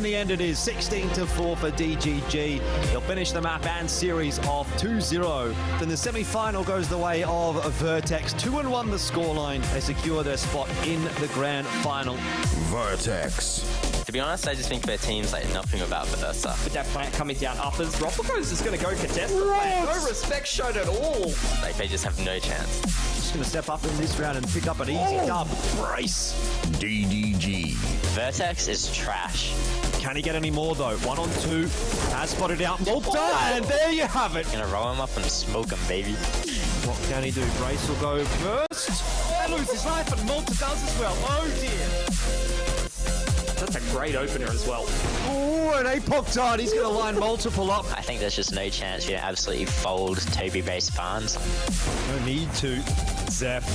the end it is, 16-4 for DGG. They'll finish the map and series off 2-0. Then the semi-final goes the way of Vertex. 2-1 the scoreline. They secure their spot in the grand final. Vertex. To be honest, I just think their team's like nothing about Versa. With that plant coming down uppers, Ropoco's just going to go contest the plant. No respect shown at all. Like, they just have no chance. Just going to step up in this round and pick up an easy dub. Brace. DDG. Vertex is trash. Can he get any more though? 1-on-2. Has spotted out Malta, and there you have it. Gonna roll him up and smoke him, baby. What can he do? Brace will go first. And lose his life, and Malta does as well. Oh dear. That's a great opener as well. Oh, an Apoc dart. He's going to line multiple up. I think there's just no chance you absolutely fold Toby-based Barnes. No need to. Zeph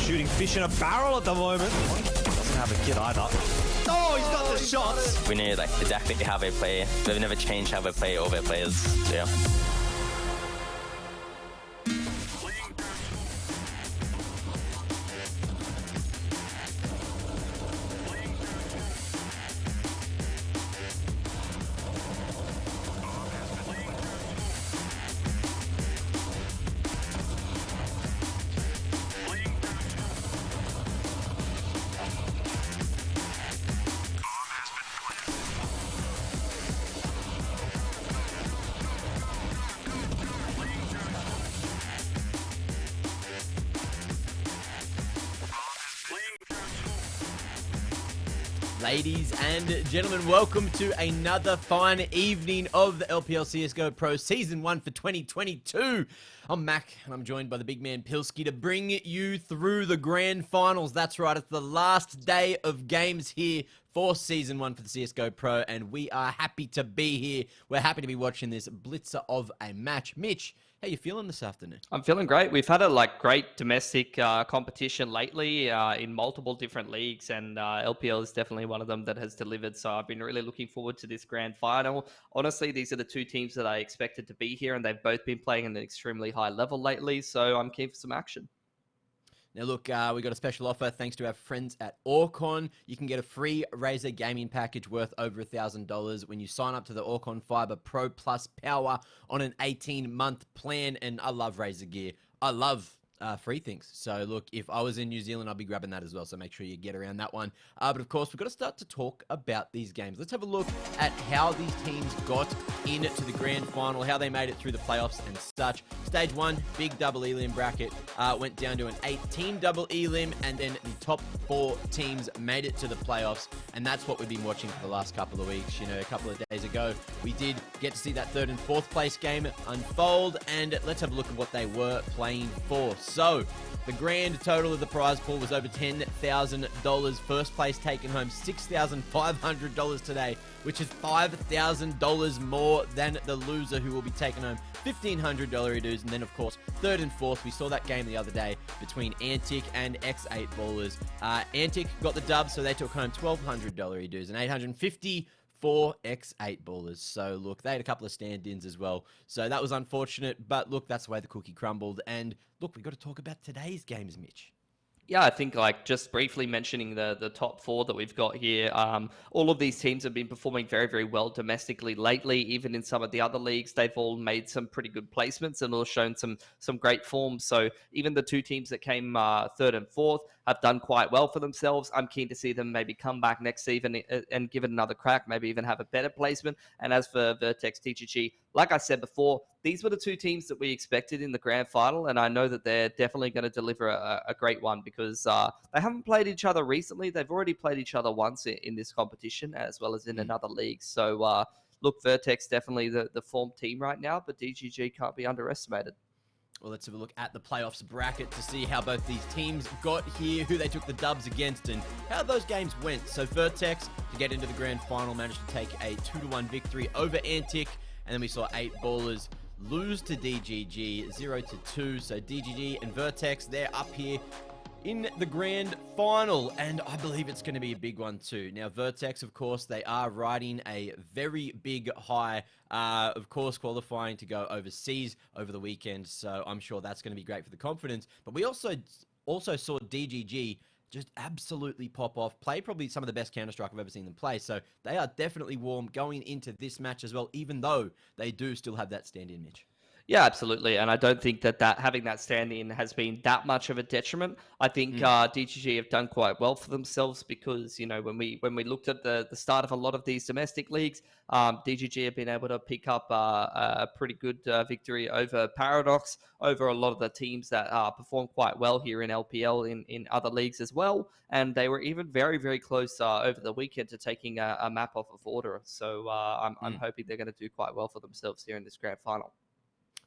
shooting fish in a barrel at the moment. Doesn't have a kid either. Oh, he's got the shots. We know like exactly how they play. They've never changed how they play all their players. So, yeah. Ladies and gentlemen, welcome to another fine evening of the LPL CSGO Pro Season 1 for 2022. I'm Mac, and I'm joined by the big man Pilski to bring you through the grand finals. That's right, it's the last day of games here for Season 1 for the CSGO Pro, and we are happy to be here. We're happy to be watching this blitzer of a match. Mitch, how you feeling this afternoon? I'm feeling great. We've had a great domestic competition lately in multiple different leagues, and LPL is definitely one of them that has delivered. So I've been really looking forward to this grand final. Honestly, these are the two teams that I expected to be here, and they've both been playing at an extremely high level lately. So I'm keen for some action. Now, look, we got a special offer thanks to our friends at Orcon. You can get a free Razer gaming package worth over $1,000 when you sign up to the Orcon Fiber Pro Plus Power on an 18-month plan. And I love Razer gear. I love free things. So, look, if I was in New Zealand, I'd be grabbing that as well. So make sure you get around that one. But, of course, we've got to start to talk about these games. Let's have a look at how these teams got into the grand final, how they made it through the playoffs and such. Stage 1, big double elim bracket, went down to an 8-team double elim, and then the top 4 teams made it to the playoffs, and that's what we've been watching for the last couple of weeks. You know, a couple of days ago, we did get to see that 3rd and 4th place game unfold, and let's have a look at what they were playing for. So, the grand total of the prize pool was over $10,000. First place taking home $6,500 today, which is $5,000 more than the loser, who will be taking home $1,500 dues. And then, of course, 3rd and 4th, we saw that game the other day between Antic and X8 Ballers. Antic got the dub, so they took home $1,200 dues and $850 for X8 Ballers. So, look, they had a couple of stand-ins as well. So, that was unfortunate, but look, that's the way the cookie crumbled. And, look, we've got to talk about today's games, Mitch. Yeah, I think just briefly mentioning the top 4 that we've got here, all of these teams have been performing very, very well domestically lately. Even in some of the other leagues, they've all made some pretty good placements and all shown some great form. So even the 2 teams that came 3rd and 4th have done quite well for themselves. I'm keen to see them maybe come back next season and give it another crack, maybe even have a better placement. And as for Vertex TGG, like I said before, these were the 2 teams that we expected in the grand final, and I know that they're definitely going to deliver a great one because they haven't played each other recently. They've already played each other once in this competition as well as in another league. So, look, Vertex definitely the form team right now, but DGG can't be underestimated. Well, let's have a look at the playoffs bracket to see how both these teams got here, who they took the dubs against, and how those games went. So Vertex, to get into the grand final, managed to take a 2-1 victory over Antic, and then we saw 8 Ballers lose to DGG 0-2. So DGG and Vertex, they're up here in the grand final, and I believe it's going to be a big one too. Now, Vertex, of course, they are riding a very big high, of course, qualifying to go overseas over the weekend, so I'm sure that's going to be great for the confidence. But we also saw DGG just absolutely pop off. Play probably some of the best Counter-Strike I've ever seen them play. So they are definitely warm going into this match as well, even though they do still have that stand-in, Mitch. Yeah, absolutely. And I don't think that having that stand-in has been that much of a detriment. I think DGG have done quite well for themselves because, you know, when we looked at the start of a lot of these domestic leagues, DGG have been able to pick up a pretty good victory over Paradox, over a lot of the teams that perform quite well here in LPL in other leagues as well. And they were even very, very close over the weekend to taking a map off of Order. So I'm hoping they're going to do quite well for themselves here in this grand final.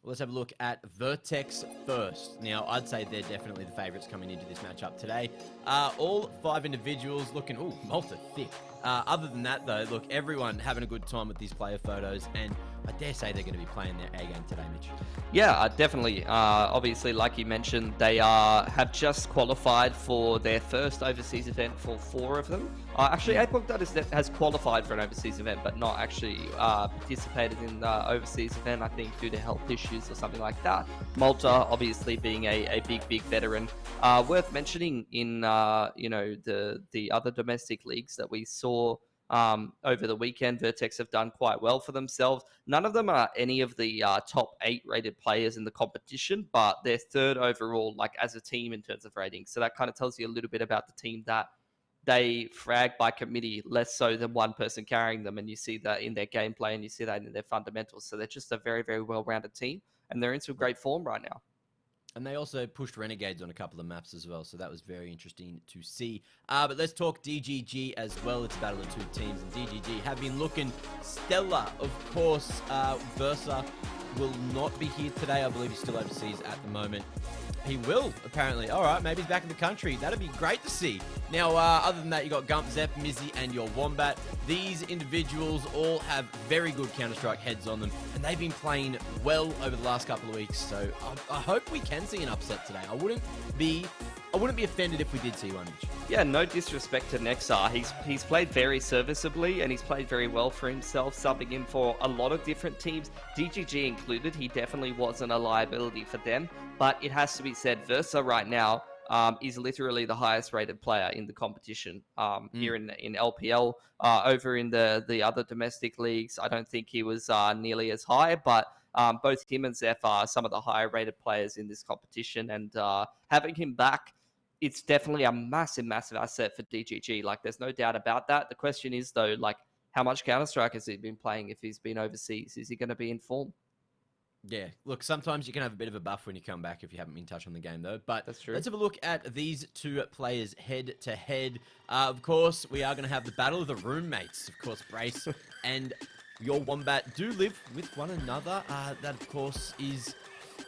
Let's have a look at Vertex first. Now, I'd say they're definitely the favourites coming into this matchup today. All 5 individuals looking, Malta thick. Other than that, though, look, everyone having a good time with these player photos, and I dare say they're going to be playing their A game today, Mitch. Yeah, definitely. Obviously, like you mentioned, they have just qualified for their first overseas event for 4 of them. Actually, APOC has qualified for an overseas event, but not actually participated in the overseas event, I think, due to health issues or something like that. Malta, obviously, being a big veteran. Worth mentioning in, the other domestic leagues that we saw over the weekend, Vertex have done quite well for themselves. None of them are any of the top 8 rated players in the competition, but they're 3rd overall, like as a team in terms of ratings. So that kind of tells you a little bit about the team, that they frag by committee less so than one person carrying them. And you see that in their gameplay and you see that in their fundamentals. So they're just a very, very well-rounded team, and they're in some great form right now. And they also pushed Renegades on a couple of maps as well, so that was very interesting to see. But let's talk DGG as well. It's a battle of 2 teams, and DGG have been looking stellar. Of course, Versa will not be here today. I believe he's still overseas at the moment. He will, apparently. All right, maybe he's back in the country. That'd be great to see. Now, other than that, you got Gump, Zep, Mizzy, and your Wombat. These individuals all have very good Counter-Strike heads on them, and they've been playing well over the last couple of weeks. So I hope we can see an upset today. I wouldn't be offended if we did see one, Mitch. Yeah, no disrespect to Nexar. He's played very serviceably, and he's played very well for himself, subbing in for a lot of different teams, DGG included. He definitely wasn't a liability for them, but it has to be said, Versa right now is literally the highest rated player in the competition here in LPL. Over in the other domestic leagues, I don't think he was nearly as high, but both him and Zeph are some of the higher rated players in this competition, and having him back, it's definitely a massive, massive asset for DGG. Like, there's no doubt about that. The question is, though, like, how much Counter-Strike has he been playing if he's been overseas? Is he going to be in form? Yeah, look, sometimes you can have a bit of a buff when you come back if you haven't been touched on the game, though. But that's true. Let's have a look at these 2 players head-to-head. Of course, we are going to have the battle of the roommates. Of course, Brace and your Wombat do live with one another. That, of course, is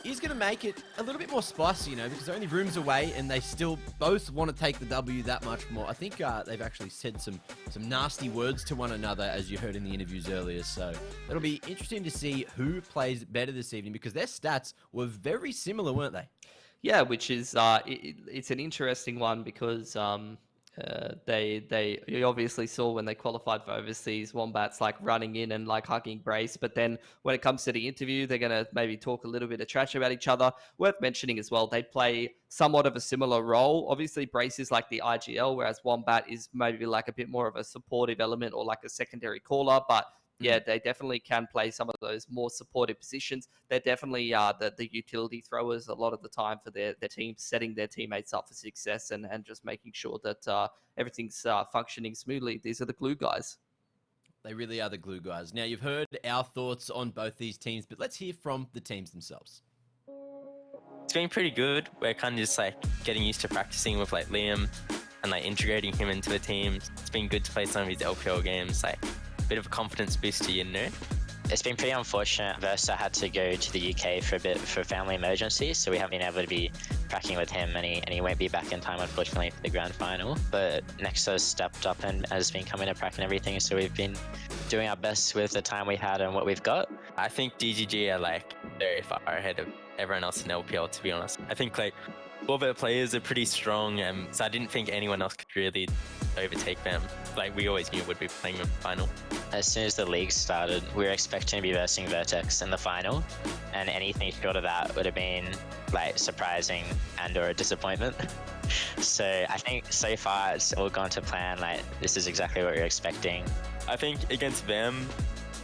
going to make it a little bit more spicy, because they're only rooms away and they still both want to take the W that much more. I think they've actually said some nasty words to one another, as you heard in the interviews earlier. So it'll be interesting to see who plays better this evening, because their stats were very similar, weren't they? Yeah, which is it's an interesting one because you obviously saw when they qualified for overseas, Wombats like running in and like hugging Brace, but then when it comes to the interview, they're going to maybe talk a little bit of trash about each other. Worth mentioning as well, they play somewhat of a similar role. Obviously, Brace is like the IGL, whereas Wombat is maybe like a bit more of a supportive element or like a secondary caller, but yeah, they definitely can play some of those more supportive positions. They're definitely the utility throwers a lot of the time for their team, setting their teammates up for success and just making sure that everything's functioning smoothly. These are the glue guys. They really are the glue guys. Now, you've heard our thoughts on both these teams, but let's hear from the teams themselves. It's been pretty good. We're kind of just like getting used to practicing with like Liam and like integrating him into the team. It's been good to play some of his LPL games, like bit of a confidence boost to It's been pretty unfortunate. Versa had to go to the UK for a bit for family emergency, so we haven't been able to be practicing with him, and he won't be back in time, unfortunately, for the grand final. But Nexo's stepped up and has been coming to prac and everything, so we've been doing our best with the time we had and what we've got. I think DGG are like very far ahead of everyone else in LPL, to be honest. I think like all their players are pretty strong, so I didn't think anyone else could really overtake them. Like we always knew we'd be playing them final. As soon as the league started, we were expecting to be versing Vertex in the final, and anything short of that would have been like surprising and or a disappointment. So I think so far it's all gone to plan. Like this is exactly what we were expecting. I think against them,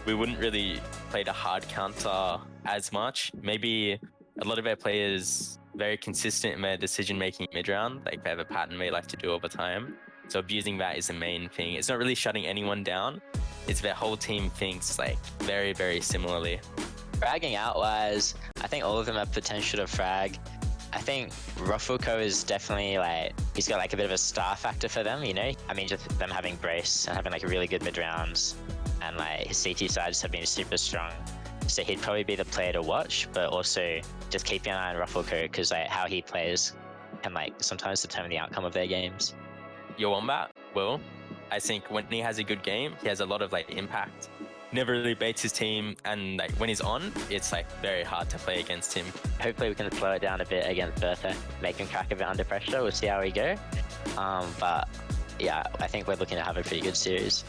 we wouldn't really play the hard counter as much. Maybe a lot of their players very consistent in their decision making mid round. Like they have a pattern they like to do all the time. So abusing that is the main thing. It's not really shutting anyone down. It's their whole team thinks like very, very similarly. Fragging out wise, I think all of them have potential to frag. I think Ruffleco is definitely like, he's got like a bit of a star factor for them, you know? I mean, just them having Brace and having like a really good mid rounds, and like his CT sides have been super strong. So he'd probably be the player to watch, but also just keeping an eye on Ruffleco because like how he plays can like sometimes determine the outcome of their games. Your Wombat, Will, I think when he has a good game, he has a lot of like impact. Never really baits his team, and like when he's on, it's like very hard to play against him. Hopefully we can slow it down a bit against Bertha, make him crack a bit under pressure. We'll see how we go. But yeah, I think we're looking to have a pretty good series.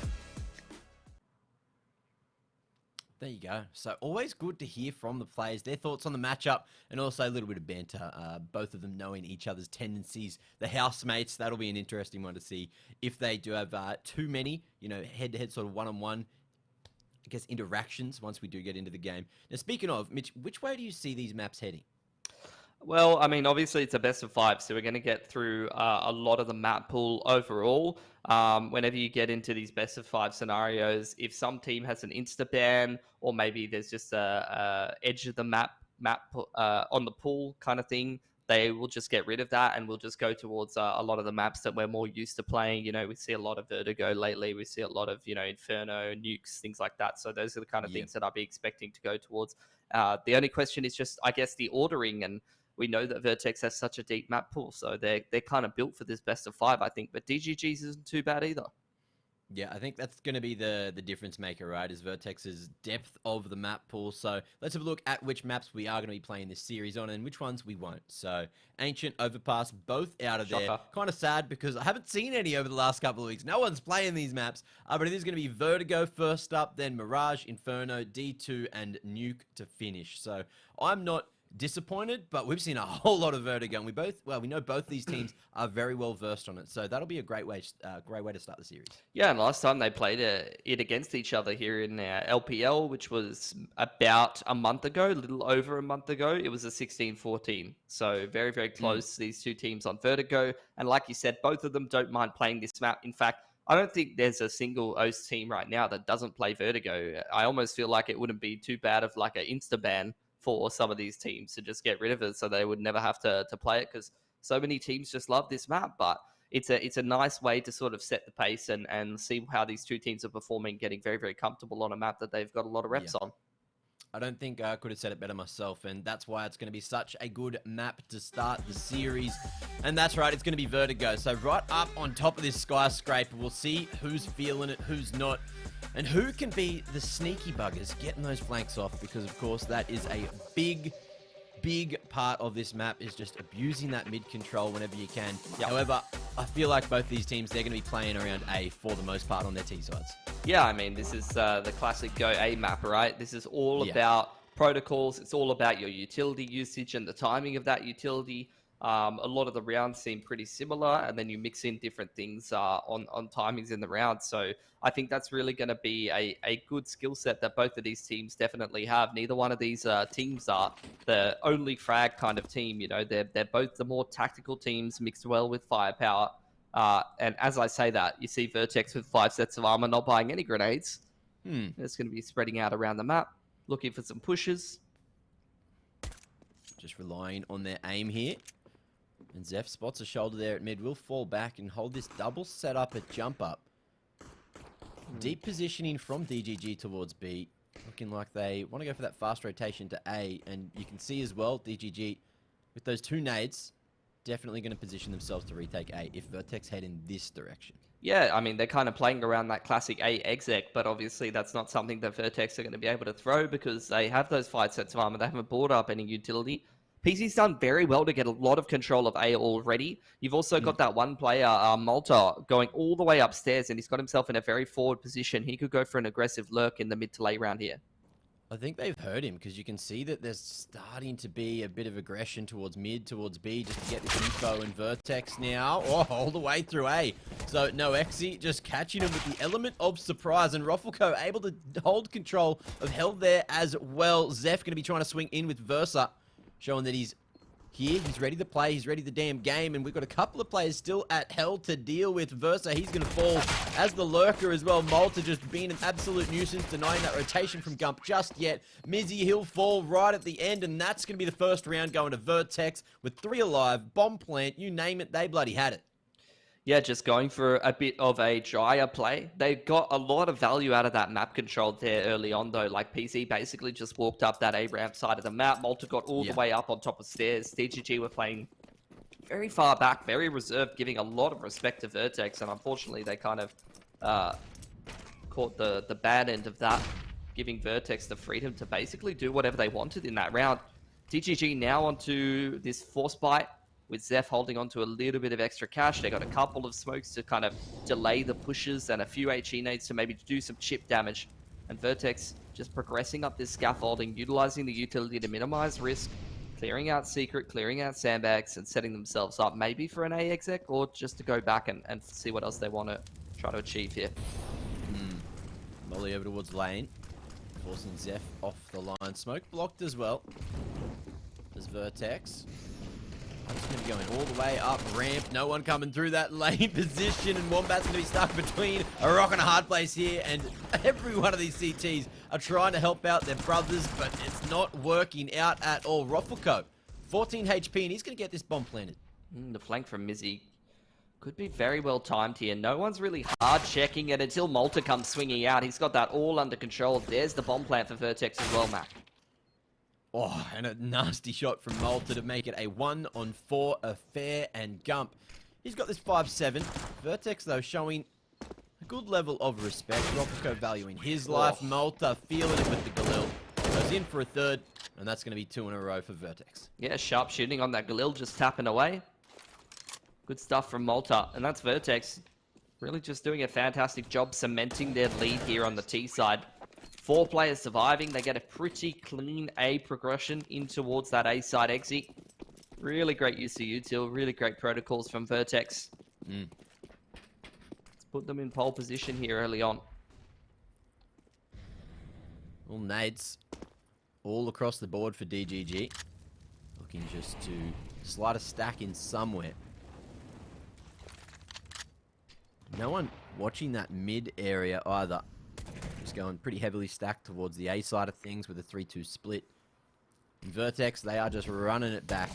There you go. So always good to hear from the players, their thoughts on the matchup, and also a little bit of banter. Both of them knowing each other's tendencies. The housemates, that'll be an interesting one to see if they do have too many, you know, head-to-head sort of one-on-one, I guess, interactions once we do get into the game. Now, speaking of, Mitch, which way do you see these maps heading? Well, I mean, obviously it's a best of 5, so we're going to get through a lot of the map pool overall. Whenever you get into these best of 5 scenarios, if some team has an insta ban, or maybe there's just a edge of the map on the pool kind of thing, they will just get rid of that, and we'll just go towards a lot of the maps that we're more used to playing. You know, we see a lot of Vertigo lately. We see a lot of, you know, Inferno, Nukes, things like that. So those are the kind of things that I'll be expecting to go towards. The only question is just, I guess, the ordering, and we know that Vertex has such a deep map pool, so they're kind of built for this best of 5, I think. But DGG's isn't too bad either. Yeah, I think that's going to be the difference maker, right, is Vertex's depth of the map pool. So let's have a look at which maps we are going to be playing this series on and which ones we won't. So Ancient, Overpass, both out of there. Kind of sad because I haven't seen any over the last couple of weeks. No one's playing these maps, but it is going to be Vertigo first up, then Mirage, Inferno, D2, and Nuke to finish. So I'm not disappointed, but we've seen a whole lot of Vertigo, and we know both these teams are very well versed on it, so that'll be a great way to start the series. Yeah, and last time they played it against each other here in LPL, which was about a month ago, a little over a month ago, it was a 16-14, so very, very close, these two teams on Vertigo, and like you said, both of them don't mind playing this map. In fact, I don't think there's a single OS team right now that doesn't play Vertigo. I almost feel like it wouldn't be too bad of like an insta ban for some of these teams to just get rid of it, so they would never have to play it, because so many teams just love this map. But it's a nice way to sort of set the pace and see how these two teams are performing, getting very, very comfortable on a map that they've got a lot of reps on. I don't think I could have said it better myself, and that's why it's going to be such a good map to start the series. And that's right, it's going to be Vertigo. So right up on top of this skyscraper, we'll see who's feeling it, who's not, and who can be the sneaky buggers getting those flanks off, because of course that is a big part of this map, is just abusing that mid control whenever you can. However, I feel like both these teams, they're going to be playing around A for the most part on their T sides. Yeah, I mean, this is the classic Go A map, right? This is all about protocols. It's all about your utility usage and the timing of that utility. A lot of the rounds seem pretty similar, and then you mix in different things on timings in the round. So I think that's really going to be a good skill set that both of these teams definitely have. Neither one of these teams are the only frag kind of team. You know, they're both the more tactical teams mixed well with firepower. And as I say that, you see Vertex with 5 sets of armor not buying any grenades. It's going to be spreading out around the map, looking for some pushes. Just relying on their aim here. And Zeph spots a shoulder there at mid, will fall back and hold this double setup at jump up. Deep positioning from DGG towards B. Looking like they want to go for that fast rotation to A. And you can see as well, DGG, with those 2 nades, definitely going to position themselves to retake A if Vertex head in this direction. Yeah, I mean, they're kind of playing around that classic A exec, but obviously that's not something that Vertex are going to be able to throw because they have those 5 sets of armor. They haven't bought up any utility. PZ's done very well to get a lot of control of A already. You've also got that one player, Malta, going all the way upstairs, and he's got himself in a very forward position. He could go for an aggressive lurk in the mid to late round here. I think they've heard him because you can see that there's starting to be a bit of aggression towards mid, towards B, just to get this info. And Vertex now, all the way through A. So no Exi, just catching him with the element of surprise. And Ruffleco able to hold control of Hell there as well. Zeph going to be trying to swing in with Versa, showing that he's here, he's ready to play, he's ready the damn game, and we've got a couple of players still at Hell to deal with. Versa, he's going to fall as the lurker as well. Malta just being an absolute nuisance, denying that rotation from Gump just yet. Mizzy, he'll fall right at the end, and that's going to be the first round going to Vertex with 3 alive, bomb plant, you name it, they bloody had it. Yeah, just going for a bit of a drier play. They got a lot of value out of that map control there early on, though. Like, PZ basically just walked up that A-ramp side of the map. Malta got all the way up on top of stairs. DGG were playing very far back, very reserved, giving a lot of respect to Vertex, and unfortunately they kind of caught the bad end of that, giving Vertex the freedom to basically do whatever they wanted in that round. DGG now onto this force bite, with Zeph holding on to a little bit of extra cash. They got a couple of smokes to kind of delay the pushes and a few HE nades to maybe do some chip damage. And Vertex just progressing up this scaffolding, utilizing the utility to minimize risk, clearing out secret, clearing out sandbags, and setting themselves up maybe for an A exec or just to go back and see what else they want to try to achieve here. Molly over towards lane, forcing Zeph off the line. Smoke blocked as well. There's Vertex. I'm just going to be going all the way up ramp. No one coming through that lane position. And Wombat's going to be stuck between a rock and a hard place here. And every one of these CTs are trying to help out their brothers, but it's not working out at all. Ruffleco, 14 HP, and he's going to get this bomb planted. The flank from Mizzy could be very well timed here. No one's really hard checking it until Malta comes swinging out. He's got that all under control. There's the bomb plant for Vertex as well, Mac. Oh, and a nasty shot from Malta to make it a 1-on-4 affair, and Gump, he's got this 5-7. Vertex, though, showing a good level of respect. Ruffleco valuing his life. Malta feeling it with the Galil. Goes in for a third, and that's going to be 2 in a row for Vertex. Yeah, sharp shooting on that Galil, just tapping away. Good stuff from Malta, and that's Vertex. Really just doing a fantastic job cementing their lead here on the T side. 4 players surviving. They get a pretty clean A progression in towards that A side exit. Really great use of util. Really great protocols from Vertex. Let's put them in pole position here early on. All nades all across the board for DGG. Looking just to slide a stack in somewhere. No one watching that mid area either. Just going pretty heavily stacked towards the A side of things with a 3-2 split. And Vertex, they are just running it back.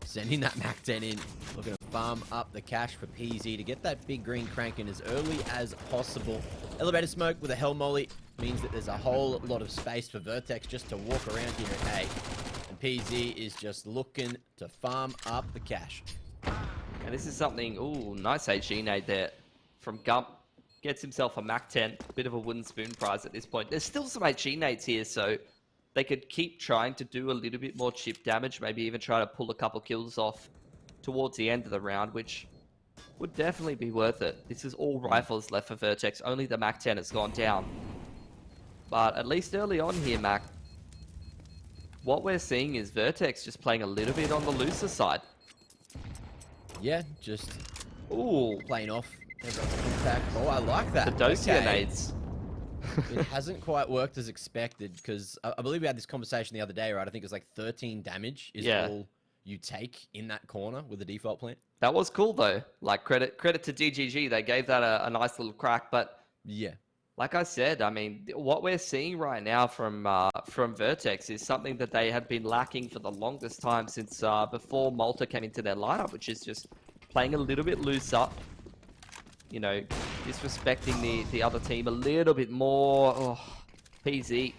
Sending that Mac 10 in. Looking to farm up the cash for PZ to get that big green cranking as early as possible. Elevator smoke with a Hell Molly means that there's a whole lot of space for Vertex just to walk around here at A. And PZ is just looking to farm up the cash. And this is something, ooh, nice HE nade there from Gump. Gets himself a Mac 10, bit of a wooden spoon prize at this point. There's still some HE nades here, so they could keep trying to do a little bit more chip damage, maybe even try to pull a couple kills off towards the end of the round, which would definitely be worth it. This is all rifles left for Vertex. Only the Mac 10 has gone down. But at least early on here, Mac, what we're seeing is Vertex just playing a little bit on the looser side. Yeah, just playing off. Oh, I like that. The Dosia nades. It hasn't quite worked as expected because I believe we had this conversation the other day, right? I think it's like 13 damage is all you take in that corner with the default plant. That was cool though. Like credit to DGG. They gave that a nice little crack, but yeah, like I said, I mean, what we're seeing right now from Vertex is something that they have been lacking for the longest time since before Malta came into their lineup, which is just playing a little bit looser. You know, disrespecting the other team a little bit more. Oh, PZ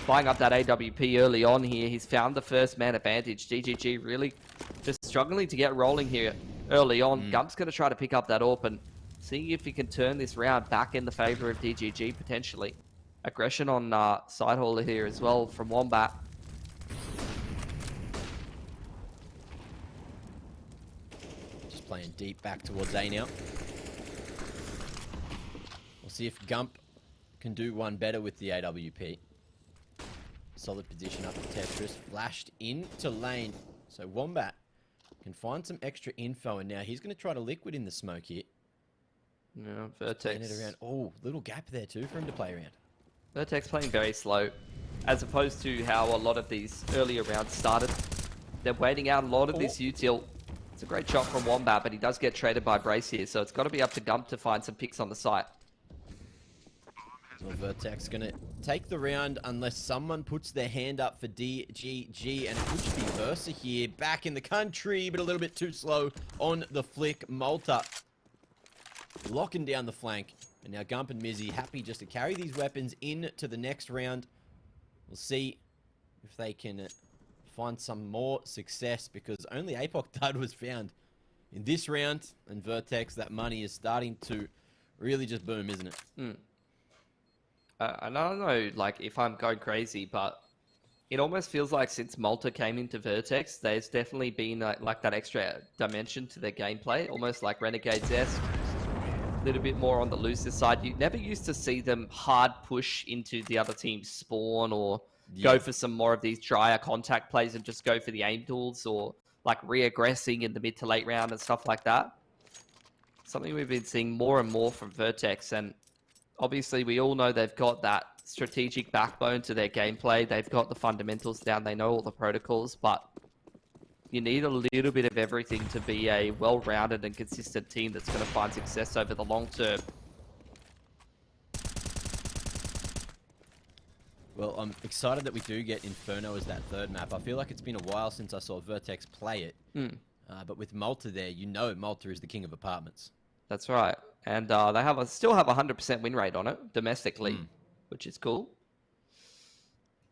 buying up that AWP early on here. He's found the first man advantage. DGG really just struggling to get rolling here early on. Gump's going to try to pick up that AWP, and seeing if he can turn this round back in the favor of DGG potentially. Aggression on side hauler here as well from Wombat. Just playing deep back towards A now. We'll see if Gump can do one better with the AWP. Solid position up to Tetris. Flashed into lane. So Wombat can find some extra info, and now he's going to try to liquid in the smoke here. Yeah, Vertex. It around. Oh, little gap there too for him to play around. Vertex playing very slow, as opposed to how a lot of these earlier rounds started. They're waiting out a lot of this util. It's a great shot from Wombat, but he does get traded by Brace here, so it's got to be up to Gump to find some picks on the site. Well, Vertex going to take the round unless someone puts their hand up for DGG, and it could just be Versa here, back in the country, but a little bit too slow on the flick. Malta locking down the flank, and now Gump and Mizzy happy just to carry these weapons into the next round. We'll see if they can find some more success, because only APOC Dud was found in this round, and Vertex, that money is starting to really just boom, isn't it? I don't know, like, if I'm going crazy, but it almost feels like since Malta came into Vertex, there's definitely been like that extra dimension to their gameplay, almost like Renegades-esque. A little bit more on the looser side. You never used to see them hard push into the other team's spawn or go for some more of these drier contact plays and just go for the aim tools, or like re-aggressing in the mid to late round and stuff like that. Something we've been seeing more and more from Vertex, and obviously we all know they've got that strategic backbone to their gameplay. They've got the fundamentals down. They know all the protocols, but you need a little bit of everything to be a well-rounded and consistent team that's going to find success over the long term. Well, I'm excited that we do get Inferno as that third map. I feel like it's been a while since I saw Vertex play it. But with Malta there, you know Malta is the king of apartments. That's right. And they still have a 100% win rate on it domestically, which is cool.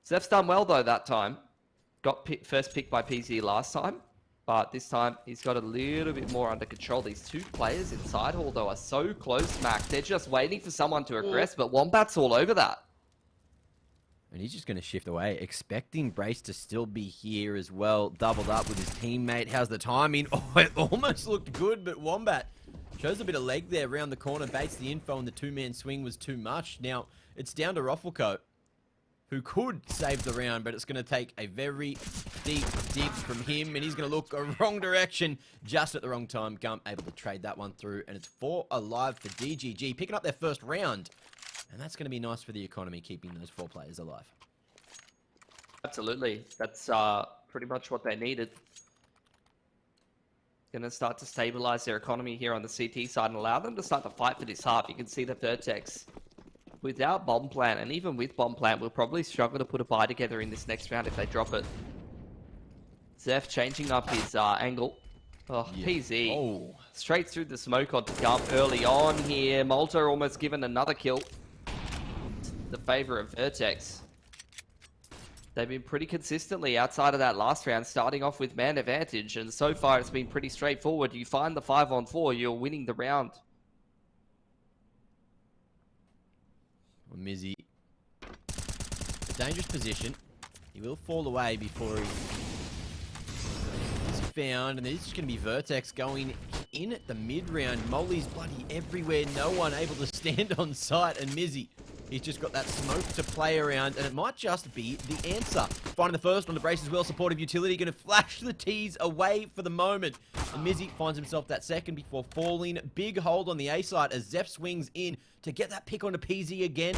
Zeph's done well, though, that time. Got first pick by PZ last time, but this time he's got a little bit more under control. These two players inside hall, though, are so close, Mac. They're just waiting for someone to aggress, but Wombat's all over that. And he's just going to shift away, expecting Brace to still be here as well, doubled up with his teammate. How's the timing? Oh, it almost looked good, but Wombat shows a bit of leg there around the corner, baits the info, and the two-man swing was too much. Now, it's down to Rufflecoat, who could save the round, but it's going to take a very deep dig from him, and he's going to look a wrong direction just at the wrong time. Gump able to trade that one through, and it's 4 alive for DGG, picking up their first round. And that's going to be nice for the economy, keeping those 4 players alive. Absolutely. That's pretty much what they needed. Going to start to stabilize their economy here on the CT side and allow them to start to fight for this half. You can see the Vertex, without bomb plant, and even with bomb plant, will probably struggle to put a buy together in this next round if they drop it. Zeph changing up his angle. Oh, yeah. PZ. Oh. Straight through the smoke onto Gump early on here. Malta almost given another kill. The favor of Vertex. They've been pretty consistently outside of that last round, starting off with man advantage, and so far it's been pretty straightforward. You find the 5-on-4, you're winning the round. Well, Mizzy, a dangerous position. He will fall away before he's found, and there's just going to be Vertex going in at the mid-round. Molly's bloody everywhere, no one able to stand on site, and Mizzy, he's just got that smoke to play around, and it might just be the answer. Finding the first one to Brace as well, supportive utility, going to flash the tees away for the moment. And Mizzy finds himself that second before falling. Big hold on the A side as Zeph swings in to get that pick onto PZ again.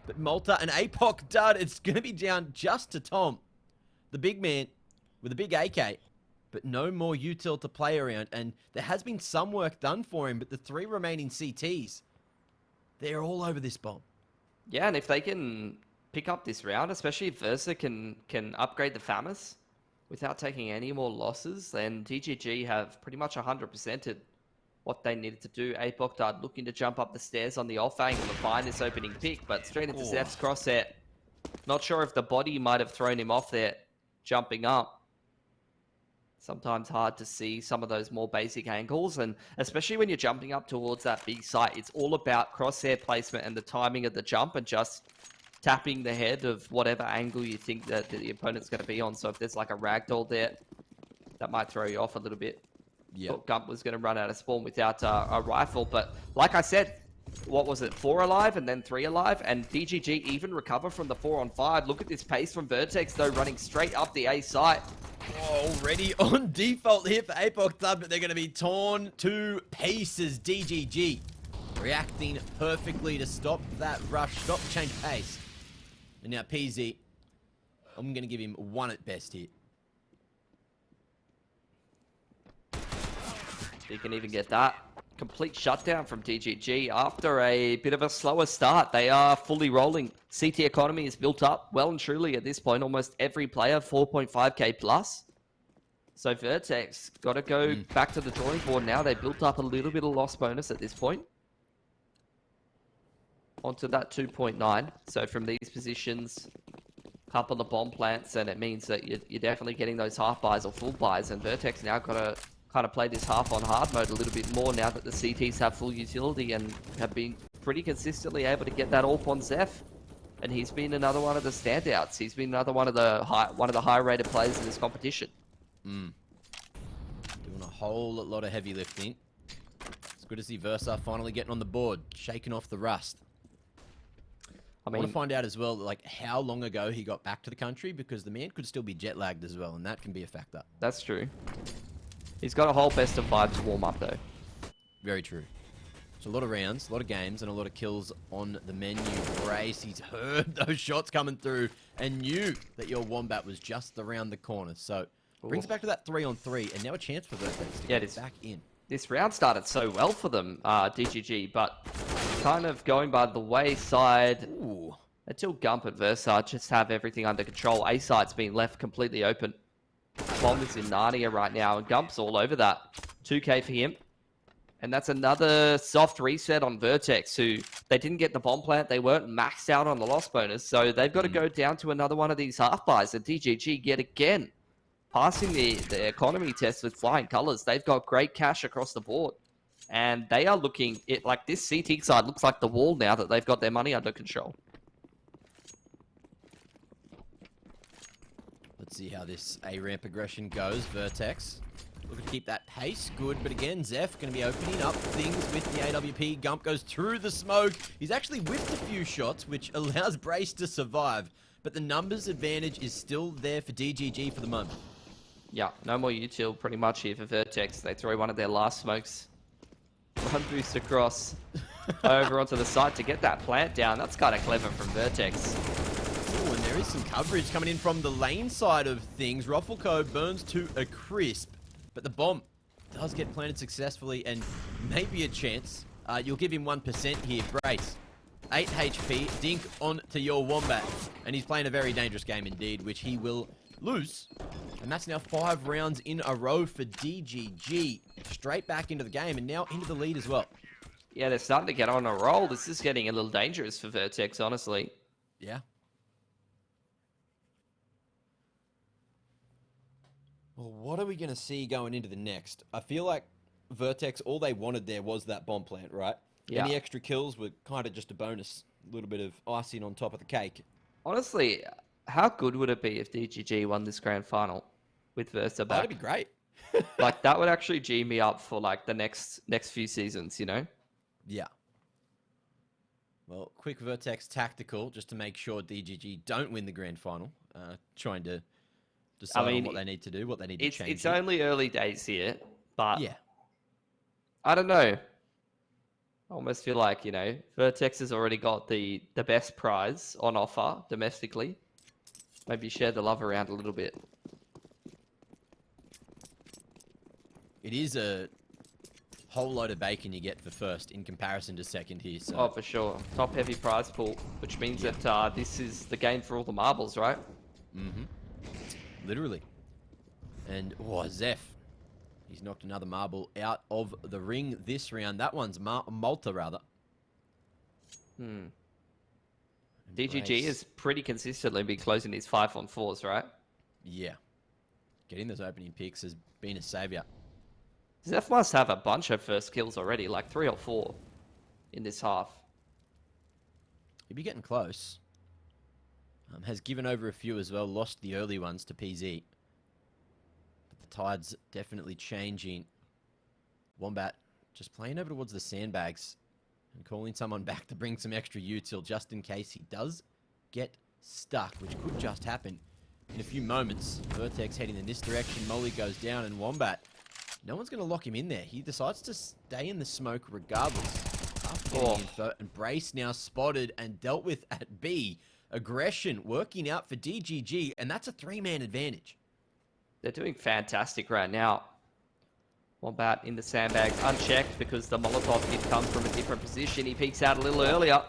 But Malta and APOC Dud, it's going to be down just to Tom, the big man with a big AK. But no more util to play around, and there has been some work done for him, but the 3 remaining CTs, they're all over this bomb. Yeah, and if they can pick up this round, especially if Versa can upgrade the FAMAS without taking any more losses, then DGG have pretty much 100%ed what they needed to do. APOC Dud looking to jump up the stairs on the off angle to find this opening pick, but straight into Zeph's crosshair. Not sure if the body might have thrown him off there, jumping up. Sometimes hard to see some of those more basic angles, and especially when you're jumping up towards that big site, it's all about crosshair placement and the timing of the jump and just tapping the head of whatever angle you think that the opponent's going to be on. So if there's like a ragdoll there, that might throw you off a little bit. Yeah. Gump was going to run out of spawn without a rifle, but like I said, what was it, 4 alive and then 3 alive, and DGG even recover from the 4-on-5. Look at this pace from Vertex though, running straight up the A site. Already on default here for Apoc Thud, but they're going to be torn to pieces. DGG reacting perfectly to stop that rush, stop the change of pace. And now PZ, I'm going to give him 1 at best here. He can even get that. Complete shutdown from DGG after a bit of a slower start. They are fully rolling. CT economy is built up well and truly at this point. Almost every player 4.5k plus. So Vertex got to go back to the drawing board now. They built up a little bit of loss bonus at this point. Onto that 2.9. So from these positions, couple of bomb plants, and it means that you're definitely getting those half buys or full buys. And Vertex now got to kind of play this half on hard mode a little bit more now that the CTs have full utility and have been pretty consistently able to get that AWP on Zeph. And he's been another one of the standouts. He's been another one of the high rated players in this competition. Doing a whole lot of heavy lifting. It's good to see Versa finally getting on the board, shaking off the rust. I want to find out as well, like, how long ago he got back to the country, because the man could still be jet lagged as well, and that can be a factor. That's true. He's got a whole best of 5 to warm up, though. Very true. So a lot of rounds, a lot of games, and a lot of kills on the menu. Brace, he's heard those shots coming through and knew that your Wombat was just around the corner. So brings back to that 3-on-3, and now a chance for Vertex to get back in. This round started so well for them, DGG, but kind of going by the wayside until Gump and Versa just have everything under control. A site's been left completely open. Bomb is in Narnia right now, and Gump's all over that. 2k for him. And that's another soft reset on Vertex, who they didn't get the bomb plant. They weren't maxed out on the loss bonus, so they've got to go down to another one of these half buys. And DGG yet again, passing the economy test with flying colors. They've got great cash across the board. And they are looking, like this CT side looks like the wall now that they've got their money under control. Let's see how this A-ramp aggression goes. Vertex looking to keep that pace good, but again, Zeph going to be opening up things with the AWP. Gump goes through the smoke. He's actually whiffed a few shots, which allows Brace to survive, but the numbers advantage is still there for DGG for the moment. Yeah, no more util pretty much here for Vertex. They throw one of their last smokes. Run boost across over onto the site to get that plant down. That's kind of clever from Vertex. Oh, and there is some coverage coming in from the lane side of things. Ruffleco burns to a crisp, but the bomb does get planted successfully, and maybe a chance. You'll give him 1% here. Brace, 8 HP, dink onto your Wombat, and he's playing a very dangerous game indeed, which he will lose. And that's now 5 rounds in a row for DGG. Straight back into the game, and now into the lead as well. Yeah, they're starting to get on a roll. This is getting a little dangerous for Vertex, honestly. Yeah. Well, what are we going to see going into the next? I feel like Vertex, all they wanted there was that bomb plant, right? Yeah. Any extra kills were kind of just a bonus. A little bit of icing on top of the cake. Honestly, how good would it be if DGG won this grand final with Versa back? That'd be great. Like, that would actually G me up for, like, the next few seasons, you know? Yeah. Well, quick Vertex tactical, just to make sure DGG don't win the grand final. Trying to decide on what they need to do, what they need to change. It's only early days here, but yeah. I don't know. I almost feel like, you know, Vertex has already got the best prize on offer domestically. Maybe share the love around a little bit. It is a whole load of bacon you get for first in comparison to second here. So. Oh, for sure. Top heavy prize pool, which means that this is the game for all the marbles, right? Mm-hmm. Literally. And, Zeph. He's knocked another marble out of the ring this round. That one's Malta, rather. DGG has pretty consistently been closing these 5-on-4s, right? Yeah. Getting those opening picks has been a saviour. Zeph must have a bunch of first kills already, like 3 or 4 in this half. He'd be getting close. Has given over a few as well, lost the early ones to PZ. But the tide's definitely changing. Wombat just playing over towards the sandbags and calling someone back to bring some extra util just in case he does get stuck, which could just happen in a few moments. Vertex heading in this direction. Molly goes down and Wombat, no one's going to lock him in there. He decides to stay in the smoke regardless. After getting info, and Brace now spotted and dealt with at B. Aggression working out for DGG, and that's a 3-man advantage. They're doing fantastic right now. Wombat in the sandbags, unchecked because the Molotov hit comes from a different position. He peeks out a little earlier.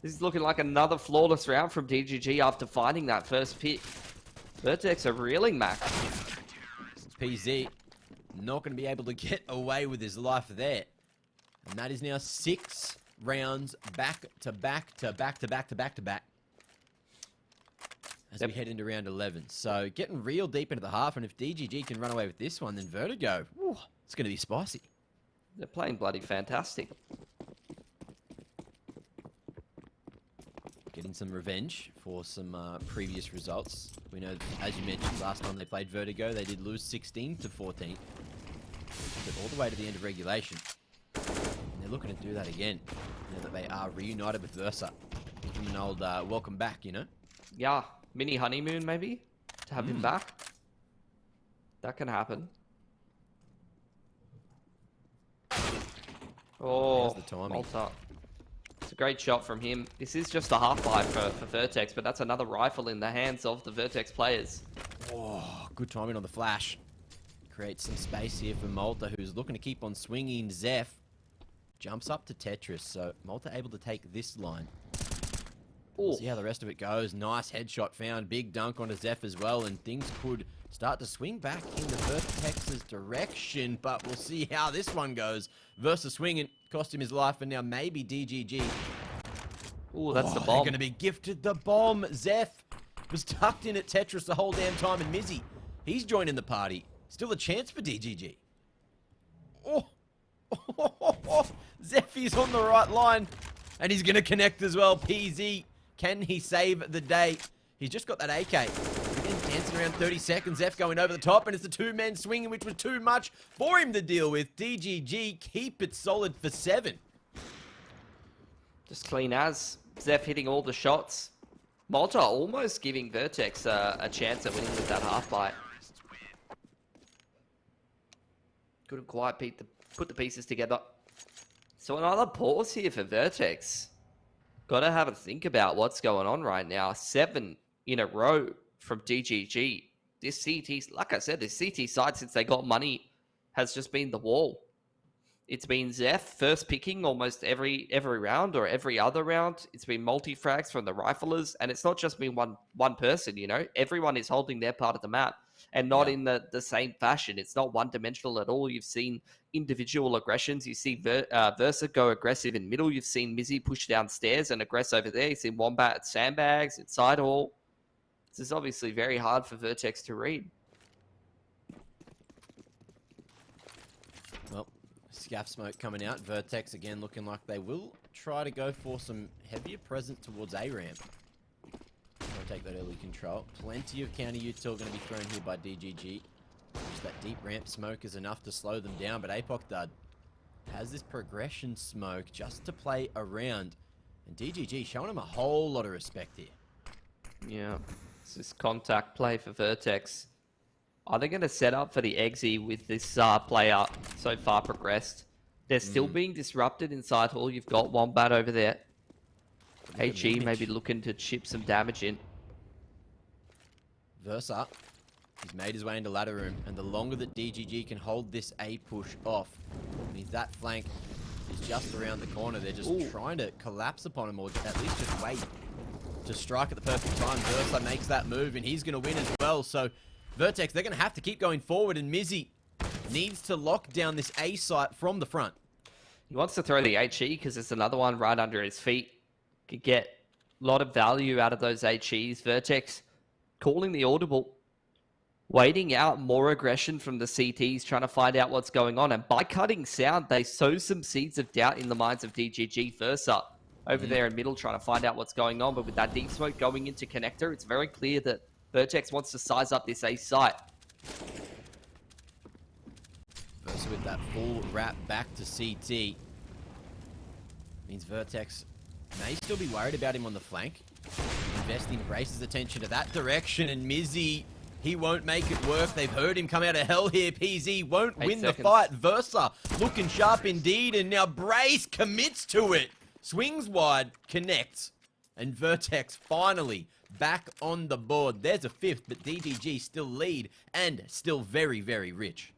This is looking like another flawless round from DGG after finding that first pick. Vertex are reeling, Mac. PZ not going to be able to get away with his life there. And that is now 6 rounds back to back to back to back to back to back. As we head into round 11. So getting real deep into the half, and if DGG can run away with this one, then Vertigo, whew, it's going to be spicy. They're playing bloody fantastic. Getting some revenge for some previous results. We know, as you mentioned, last time they played Vertigo, they did lose 16-14. But all the way to the end of regulation. And they're looking to do that again, now that they are reunited with Versa. Give them an old welcome back, you know? Yeah. Mini honeymoon, maybe, to have him back. That can happen. Oh, the timing. Malta. It's a great shot from him. This is just a half-life for Vertex, but that's another rifle in the hands of the Vertex players. Oh, good timing on the flash. Creates some space here for Malta, who's looking to keep on swinging. Zeph jumps up to Tetris, so Malta able to take this line. We'll see how the rest of it goes. Nice headshot found. Big dunk onto Zeph as well. And things could start to swing back in the Vertex's direction. But we'll see how this one goes. Versa swinging. Cost him his life. And now maybe DGG. Oh, that's the bomb. They're going to be gifted the bomb. Zeph was tucked in at Tetris the whole damn time. And Mizzy, he's joining the party. Still a chance for DGG. Zeph is on the right line. And he's going to connect as well. PZ. Can he save the day? He's just got that AK. Again, dancing around 30 seconds. Zeph going over the top, and it's the 2 men swinging, which was too much for him to deal with. DGG keep it solid for 7. Just clean as. Zeph hitting all the shots. Malta almost giving Vertex a chance at winning with that half-bite. Couldn't quite put the pieces together. So another pause here for Vertex. Got to have a think about what's going on right now. 7 in a row from DGG. This CT, like I said, this CT side since they got money has just been the wall. It's been Zeph first picking almost every round or every other round. It's been multi-frags from the riflers, and it's not just been one person, you know. Everyone is holding their part of the map, and not in the same fashion. It's not one-dimensional at all. You've seen individual aggressions. You see Versa go aggressive in middle. You've seen Mizzy push downstairs and aggress over there. You've seen Wombat at sandbags, inside hall. This is obviously very hard for Vertex to read. Well, scaff smoke coming out. Vertex again looking like they will try to go for some heavier presence towards A-ramp. Take that early control. Plenty of counter util going to be thrown here by DGG. Just that deep ramp smoke is enough to slow them down, but Apoc Dud has this progression smoke just to play around. And DGG showing him a whole lot of respect here. Yeah, it's this contact play for Vertex. Are they going to set up for the exi with this player so far progressed? They're still being disrupted inside hall. You've got Wombat over there. HE maybe looking to chip some damage in. Versa, he's made his way into ladder room, and the longer that DGG can hold this A push off, means that flank is just around the corner. They're just trying to collapse upon him, or at least just wait to strike at the perfect time. Versa makes that move, and he's going to win as well. So Vertex, they're going to have to keep going forward, and Mizzy needs to lock down this A site from the front. He wants to throw the HE because there's another one right under his feet. Could get a lot of value out of those HEs. Vertex calling the audible. Waiting out more aggression from the CTs, trying to find out what's going on. And by cutting sound, they sow some seeds of doubt in the minds of DGG. Versa over there in middle, trying to find out what's going on. But with that deep smoke going into connector, it's very clear that Vertex wants to size up this A site. Versa with that full wrap back to CT. Means Vertex may still be worried about him on the flank. Investing Brace's attention to that direction, and Mizzy, he won't make it work. They've heard him come out of hell here. PZ won't win the fight. Versa looking sharp indeed, and now Brace commits to it. Swings wide, connects, and Vertex finally back on the board. There's a fifth, but DGG still lead and still very, very rich.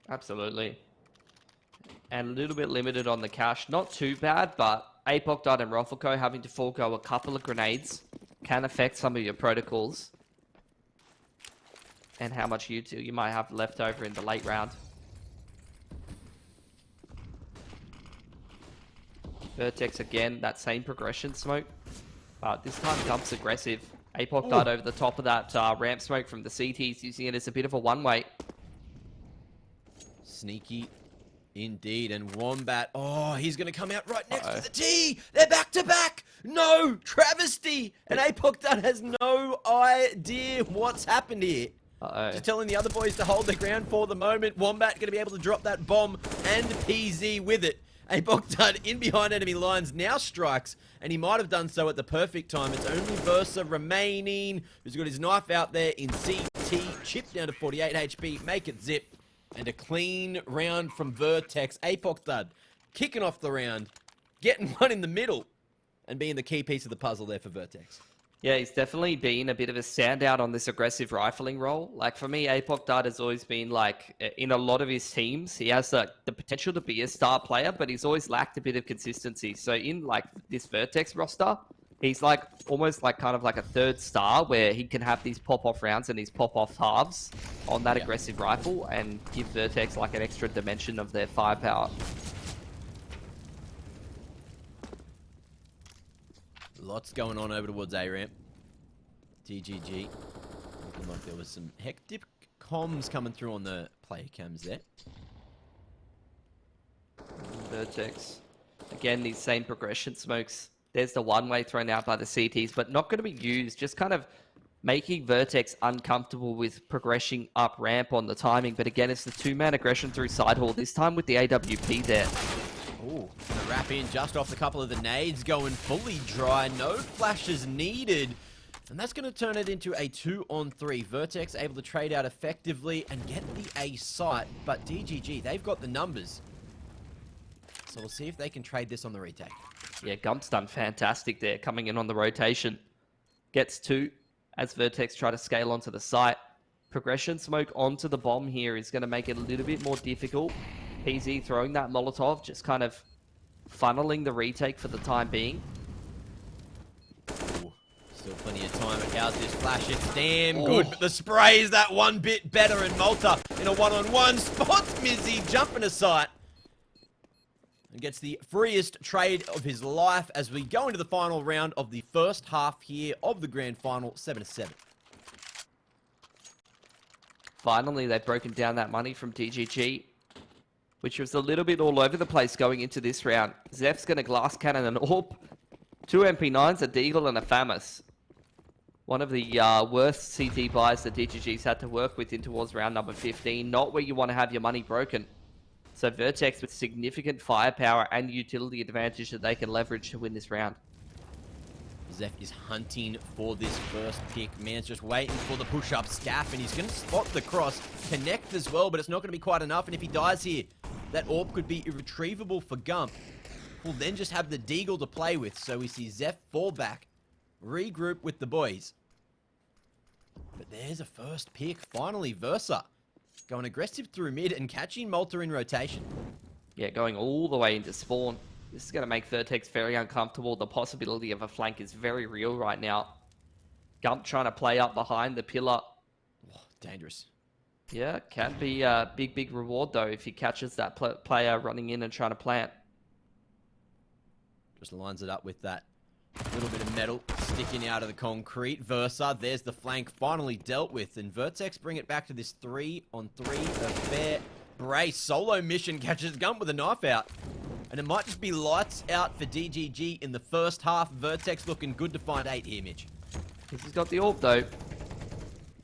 Absolutely. And a little bit limited on the cash. Not too bad, but Apoc and Roffelco having to forego a couple of grenades can affect some of your protocols and how much util you might have left over in the late round. Vertex again, that same progression smoke, but this time Gump's aggressive. Apoc died over the top of that ramp smoke from the CTs, using it as a bit of a one-way. Sneaky indeed, and Wombat, oh, he's going to come out right next to the T. They're back to back. No, travesty. And Apoc has no idea what's happened here. Just telling the other boys to hold their ground for the moment. Wombat going to be able to drop that bomb and PZ with it. Apoc in behind enemy lines now strikes, and he might have done so at the perfect time. It's only Versa remaining, who's got his knife out there in CT. Chip down to 48 HP, make it zip. And a clean round from Vertex. Apoc kicking off the round, getting one in the middle, and being the key piece of the puzzle there for Vertex. Yeah, he's definitely been a bit of a standout on this aggressive rifling role. Like, for me, Apoc has always been, like, in a lot of his teams, he has the potential to be a star player, but he's always lacked a bit of consistency. So in, like, this Vertex roster, he's, like, almost like kind of like a third star where he can have these pop-off rounds and these pop-off halves on that aggressive rifle and give Vertex, like, an extra dimension of their firepower. Lots going on over towards A-Ramp. DGG. Looking like there was some hectic comms coming through on the player cams there. Vertex. Again, these same progression smokes. There's the one-way thrown out by the CTs, but not going to be used. Just kind of making Vertex uncomfortable with progressing up ramp on the timing. But again, it's the two-man aggression through side hall, this time with the AWP there. Ooh, gonna wrap in just off a couple of the nades, going fully dry. No flashes needed. And that's going to turn it into a 2-on-3. Vertex able to trade out effectively and get the A site. But DGG, they've got the numbers. So we'll see if they can trade this on the retake. Yeah, Gump's done fantastic there, coming in on the rotation. Gets two as Vertex try to scale onto the site. Progression smoke onto the bomb here is going to make it a little bit more difficult. PZ throwing that Molotov, just kind of funneling the retake for the time being. Ooh, still plenty of time. And how's this flash? It's damn good, but the spray is that one bit better. And Malta in a one-on-one spots Mizzy jumping a sight. And gets the freest trade of his life as we go into the final round of the first half here of the grand final, 7-7. Finally, they've broken down that money from DGG, which was a little bit all over the place going into this round. Zeph's going to glass cannon an AWP, 2 MP9s, a Deagle, and a FAMAS. One of the worst CT buys that DGG's had to work with in towards round number 15. Not where you want to have your money broken. So Vertex with significant firepower and utility advantage that they can leverage to win this round. Zeph is hunting for this first pick. Man's just waiting for the push-up scaff, and he's going to spot the cross, connect as well, but it's not going to be quite enough. And if he dies here, that AWP could be irretrievable for Gump. We'll then just have the Deagle to play with. So we see Zeph fall back, regroup with the boys. But there's a first pick. Finally, Versa going aggressive through mid and catching Malta in rotation. Yeah, going all the way into spawn. This is going to make Vertex very uncomfortable. The possibility of a flank is very real right now. Gump trying to play up behind the pillar. Oh, dangerous. Yeah, can be a big reward, though, if he catches that player running in and trying to plant. Just lines it up with that A little bit of metal sticking out of the concrete. Versa, there's the flank finally dealt with. And Vertex bring it back to this 3-on-3 affair. Brace, solo mission, catches Gump with a knife out. And it might just be lights out for DGG in the first half. Vertex looking good to find 8 here, Mitch. He's got the AWP though.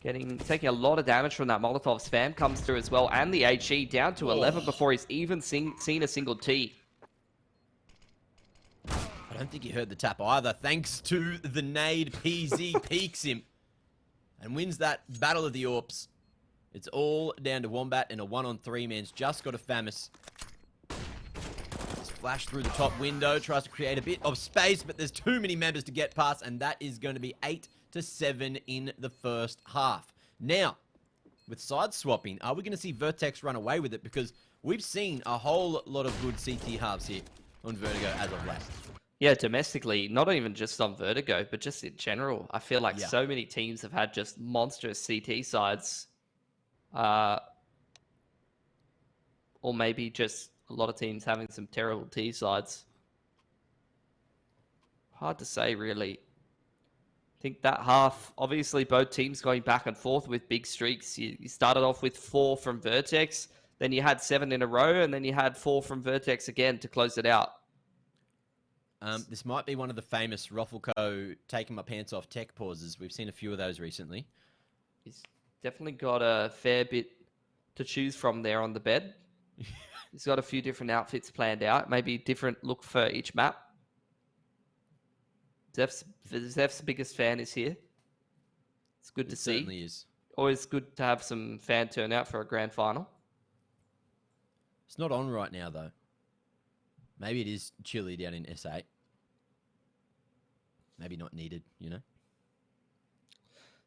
Taking a lot of damage from that Molotov. Spam comes through as well. And the HE down to 11 before he's even seen a single T. I don't think he heard the tap either. Thanks to the nade, PZ peeks him and wins that battle of the AWPs. It's all down to Wombat in a 1-on-3. Man's just got a Famis. Just flashed through the top window, tries to create a bit of space, but there's too many members to get past, and that is going to be 8-7 in the first half. Now, with side swapping, are we going to see Vertex run away with it? Because we've seen a whole lot of good CT halves here on Vertigo as of late. Yeah, domestically, not even just on Vertigo, but just in general. I feel like so many teams have had just monstrous CT sides. Or maybe just a lot of teams having some terrible T sides. Hard to say, really. I think that half, obviously both teams going back and forth with big streaks. You started off with 4 from Vertex, then you had 7 in a row, and then you had 4 from Vertex again to close it out. This might be one of the famous Ruffleco taking my pants off tech pauses. We've seen a few of those recently. He's definitely got a fair bit to choose from there on the bed. He's got a few different outfits planned out. Maybe different look for each map. Zeph's biggest fan is here. It's good to see. It certainly is. Always good to have some fan turnout for a grand final. It's not on right now, though. Maybe it is chilly down in S8. Maybe not needed, you know?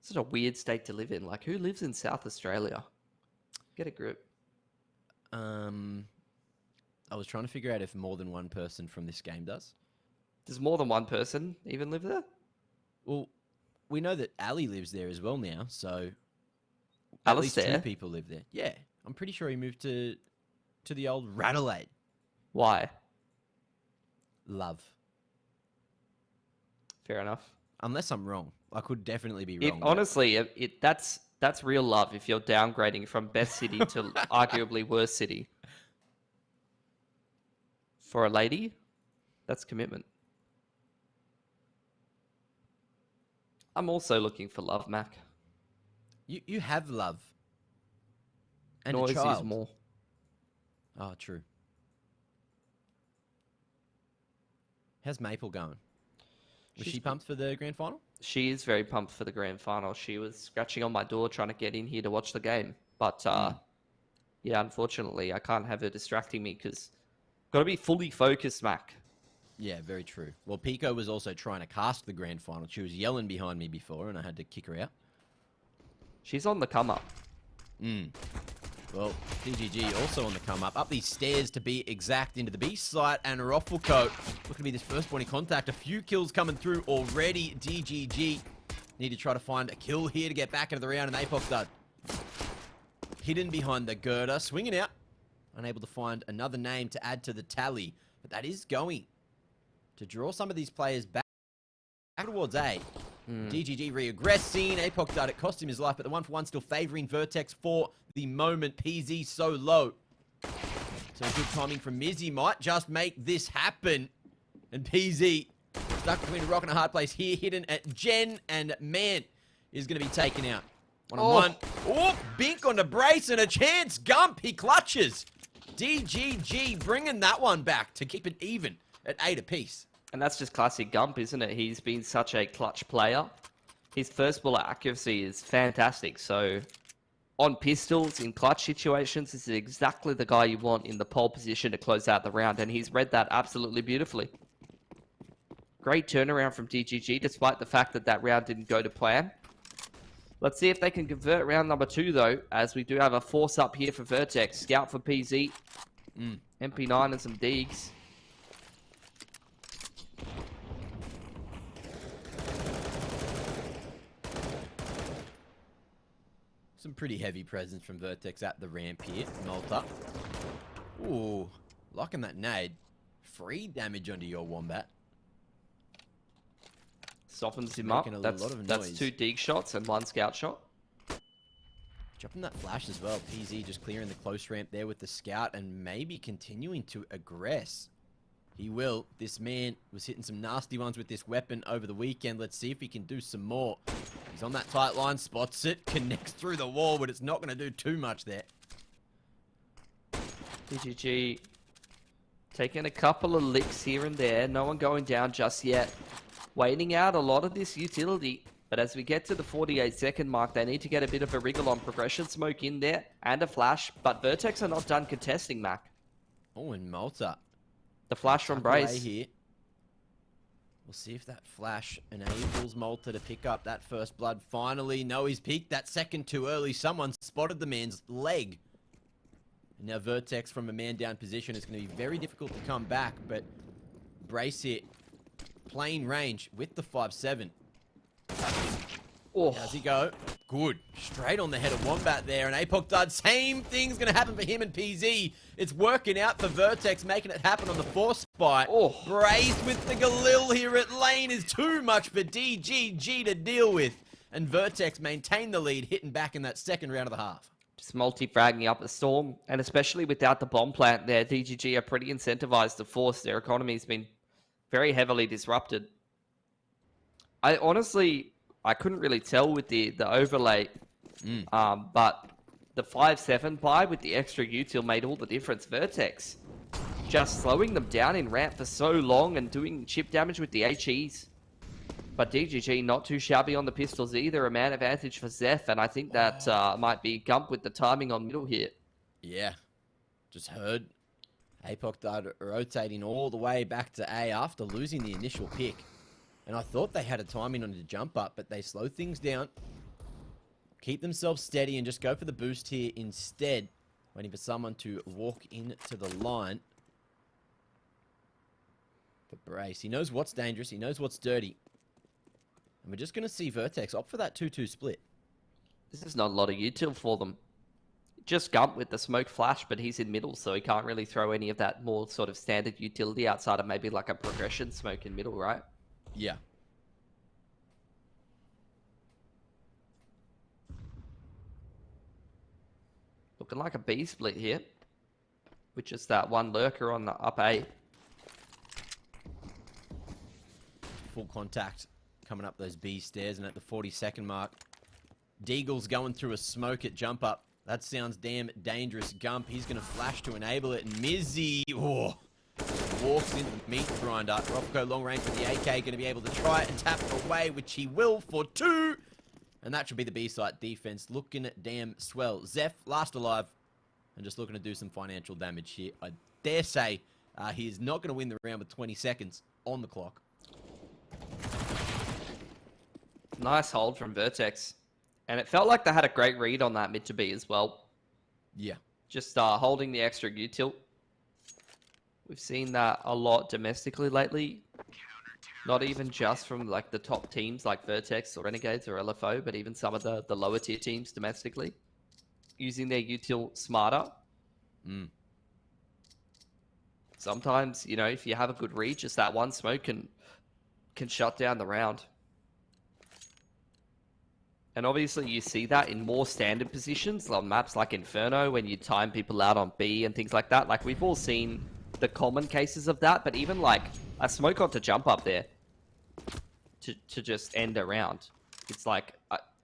Such a weird state to live in. Like, who lives in South Australia? Get a grip. I was trying to figure out if more than one person from this game does. Does more than one person even live there? Well, we know that Ali lives there as well now, so at least 2 people live there. Yeah, I'm pretty sure he moved to the old Radelaide. Why? Love. Fair enough. Unless I'm wrong. I could definitely be wrong. Honestly, that's real love if you're downgrading from best city to arguably worst city. For a lady, that's commitment. I'm also looking for love, Mac. You have love. And Noise a child. is more. Oh, true. How's Maple going? Was she pumped for the grand final? She is very pumped for the grand final. She was scratching on my door trying to get in here to watch the game. But, yeah, unfortunately, I can't have her distracting me because got to be fully focused, Mac. Yeah, very true. Well, Pico was also trying to cast the grand final. She was yelling behind me before, and I had to kick her out. She's on the come up. Well, DGG also on the come up these stairs to be exact into the B site, and Ruffleco looking to be this first point of contact. A few kills coming through already. DGG need to try to find a kill here to get back into the round, and APOC dud. Hidden behind the girder, swinging out. Unable to find another name to add to the tally, but that is going to draw some of these players back towards A. DGG reaggressing. APOC dud, it cost him his life, but the 1-for-1 still favoring Vertex for the moment. PZ so low. So good timing from Mizzy might just make this happen. And PZ stuck between a rock and a hard place here, hidden at Jen, and man is going to be taken out. 1-on-1. Oh, Bink on the brace and a chance. Gump, he clutches. DGG bringing that one back to keep it even at 8 apiece. And that's just classic Gump, isn't it? He's been such a clutch player. His first bullet accuracy is fantastic. So on pistols, in clutch situations, this is exactly the guy you want in the pole position to close out the round. And he's read that absolutely beautifully. Great turnaround from DGG, despite the fact that that round didn't go to plan. Let's see if they can convert round number 2, though, as we do have a force up here for Vertex. Scout for PZ. MP9 and some Deegs. Some pretty heavy presence from Vertex at the ramp here. Malta. Ooh, liking that nade. Free damage onto your Wombat. Softens him up. Making a That's lot of that's noise. 2 dig shots and 1 scout shot. Dropping that flash as well. PZ just clearing the close ramp there with the scout and maybe continuing to aggress. He will. This man was hitting some nasty ones with this weapon over the weekend. Let's see if he can do some more. He's on that tight line, spots it, connects through the wall, but it's not going to do too much there. DGG taking a couple of licks here and there. No one going down just yet. Waiting out a lot of this utility. But as we get to the 48-second mark, they need to get a bit of a wriggle on progression smoke in there and a flash. But Vertex are not done contesting, Mac. Oh, and Malta. The flash from Tuck away Brace. here. We'll see if that flash enables Malta to pick up that first blood. Finally, no, he's peaked that second too early. Someone spotted the man's leg. And now Vertex from a man down position is going to be very difficult to come back, but Brace here, plain range with the 5-7. Oh, How's he go? Good. Straight on the head of Wombat there, and Apoc Dud, same thing's going to happen for him and PZ. It's working out for Vertex, making it happen on the 4 spot. Oh. Brace with the Galil here at lane is too much for DGG to deal with. And Vertex maintain the lead, hitting back in that second round of the half. just multi-fragging up the Storm. And especially without the bomb plant there, DGG are pretty incentivized to force. Their economy's been very heavily disrupted. I couldn't really tell with the overlay, but the 5-7 buy with the extra util made all the difference. Vertex just slowing them down in ramp for so long and doing chip damage with the HEs. But DGG not too shabby on the pistols either. A man advantage for Zeph, and I think that might be Gump with the timing on middle here. Yeah, just heard Apoc Dud rotating all the way back to A after losing the initial pick. And I thought they had a timing on the jump up, but they slow things down, keep themselves steady, and just go for the boost here instead. Waiting for someone to walk into the line. But Brace, he knows what's dangerous, he knows what's dirty. And we're just going to see Vertex opt for that 2-2 split. This is not a lot of util for them. Just Gump with the smoke flash, but he's in middle, so he can't really throw any of that more sort of standard utility outside of maybe like a progression smoke in middle, right? Yeah. Looking like a B split here. With just that one lurker on the up A. Full contact coming up those B stairs, and at the 40-second mark, Deagle's going through a smoke at jump up. That sounds damn dangerous. Gump, he's going to flash to enable it, and Mizzy walks into the meat grinder. Rofko long range with the AK, going to be able to try it and tap it away, which he will for 2. And that should be the B-site defense. Looking damn swell. Zeph, last alive, and just looking to do some financial damage here. I dare say he is not going to win the round with 20 seconds on the clock. Nice hold from Vertex. And it felt like they had a great read on that mid to B as well. Yeah. Just holding the extra util. We've seen that a lot domestically lately. Not even just from like the top teams like Vertex or Renegades or LFO, but even some of the lower tier teams domestically. Using their util smarter. Sometimes, you know, if you have a good read, just that one smoke can shut down the round. And obviously you see that in more standard positions on maps like Inferno when you time people out on B and things like that. Like we've all seen the common cases of that, but even like a smoke on to jump up there to just end a round. It's like,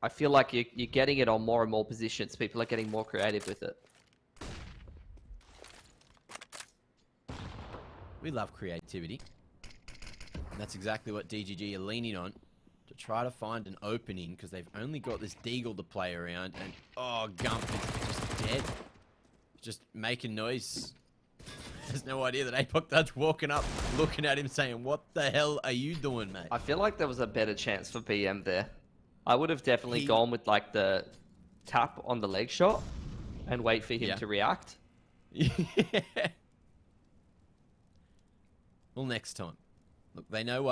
I feel like you're getting it on more and more positions. People are getting more creative with it. We love creativity. And that's exactly what DGG are leaning on to try to find an opening, because they've only got this Deagle to play around. And, oh, Gump is just dead. Just making noise. There's no idea that Apoc Dud's walking up, looking at him saying, what the hell are you doing, mate? I feel like there was a better chance for PM there. I would have definitely gone with like the tap on the leg shot and wait for him to react. Yeah. Well, next time. Look, they know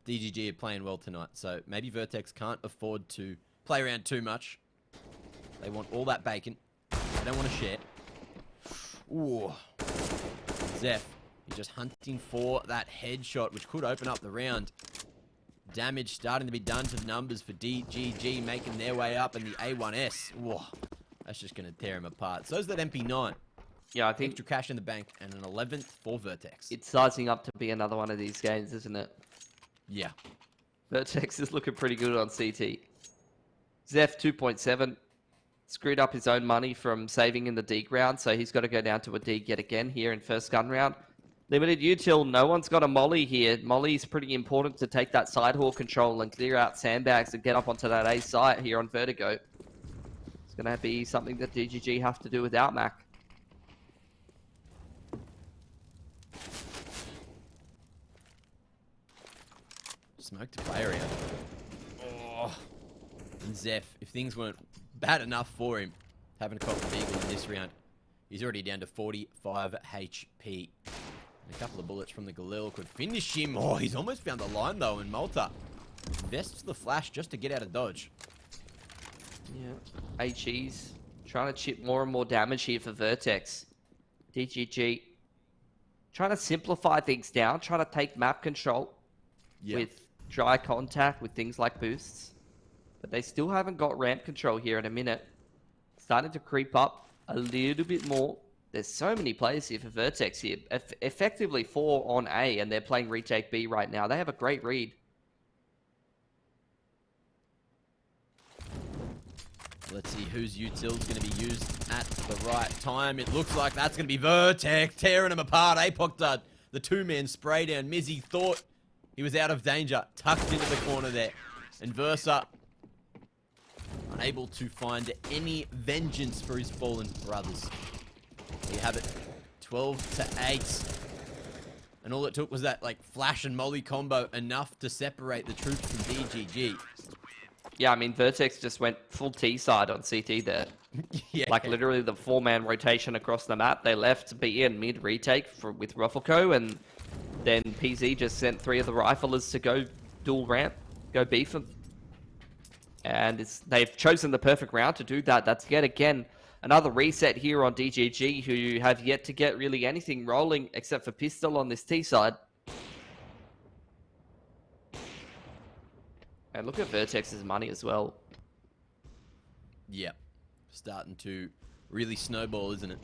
DGG are playing well tonight, so maybe Vertex can't afford to play around too much. They want all that bacon. They don't want to share. Ooh. Zeph, he's just hunting for that headshot, which could open up the round. damage starting to be done to the numbers for DGG, making their way up, and the A1S. Whoa, that's just going to tear him apart. So's that MP9. Yeah, I think Extra cash in the bank and an 11th for Vertex. it's sizing up to be another one of these games, isn't it? Yeah. Vertex is looking pretty good on CT. Zeph 2.7 screwed up his own money from saving in the Deke round, so he's got to go down to a Deke yet again here in first gun round. Limited util, no one's got a molly here. Molly's pretty important to take that side hall control and clear out sandbags and get up onto that A site here on Vertigo. It's going to be something that DGG have to do without Mac. Smoked a player out. Oh. And Zeph, if things weren't bad enough for him, having a cop of Eagle in this round, he's already down to 45 HP. And a couple of bullets from the Galil could finish him. Oh, he's almost found the line though, and Malta invests the flash just to get out of dodge. Yeah, HE's trying to chip more and more damage here for Vertex. DGG trying to simplify things down, trying to take map control with dry contact, with things like boosts. But they still haven't got ramp control here in a minute. Starting to creep up a little bit more. There's so many players here for Vertex here. Effectively 4 on A, and they're playing retake B right now. They have a great read. Let's see whose util's going to be used at the right time. It looks like that's going to be Vertex tearing them apart. Apoc, the two-man spray down. Mizzy thought he was out of danger. Tucked into the corner there. And Versa unable to find any vengeance for his fallen brothers. There you have it. 12 to 8. And all it took was that like flash and molly combo enough to separate the troops from DGG. Yeah, I mean, Vertex just went full T-side on CT there. Yeah. Like, literally the 4-man rotation across the map. They left B and mid retake with Ruffleco, and then PZ just sent 3 of the riflers to go dual ramp, go beef them. And they've chosen the perfect round to do that. That's yet again another reset here on DGG, who have yet to get really anything rolling except for pistol on this T-side. And look at Vertex's money as well. Yeah. Starting to really snowball, isn't it?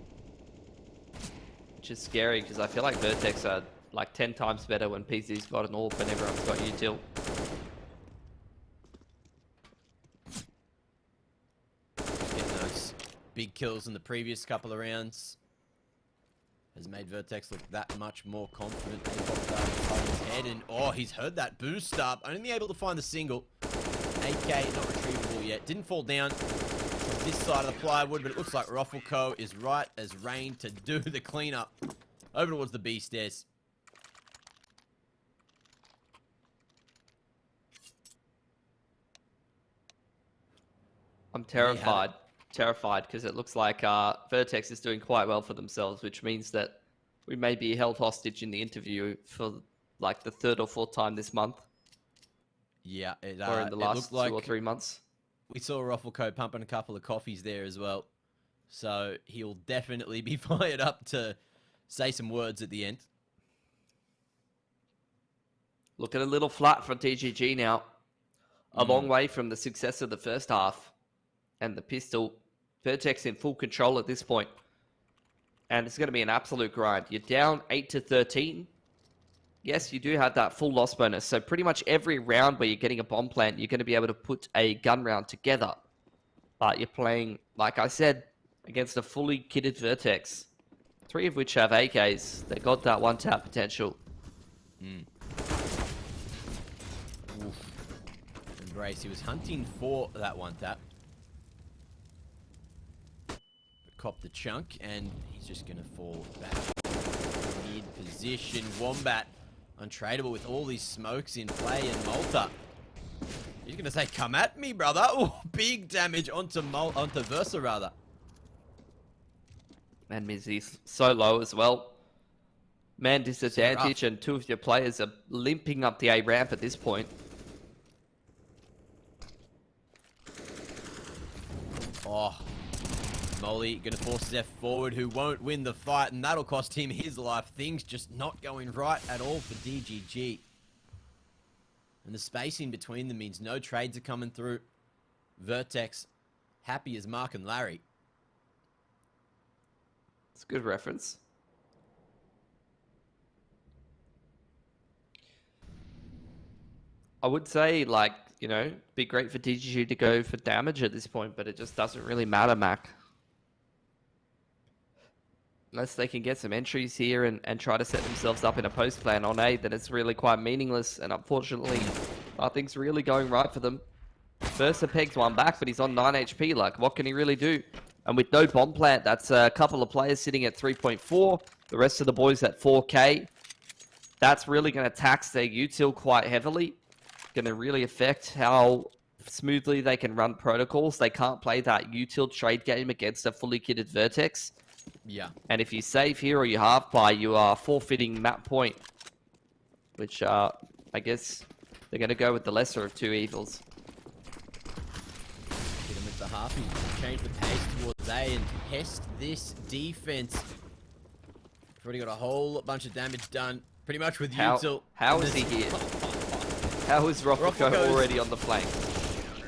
Which is scary, because I feel like Vertex are like 10 times better when PZ's got an AWP and everyone's got util. Getting those big kills in the previous couple of rounds has made Vertex look that much more confident. His head, and oh, he's heard that boost up. Only able to find the single. AK not retrievable yet. Didn't fall down on this side of the plywood, but it looks like Ruffleco is right as rain to do the cleanup. Over towards the B stairs. I'm terrified. Terrified, because it looks like Vertex is doing quite well for themselves, which means that we may be held hostage in the interview for like the 3rd or 4th time this month. Yeah, or in the last 2 or 3 months. We saw Ruffleco pumping a couple of coffees there as well. So he'll definitely be fired up to say some words at the end. Looking a little flat for DGG now. A long way from the success of the first half. And the pistol, Vertex in full control at this point. And it's going to be an absolute grind. You're down 8 to 13. Yes, you do have that full loss bonus. So pretty much every round where you're getting a bomb plant, you're going to be able to put a gun round together. But you're playing, like I said, against a fully kitted Vertex. 3 of which have AKs. They got that one-tap potential. Embrace, he was hunting for that one-tap. Cop the chunk, and he's just going to fall back. Mid-position, Wombat. Untradeable with all these smokes in play, and Malta. He's going to say, come at me, brother. Oh, big damage onto Versa, rather. And Mizzy's so low as well. Man disadvantage, and 2 of your players are limping up the A ramp at this point. Oh, Molly going to force Zeph forward, who won't win the fight, and that'll cost him his life. Things just not going right at all for DGG. And the spacing between them means no trades are coming through. Vertex, happy as Mark and Larry. It's a good reference. I would say, like, you know, be great for DGG to go for damage at this point, but it just doesn't really matter, Mac. Unless they can get some entries here and try to set themselves up in a post plan on A, then it's really quite meaningless. And unfortunately, nothing's really going right for them. Versa pegs one back, but he's on 9 HP. Like, what can he really do? And with no bomb plant, that's a couple of players sitting at 3.4. The rest of the boys at 4K. That's really going to tax their util quite heavily. Going to really affect how smoothly they can run protocols. They can't play that util trade game against a fully kitted Vertex. Yeah. And if you save here or you half buy, you are forfeiting map point. Which, I guess, they're going to go with the lesser of two evils. Hit him with the half. Change the pace towards A and test this defense. We've already got a whole bunch of damage done. Pretty much with util. How is he here? How is Rocco already on the flank?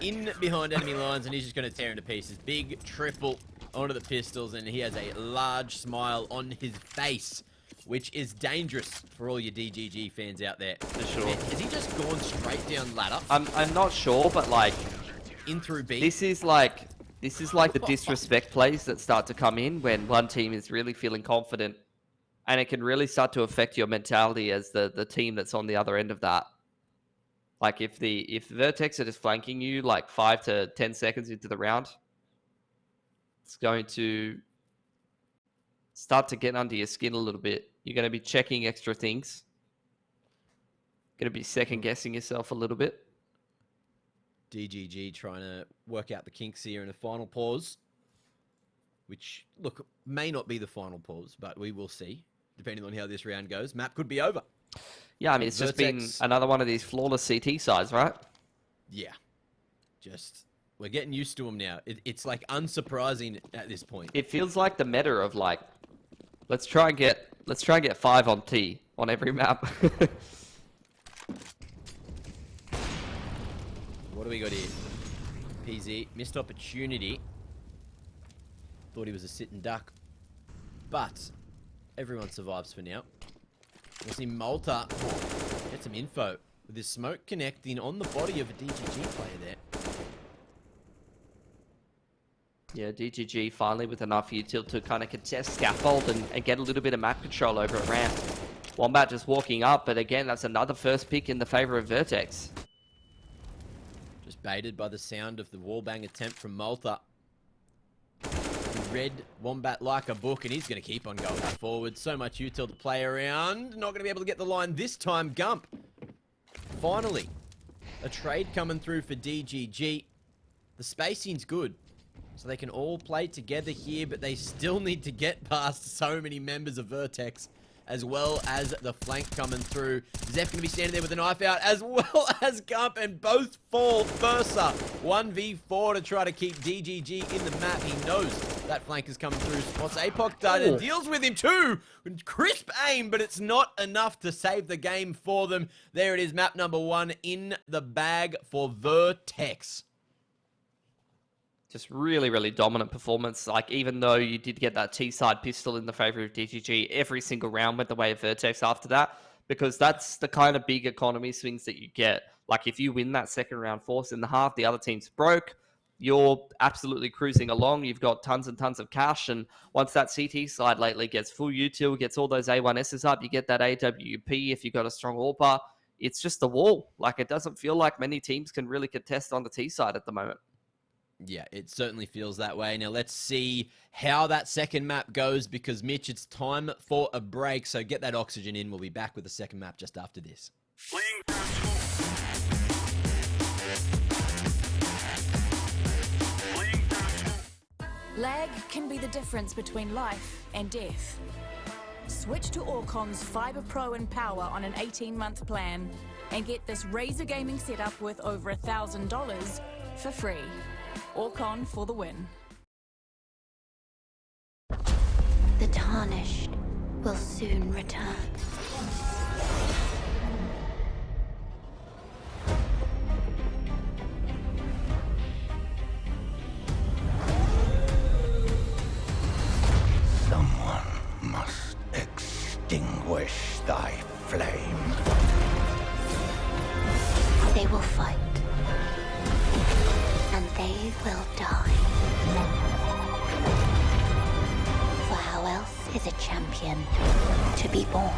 In behind enemy lines, and he's just going to tear into pieces. Big triple onto the pistols, and he has a large smile on his face, which is dangerous for all your DGG fans out there. For sure. Man, has he just gone straight down ladder? I'm not sure, but like in through B. This is like the disrespect plays that start to come in when one team is really feeling confident, and it can really start to affect your mentality as the team that's on the other end of that. Like if Vertex are just flanking you like 5 to 10 seconds into the round, it's going to start to get under your skin a little bit. You're going to be checking extra things. Going to be second guessing yourself a little bit. DGG trying to work out the kinks here in a final pause, which, look, may not be the final pause, but we will see, depending on how this round goes. Map could be over. Yeah, I mean, it's just been another one of these flawless CT sides, right? Yeah. Just, we're getting used to them now. It's like unsurprising at this point. It feels like the meta of like, let's try and get 5 on T on every map. What do we got here? PZ, missed opportunity. Thought he was a sitting duck. But everyone survives for now. We'll see Malta get some info with his smoke connecting on the body of a DGG player there. Yeah, DGG finally with enough util to kind of contest scaffold and get a little bit of map control over a ramp. Wombat just walking up, but again, that's another first pick in the favor of Vertex. Just baited by the sound of the wallbang attempt from Malta. He read Wombat like a book, and he's going to keep on going forward. So much util to play around. Not going to be able to get the line this time. Gump. Finally, a trade coming through for DGG. The spacing's good, so they can all play together here, but they still need to get past so many members of Vertex, as well as the flank coming through. Zeph going to be standing there with a knife out, as well as Gump, and both fall Versa. 1v4 to try to keep DGG in the map. He knows that flank is coming through. Spots Apoc done and deals with him too. Crisp aim, but it's not enough to save the game for them. There it is, map number 1 in the bag for Vertex. Just really, really dominant performance. Like, even though you did get that T-side pistol in the favor of DGG, every single round went the way of Vertex after that, because that's the kind of big economy swings that you get. Like, if you win that second round force in the half, the other team's broke, you're absolutely cruising along. You've got tons and tons of cash, and once that CT side lately gets full util, gets all those A1Ss up, you get that AWP if you've got a strong AWPer, it's just the wall. Like, it doesn't feel like many teams can really contest on the T side at the moment. Yeah, it certainly feels that way. Now, let's see how that second map goes, because, Mitch, it's time for a break. So get that oxygen in. We'll be back with the second map just after this. Lag can be the difference between life and death. Switch to Orcon's Fiber Pro and Power on an 18-month plan and get this Razer gaming setup worth over $1,000 for free. Orcon for the win. The Tarnished will soon return. is a champion to be born.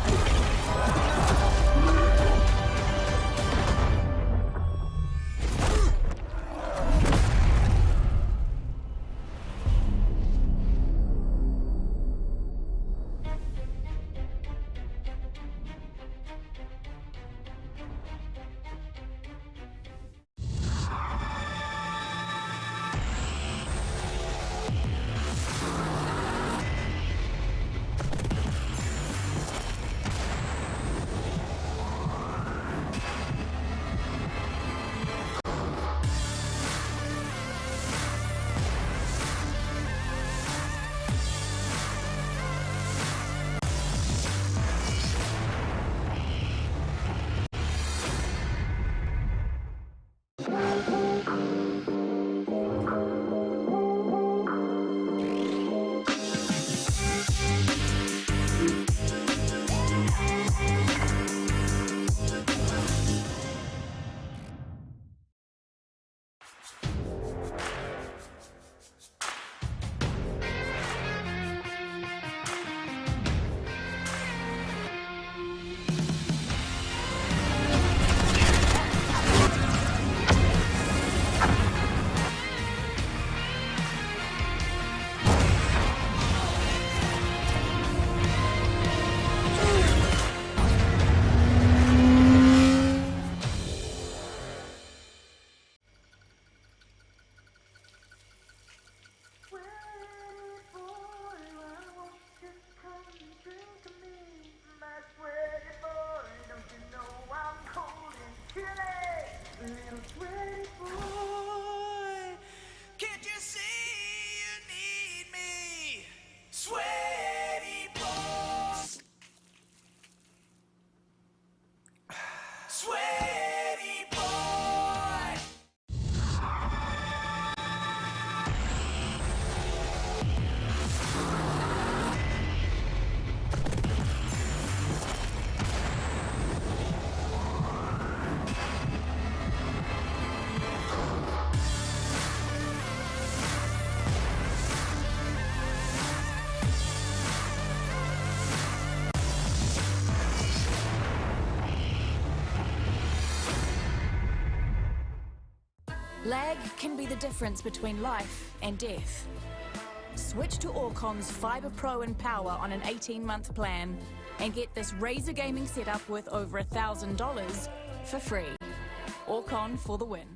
Lag can be the difference between life and death. Switch to Orcon's Fibre Pro and Power on an 18-month plan and get this Razer gaming setup worth over $1,000 for free. Orcon for the win.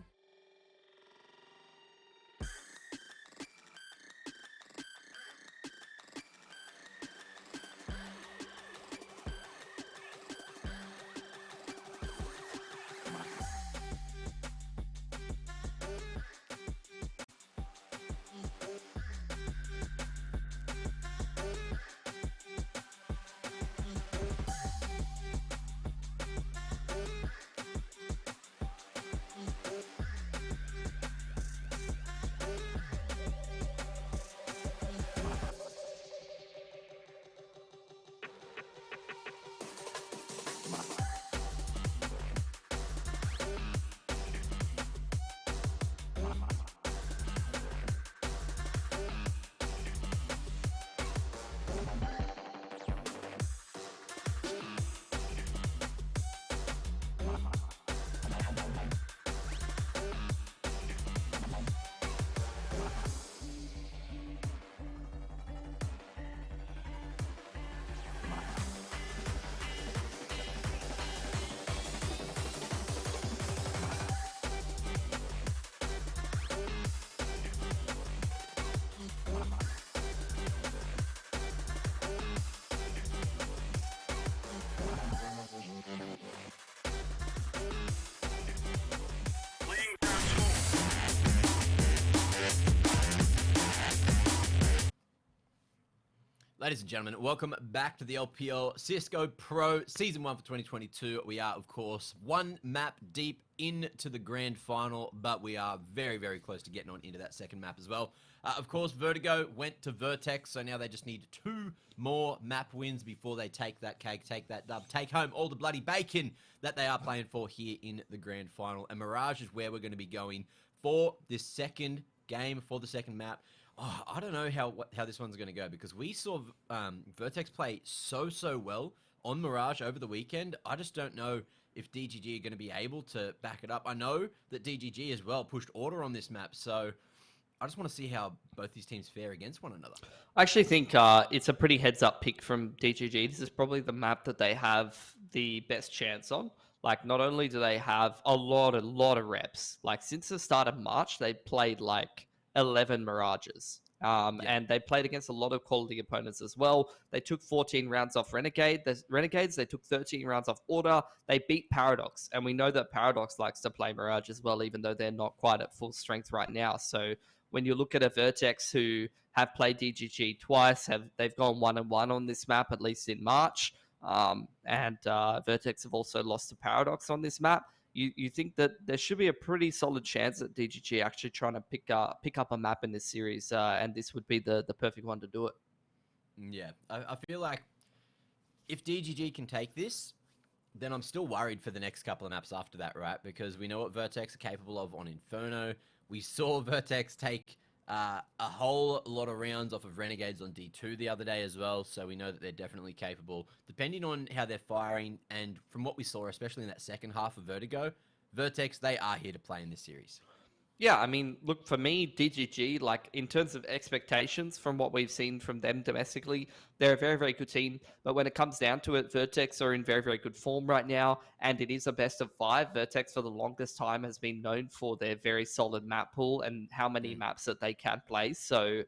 Ladies and gentlemen, welcome back to the LPL CSGO Pro Season 1 for 2022. We are, of course, one map deep into the grand final, but we are very, very close to getting on into that second map as well. Of course, Vertigo went to Vertex, so now they just need 2 more map wins before they take that cake, take that dub, take home all the bloody bacon that they are playing for here in the grand final. And Mirage is where we're going to be going for this second game for the second map. Oh, I don't know how this one's going to go, because we saw Vertex play so well on Mirage over the weekend. I just don't know if DGG are going to be able to back it up. I know that DGG as well pushed order on this map, so I just want to see how both these teams fare against one another. I actually think it's a pretty heads-up pick from DGG. This is probably the map that they have the best chance on. Like, not only do they have a lot of reps, like since the start of March, they played like 11 Mirages. And they played against a lot of quality opponents as well. They took 14 rounds off Renegades. They took 13 rounds off Order. They beat Paradox. And we know that Paradox likes to play Mirage as well, even though they're not quite at full strength right now. So when you look at a Vertex who have played DGG twice, they've gone 1-1 on this map, at least in March. And Vertex have also lost to Paradox on this map. You think that there should be a pretty solid chance that DGG actually trying to pick up a map in this series, and this would be the perfect one to do it. Yeah, I feel like if DGG can take this, then I'm still worried for the next couple of maps after that, right? Because we know what Vertex are capable of on Inferno. We saw Vertex take a whole lot of rounds off of Renegades on D2 the other day as well, so we know that they're definitely capable. Depending on how they're firing, and from what we saw, especially in that second half of Vertigo, Vertex, they are here to play in this series. Yeah, I mean, look, for me, DGG, like, in terms of expectations from what we've seen from them domestically, they're a very, very good team. But when it comes down to it, Vertex are in very, very good form right now, and it is a best of 5. Vertex, for the longest time, has been known for their very solid map pool and how many maps that they can play. So,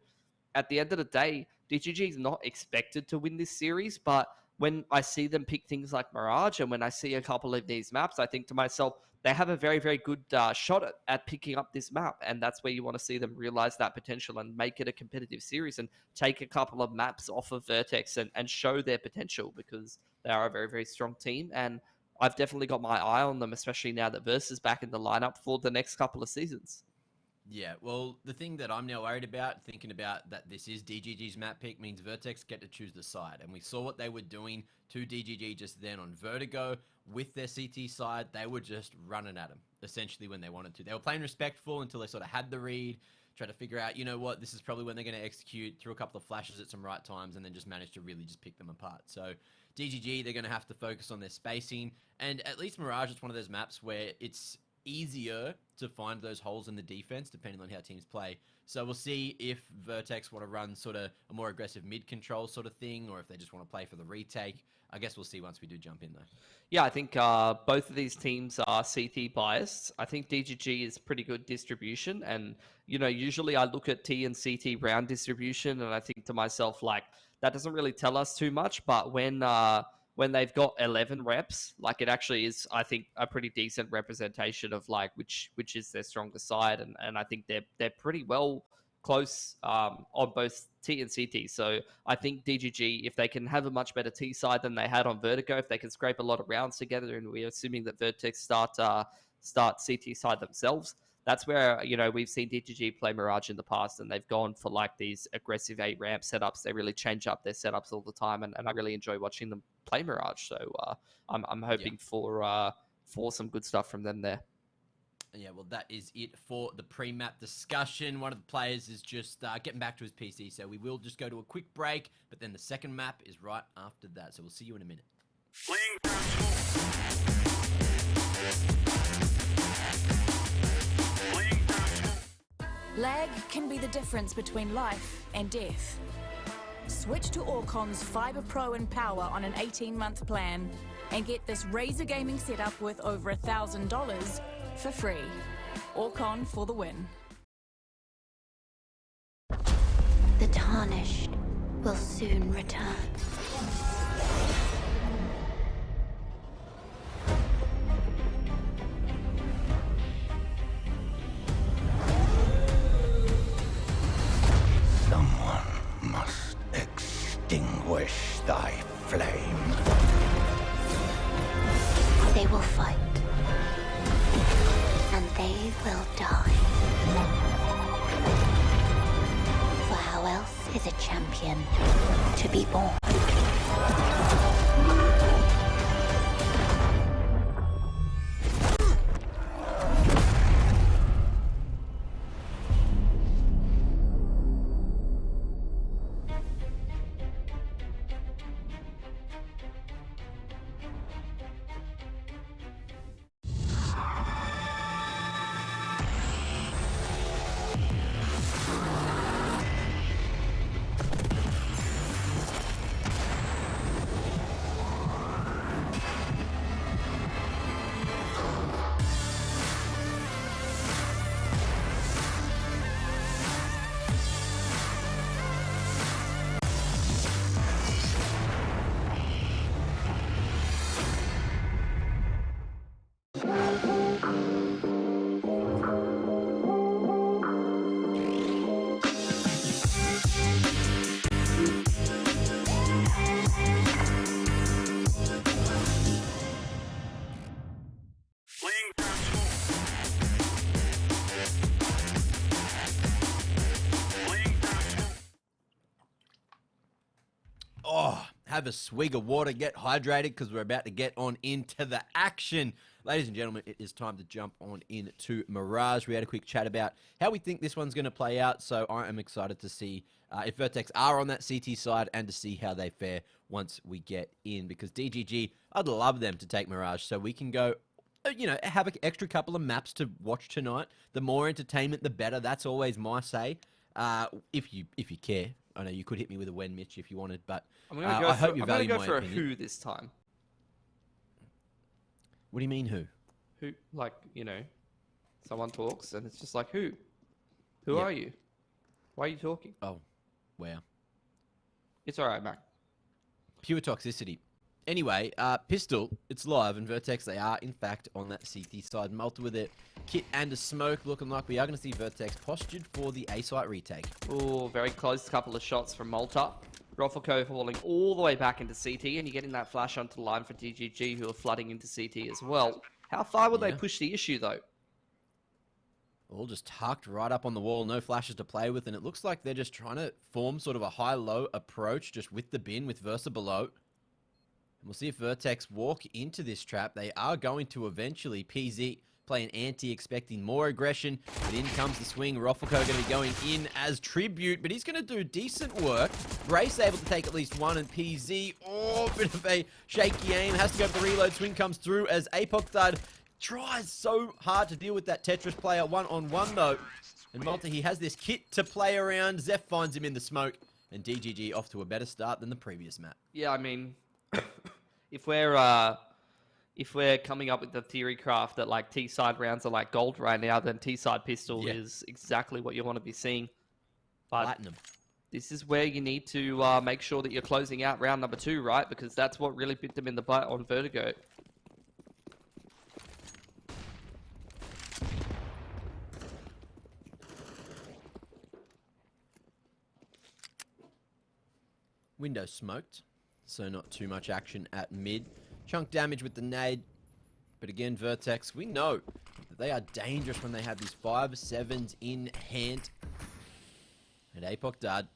at the end of the day, DGG is not expected to win this series, but when I see them pick things like Mirage, and when I see a couple of these maps, I think to myself, they have a very, very good shot at picking up this map. And that's where you want to see them realize that potential and make it a competitive series and take a couple of maps off of Vertex and show their potential, because they are a very, very strong team. And I've definitely got my eye on them, especially now that Verse is back in the lineup for the next couple of seasons. Yeah, well, the thing that I'm now worried about, thinking about that this is DGG's map pick, means Vertex get to choose the side. And we saw what they were doing to DGG just then on Vertigo. With their CT side, they were just running at them, essentially, when they wanted to. They were playing respectful until they sort of had the read, tried to figure out, you know what, this is probably when they're going to execute, threw a couple of flashes at some right times, and then just managed to really just pick them apart. So DGG, they're going to have to focus on their spacing. And at least Mirage is one of those maps where it's easier to find those holes in the defense, depending on how teams play. So we'll see if Vertex want to run sort of a more aggressive mid-control sort of thing, or if they just want to play for the retake. I guess we'll see once we do jump in, though. Yeah, I think both of these teams are CT biased. I think DGG is pretty good distribution. And, you know, usually I look at T and CT round distribution, and I think to myself, like, that doesn't really tell us too much. But when they've got 11 reps, like, it actually is, I think, a pretty decent representation of, like, which is their strongest side. And I think they're pretty well close on both T and CT. So I think DGG, if they can have a much better T side than they had on Vertigo, if they can scrape a lot of rounds together, and we're assuming that Vertex start CT side themselves, that's where, you know, we've seen DGG play Mirage in the past, and they've gone for like these aggressive 8 ramp setups. They really change up their setups all the time, and I really enjoy watching them play Mirage. So I'm hoping for some good stuff from them there. Yeah, well, that is it for the pre-map discussion. One of the players is just getting back to his PC, so we will just go to a quick break, but then the second map is right after that, so we'll see you in a minute. Lag can be the difference between life and death. Switch to Orcon's Fiber Pro and Power on an 18-month plan and get this Razer gaming setup worth over $1,000 for free. Orcon for the win. The Tarnished will soon return. Someone must extinguish thy flame. They will fight. And they will die. For how else is a champion to be born? have a swig of water, get hydrated, because we're about to get on into the action. Ladies and gentlemen, it is time to jump on into Mirage. We had a quick chat about how we think this one's going to play out, so I am excited to see if Vertex are on that CT side and to see how they fare once we get in, because DGG, I'd love them to take Mirage so we can go, you know, have an extra couple of maps to watch tonight. The more entertainment, the better. That's always my say. If you care. I know you could hit me with a when, Mitch, if you wanted, but I hope you value my opinion. I'm going to go for a who this time. What do you mean who? Who, like, you know, someone talks and it's just like, who? Who are you? Why are you talking? Oh, wow. It's all right, Mac. Pure toxicity. Anyway, Pistol, it's live, and Vertex, they are, in fact, on that CT side. Malta with a kit and a smoke, looking like we are going to see Vertex postured for the A-site retake. Oh, very close couple of shots from Malta. Roffelko falling all the way back into CT, and you're getting that flash onto the line for DGG, who are flooding into CT as well. How far will they push the issue, though? All just tucked right up on the wall, no flashes to play with, and it looks like they're just trying to form sort of a high-low approach, just with the bin, with Versa below. We'll see if Vertex walk into this trap. They are going to eventually. PZ play an anti, expecting more aggression. But in comes the swing. Roffelko going to be going in as tribute, but he's going to do decent work. Brace able to take at least one, and PZ, oh, bit of a shaky aim. Has to go for the reload. Swing comes through as Apoc tries so hard to deal with that Tetris player one-on-one, though. And Malta, he has this kit to play around. Zeph finds him in the smoke, and DGG off to a better start than the previous map. Yeah, I mean, if we're coming up with the theory craft that like T-side rounds are like gold right now, then T-side pistol is exactly what you want to be seeing. But Platinum. This is where you need to make sure that you're closing out round number 2, right? Because that's what really bit them in the butt on Vertigo. Window smoked, so not too much action at mid. Chunk damage with the nade, but again, Vertex, we know that they are dangerous when they have these 5-7s in hand. And Apoc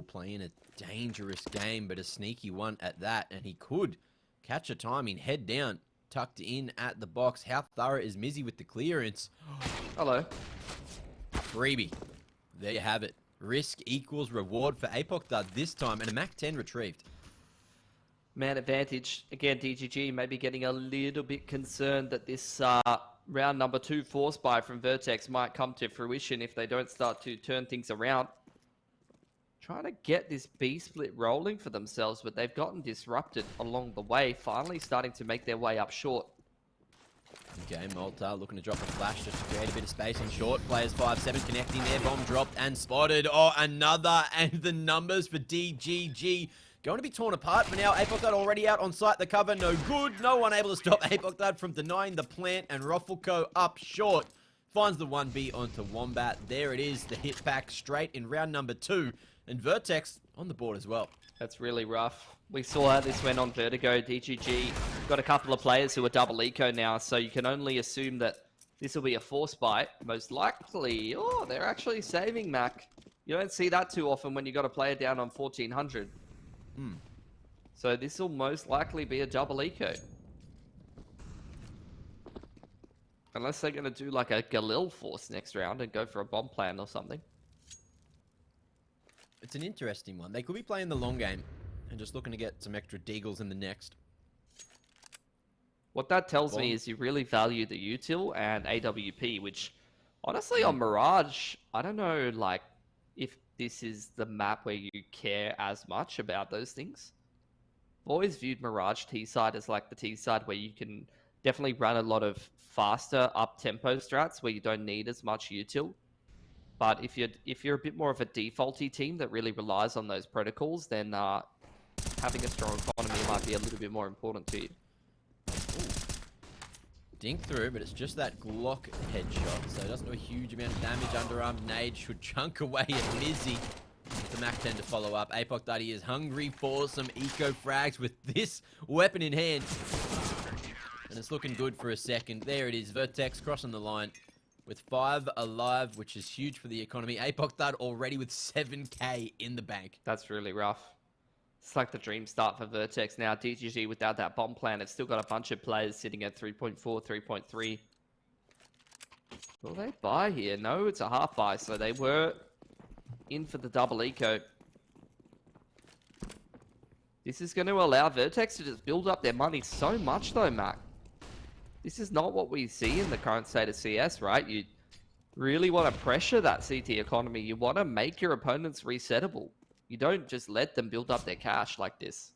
playing a dangerous game, but a sneaky one at that, and he could catch a timing, head down, tucked in at the box. How thorough is Mizzy with the clearance? Hello. Freebie. There you have it. Risk equals reward for Apoc this time, and a Mac 10 retrieved. Man advantage. Again, DGG may be getting a little bit concerned that this round number 2 force buy from Vertex might come to fruition if they don't start to turn things around. Trying to get this B split rolling for themselves, but they've gotten disrupted along the way, finally starting to make their way up short. Okay, Malta looking to drop a flash just to create a bit of space in short. Players 5-7 connecting there. Bomb dropped and spotted. Oh, another. And the numbers for DGG going to be torn apart for now. Apoc already out on site. The cover no good. No one able to stop Apoc from denying the plant. And Roffelko up short. Finds the 1B onto Wombat. There it is. The hit back straight in round number 2. And Vertex on the board as well. That's really rough. We saw how this went on Vertigo. DGG got a couple of players who are double eco now, so you can only assume that this will be a force bite. Most likely, oh, they're actually saving Mac. You don't see that too often when you got a player down on 1400. So this will most likely be a double eco. Unless they're going to do like a Galil force next round and go for a bomb plan or something. It's an interesting one. They could be playing the long game and just looking to get some extra deagles in the next. What that tells me is you really value the util and AWP, which honestly on Mirage, I don't know like if this is the map where you care as much about those things. I've always viewed Mirage T-side as like the T-side where you can definitely run a lot of faster up-tempo strats where you don't need as much util. But if you're a bit more of a defaulty team that really relies on those protocols, then having a strong economy might be a little bit more important to you. Dink through, but it's just that Glock headshot, so it doesn't do a huge amount of damage. Underarm nade should chunk away at Mizzy. The Mac 10 to follow up. Apoc Duddy is hungry for some eco frags with this weapon in hand. And it's looking good for a second. There it is, Vertex crossing the line with 5 alive, which is huge for the economy. Apoc Dud already with 7k in the bank. That's really rough. It's like the dream start for Vertex now. DGG without that bomb plan have still got a bunch of players sitting at 3.4, 3.3. Will they buy here? No, it's a half buy, so they were in for the double eco. This is going to allow Vertex to just build up their money so much though, Mac. This is not what we see in the current state of CS, right? You really want to pressure that CT economy. You want to make your opponents resettable. You don't just let them build up their cash like this.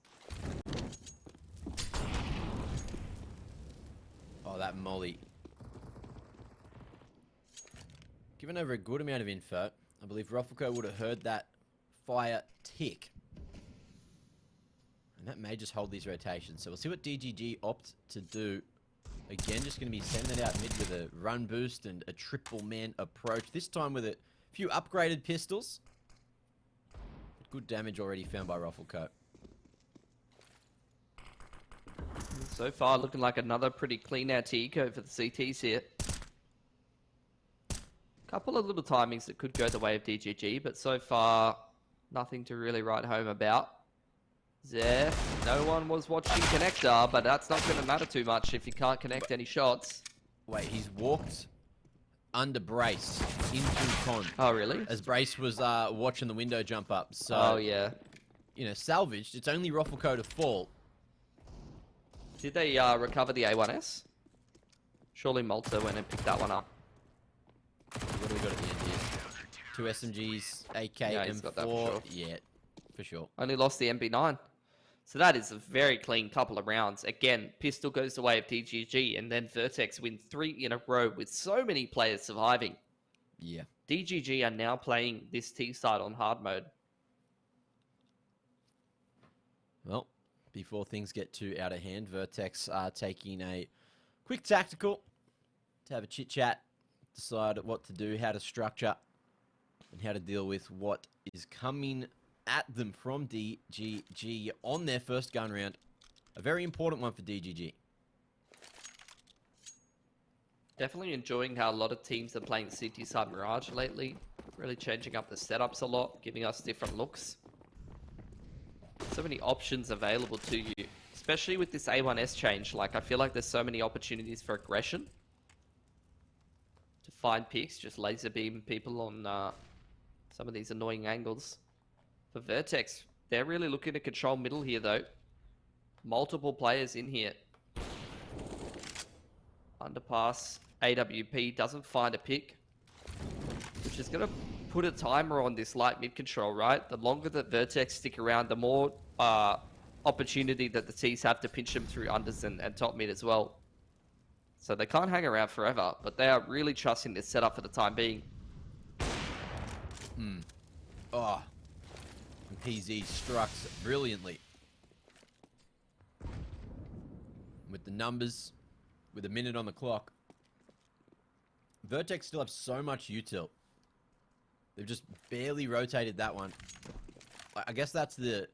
Oh, that molly. Given over a good amount of info, I believe Ruffleco would have heard that fire tick. And that may just hold these rotations. So we'll see what DGG opt to do. Again, just going to be sending it out mid with a run boost and a triple man approach. This time with a few upgraded pistols. Good damage already found by Ruffleco. So far, looking like another pretty clean anti-eco for the CTs here. Couple of little timings that could go the way of DGG, but so far, nothing to really write home about. Zeph, no one was watching Connector, but that's not going to matter too much if you can't connect any shots. Wait, he's walked under Brace into Con. Oh, really? As Brace was watching the window jump up. So, oh, yeah. You know, salvaged. It's only Ruffleco to fall. Did they recover the A1S? Surely Malta went and picked that one up. What do we got at the end here? 2 SMGs, AK, Yeah, M4. he's got that for sure. Yeah, for sure. Only lost the MP9. So that is a very clean couple of rounds. Again, pistol goes the way of DGG, and then Vertex win 3 in a row with so many players surviving. Yeah. DGG are now playing this T side on hard mode. Well, before things get too out of hand, Vertex are taking a quick tactical to have a chit-chat, decide what to do, how to structure, and how to deal with what is coming at them from DGG on their first gun round. A very important one for DGG. Definitely enjoying how a lot of teams are playing the CT side Mirage lately. Really changing up the setups a lot, giving us different looks. So many options available to you, especially with this A1S change. Like, I feel like there's so many opportunities for aggression. To find picks, just laser beam people on some of these annoying angles. For Vertex, they're really looking to control middle here, though. Multiple players in here. Underpass, AWP doesn't find a pick, which is going to put a timer on this light mid control, right? The longer that Vertex stick around, the more opportunity that the T's have to pinch them through unders and top mid as well. So they can't hang around forever, but they are really trusting this setup for the time being. Oh. And PZ strucks brilliantly. With the numbers, with a minute on the clock. Vertex still have so much util. They've just barely rotated that one. I guess that's the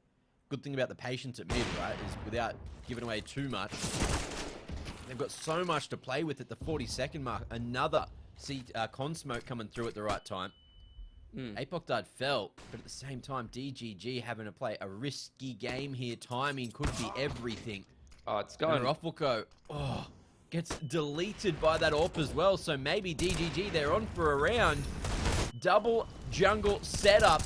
good thing about the patience at mid, right? Is without giving away too much. They've got so much to play with at the 40-second mark. Another con smoke coming through at the right time. Apoc Dud fell, but at the same time, DGG having to play a risky game here. Timing could be everything. Oh, it's going. And Ruffleco, gets deleted by that AWP as well. So maybe DGG, they're on for a round. Double jungle setup.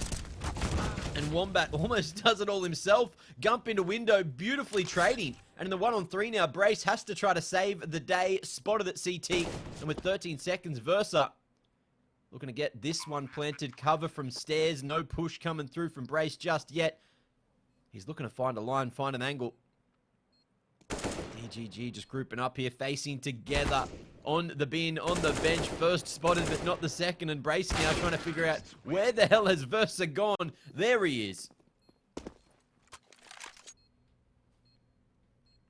And Wombat almost does it all himself. Gump into window, beautifully trading. And in the 1-on-3 now, Brace has to try to save the day. Spotted at CT. And with 13 seconds, Versa looking to get this one planted. Cover from stairs. No push coming through from Brace just yet. He's looking to find a line, find an angle. DGG just grouping up here, facing together on the bin, on the bench. First spotted, but not the second. And Brace now trying to figure out where the hell has Versa gone. There he is.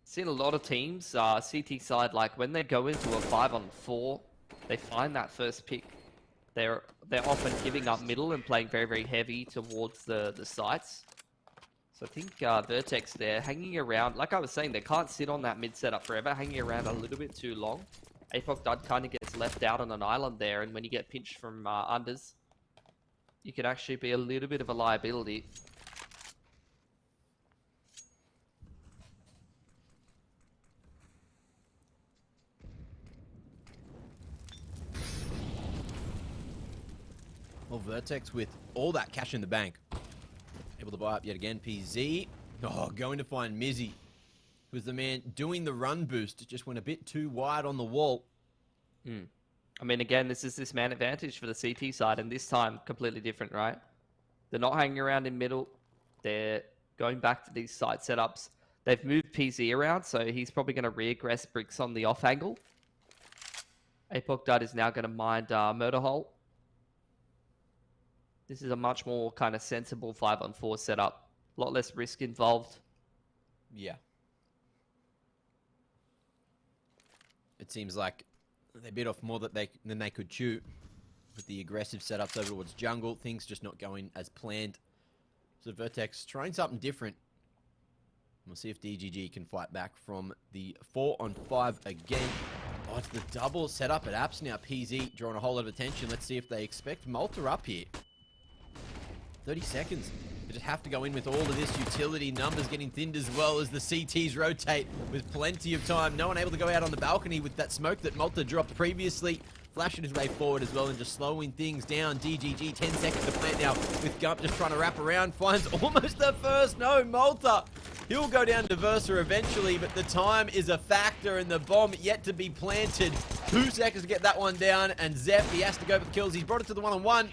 Seen a lot of teams, CT side, like when they go into a 5-on-4, they find that first pick. They're often giving up middle and playing very, very heavy towards the sites. So I think Vertex, they're hanging around. Like I was saying, they can't sit on that mid setup forever, hanging around a little bit too long. Apoc Dud kind of gets left out on an island there, and when you get pinched from unders, you can actually be a little bit of a liability. Vertex with all that cash in the bank. Able to buy up yet again. PZ. Oh, going to find Mizzy, who's the man doing the run boost. It just went a bit too wide on the wall. I mean, again, this is this man advantage for the CT side, and this time completely different, right? They're not hanging around in middle. They're going back to these side setups. They've moved PZ around, so he's probably going to re-aggress Bricks on the off angle. Apoc Dud is now going to mind Murder Hole. This is a much more kind of sensible 5-on-4 setup. A lot less risk involved. Yeah. It seems like they bit off more than they could chew with the aggressive setups over towards jungle. Things just not going as planned. So Vertex trying something different. We'll see if DGG can fight back from the 4-on-5 again. Oh, it's the double setup at Apps now. PZ drawing a whole lot of attention. Let's see if they expect Malta up here. 30 seconds. They just have to go in with all of this utility. Numbers getting thinned as well as the CTs rotate with plenty of time. No one able to go out on the balcony with that smoke that Malta dropped previously. Flashing his way forward as well and just slowing things down. DGG, 10 seconds to plant now with Gump just trying to wrap around. Finds almost the first. No, Malta. He'll go down to Versa eventually, but the time is a factor and the bomb yet to be planted. 2 seconds to get that one down, and Zep, he has to go for the kills. He's brought it to the 1-on-1,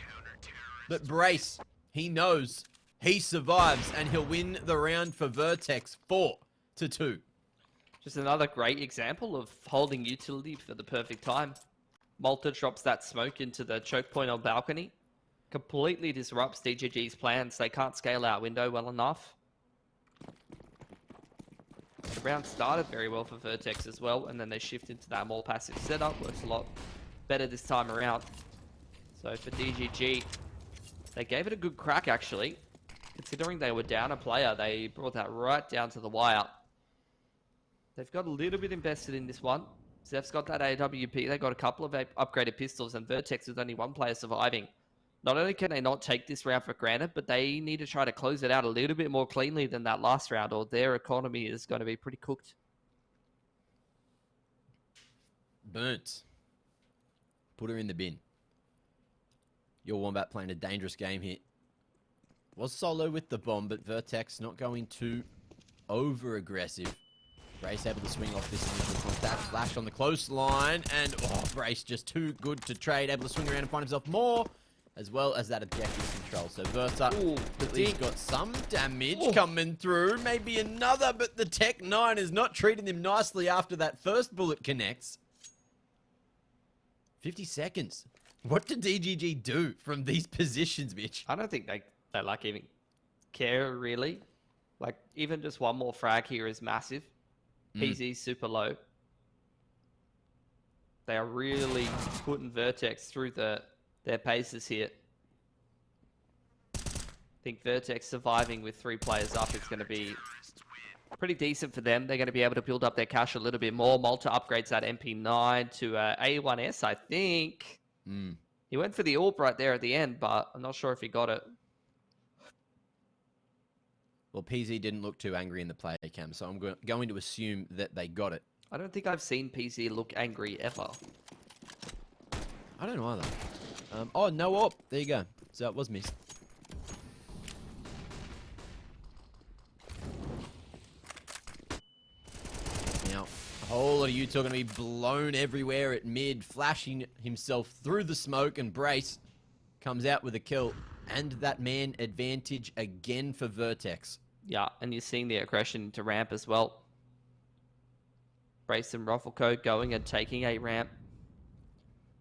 but Brace, he knows he survives, and he'll win the round for Vertex 4-2. Just another great example of holding utility for the perfect time. Malta drops that smoke into the choke point on balcony. Completely disrupts DGG's plans. They can't scale out window well enough. The round started very well for Vertex as well, and then they shift into that more passive setup. Works a lot better this time around. So for DGG, they gave it a good crack actually. Considering they were down a player, they brought that right down to the wire. They've got a little bit invested in this one. Zeph's got that AWP, they got a couple of upgraded pistols, and Vertex with only one player surviving. Not only can they not take this round for granted, but they need to try to close it out a little bit more cleanly than that last round, or their economy is going to be pretty cooked. Burnt. Put her in the bin. Your Wombat playing a dangerous game here. Was solo with the bomb, but Vertex not going too over-aggressive. Brace able to swing off this initial contact. Flash on the close line, and Brace just too good to trade. Able to swing around and find himself more, as well as that objective control. So Versa at least got some damage coming through. Maybe another, but the Tech 9 is not treating him nicely after that first bullet connects. 50 seconds. What did DGG do from these positions, Mitch? I don't think they like even care really. Like even just one more frag here is massive. PZ's super low. They are really putting Vertex through their paces here. I think Vertex surviving with 3 players up is going to be pretty decent for them. They're going to be able to build up their cash a little bit more. Malta upgrades that MP9 to A1S, I think. He went for the AWP right there at the end, but I'm not sure if he got it. Well, PZ didn't look too angry in the player cam, so I'm going to assume that they got it. I don't think I've seen PZ look angry ever. I don't know either. Oh, no AWP. There you go. So it was missed. Now, a whole lot of Utah going to be blown everywhere at mid, flashing himself through the smoke, and Brace comes out with a kill. And that man advantage again for Vertex. Yeah, and you're seeing the aggression into ramp as well. Brace and Rufflecoat going and taking a ramp.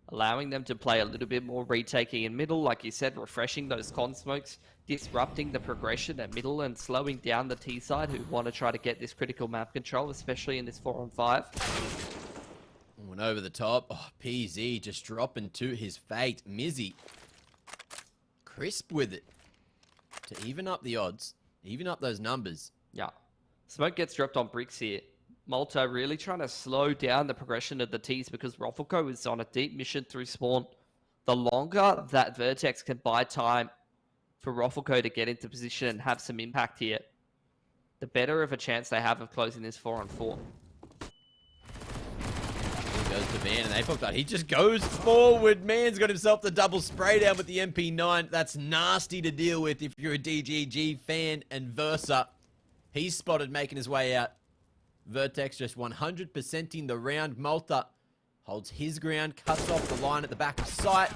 Allowing them to play a little bit more retaking in middle. Like you said, refreshing those con smokes. Disrupting the progression at middle and slowing down the T side who want to try to get this critical map control, especially in this 4-on-5. Went over the top. Oh, PZ just dropping to his fate. Mizzy. Crisp with it. To even up the odds. Even up those numbers. Yeah. Smoke gets dropped on Bricks here. Malta really trying to slow down the progression of the T's because Ruffleco is on a deep mission through spawn. The longer that Vertex can buy time for Ruffleco to get into position and have some impact here, the better of a chance they have of closing this 4-on-4. There you goes to Van, and Apoc, he just goes forward. Man's got himself the double spray down with the MP9. That's nasty to deal with if you're a DGG fan, and Versa. He's spotted making his way out. Vertex just 100%ing the round. Malta holds his ground, cuts off the line at the back of sight.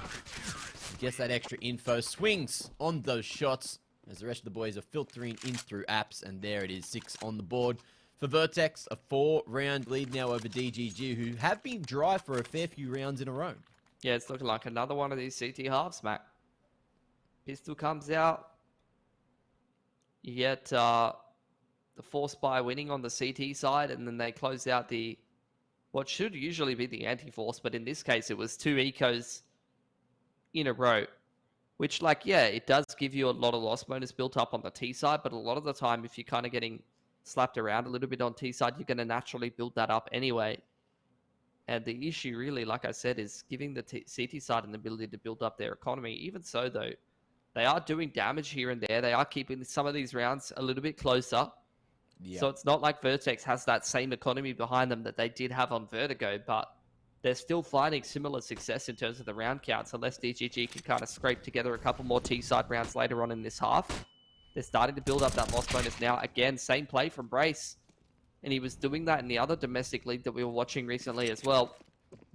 Gets that extra info, swings on those shots as the rest of the boys are filtering in through apps, and there it is, 6 on the board. For Vertex, a 4-round lead now over DGG, who have been dry for a fair few rounds in a row. Yeah, it's looking like another one of these CT halves, Mac. Pistol comes out. You get the Force Buy winning on the CT side, and then they close out the what should usually be the anti-Force, but in this case it was 2 ecos in a row. Which, like, yeah, it does give you a lot of loss bonus built up on the T side, but a lot of the time, if you're kind of getting slapped around a little bit on T side, you're going to naturally build that up anyway. And the issue really, like I said, is giving the CT side an ability to build up their economy. Even so, though, they are doing damage here and there. They are keeping some of these rounds a little bit closer. Yeah. So it's not like Vertex has that same economy behind them that they did have on Vertigo, but they're still finding similar success in terms of the round counts, unless DGG can kind of scrape together a couple more T-side rounds later on in this half. They're starting to build up that loss bonus now. Again, same play from Brace. And he was doing that in the other domestic league that we were watching recently as well.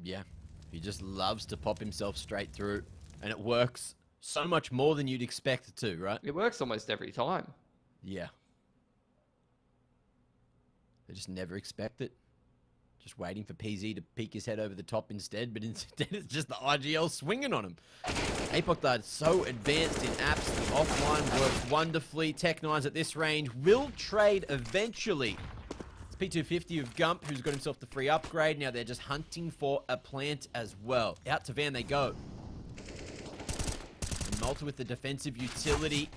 Yeah, he just loves to pop himself straight through. And it works so much more than you'd expect it to, right? It works almost every time. Yeah. They just never expect it. Just waiting for PZ to peek his head over the top instead, but instead it's just the IGL swinging on him. Apoc Dart so advanced in apps, the offline works wonderfully. Tech9s at this range will trade eventually. It's P250 of Gump, who's got himself the free upgrade. Now they're just hunting for a plant as well. Out to Van they go. And Malta with the defensive utility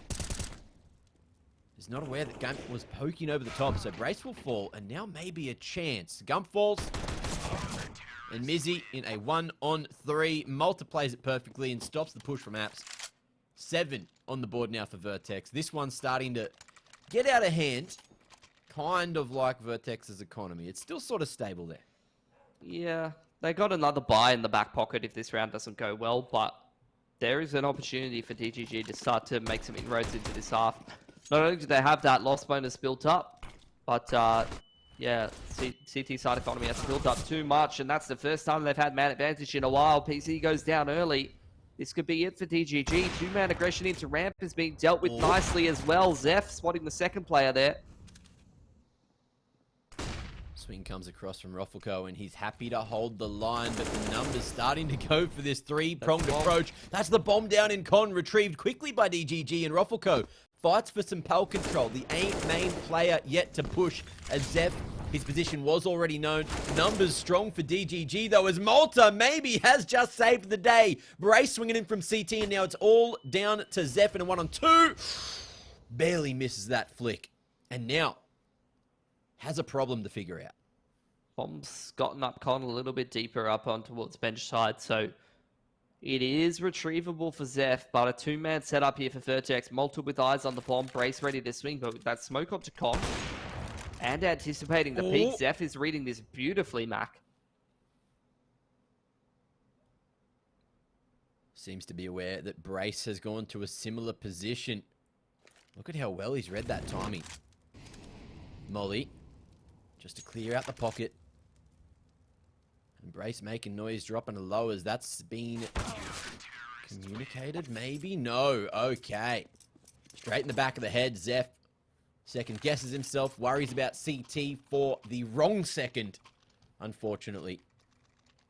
is not aware that Gump was poking over the top, so Brace will fall, and now maybe a chance. Gump falls, and Mizzy in a 1-on-3 multiplies it perfectly and stops the push from apps. 7 on the board now for Vertex. This one's starting to get out of hand, kind of like Vertex's economy. It's still sort of stable there. Yeah, they got another buy in the back pocket if this round doesn't go well, but there is an opportunity for DGG to start to make some inroads into this half. Not only do they have that loss bonus built up, but yeah, CT side economy has built up too much, and that's the first time they've had man advantage in a while. PC goes down early. This could be it for DGG. 2-man aggression into ramp is being dealt with nicely as well. Zeph spotting the second player there. Swing comes across from Roffelko, and he's happy to hold the line, but the numbers starting to go for this 3-pronged approach. That's the bomb down in Con, retrieved quickly by DGG, and Roffelko fights for some PAL control. The main player yet to push as Zeph. His position was already known. Numbers strong for DGG, though, as Malta maybe has just saved the day. Brace swinging in from CT, and now it's all down to Zeph in a 1-on-2. Barely misses that flick. And now has a problem to figure out. Bomb's gotten up Con a little bit deeper up on towards bench side, so it is retrievable for Zeph, but a 2-man setup here for Vertex. Malta with eyes on the bomb, Brace ready to swing, but with that smoke onto Con and anticipating the peak, Zeph is reading this beautifully, Mac. Seems to be aware that Brace has gone to a similar position. Look at how well he's read that timing. Molly, just to clear out the pocket. And Brace making noise, dropping a low as that's been communicated, maybe? No, okay. Straight in the back of the head, Zeph second guesses himself, worries about CT for the wrong second, unfortunately.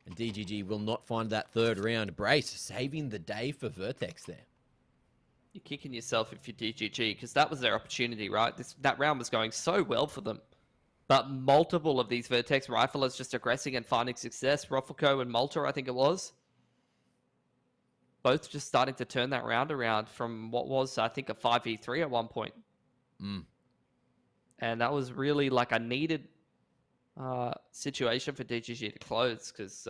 And DGG will not find that third round. Brace saving the day for Vertex there. You're kicking yourself if you're DGG, because that was their opportunity, right? That round was going so well for them. But multiple of these Vertex riflers just aggressing and finding success. Roffelko and Malta, I think it was. Both just starting to turn that round around from what was, I think, a 5v3 at one point. And that was really like a needed situation for DGG to close, because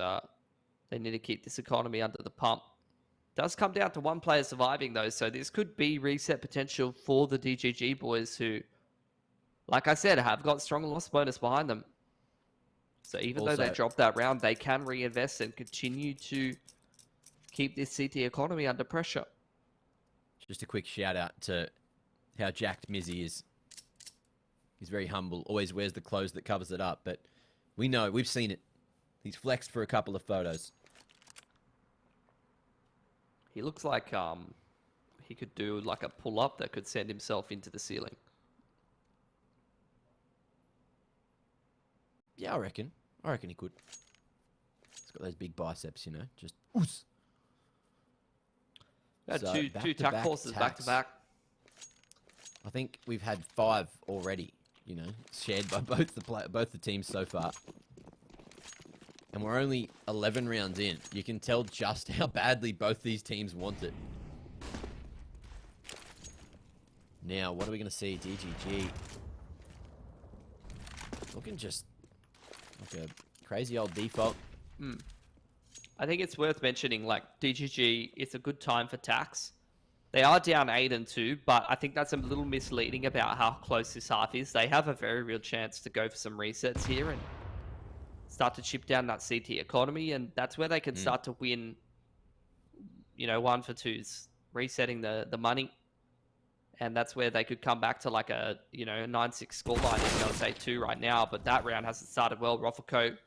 they need to keep this economy under the pump. Does come down to one player surviving, though, so this could be reset potential for the DGG boys who, like I said, have got strong loss bonus behind them. So even though they dropped that round, they can reinvest and continue to keep this CT economy under pressure. Just a quick shout out to how jacked Mizzy is. He's very humble, always wears the clothes that covers it up, but we know, we've seen it. He's flexed for a couple of photos. He looks like he could do like a pull-up that could send himself into the ceiling. Yeah, I reckon he could. He's got those big biceps, you know, just oos. So two tack forces back to back. I think we've had 5 already, you know, shared by both the teams so far. And we're only 11 rounds in. You can tell just how badly both these teams want it. Now, what are we going to see? DGG. Looking just like a crazy old default. I think it's worth mentioning, like, DGG, it's a good time for tax. They are down 8-2, but I think that's a little misleading about how close this half is. They have a very real chance to go for some resets here and start to chip down that CT economy, and that's where they can start to win, you know, 1 for 2s, resetting the money. And that's where they could come back to like a, you know, 9-6 scoreline, even though it's 8-2 right now. But that round hasn't started well. Roffelco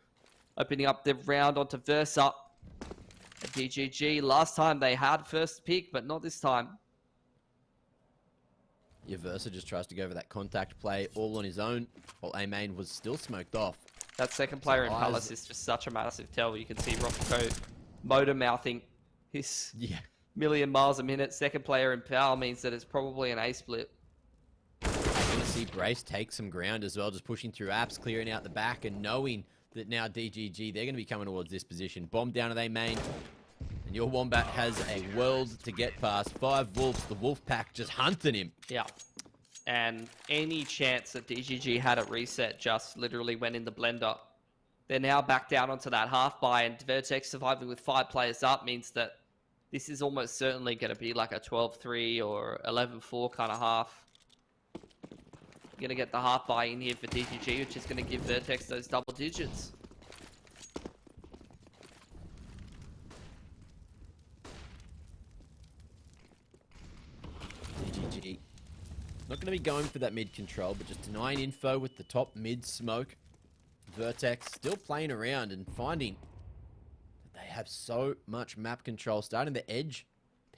opening up the round onto Versa. At DGG, last time they had first pick, but not this time. Yeah, Versa just tries to go for that contact play all on his own, while A-Main was still smoked off. That second player in Palace is just such a massive tell. You can see Roffelco motor mouthing his million miles a minute. Second player in Power means that it's probably an A split. You're going to see Brace take some ground as well, just pushing through apps, clearing out the back, and knowing that now DGG, they're going to be coming towards this position. Bomb down to their main. And your Wombat has a world to get past. 5 Wolves, the Wolf Pack just hunting him. Yeah. And any chance that DGG had a reset just literally went in the blender. They're now back down onto that half buy, and Vertex surviving with 5 players up means that this is almost certainly going to be like a 12-3 or 11-4 kind of half. Going to get the half buy in here for DGG, which is going to give Vertex those double digits. DGG not going to be going for that mid control, but just denying info with the top mid smoke. Vertex still playing around and finding that they have so much map control. Starting the edge,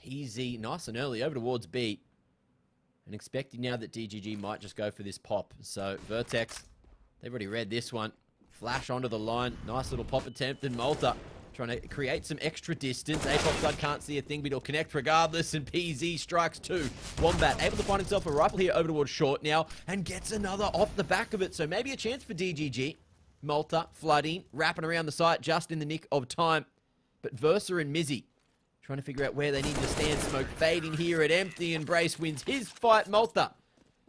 PZ nice and early over towards B. And expecting now that DGG might just go for this pop. So Vertex, they've already read this one. Flash onto the line. Nice little pop attempt. And Malta trying to create some extra distance. Apox can't see a thing, but he'll connect regardless. And PZ strikes 2. Wombat able to find himself a rifle here over towards short now. And gets another off the back of it. So maybe a chance for DGG. Malta flooding, wrapping around the site just in the nick of time. But Versa and Mizzy trying to figure out where they need to stand. Smoke fading here at empty, and Brace wins his fight. Malta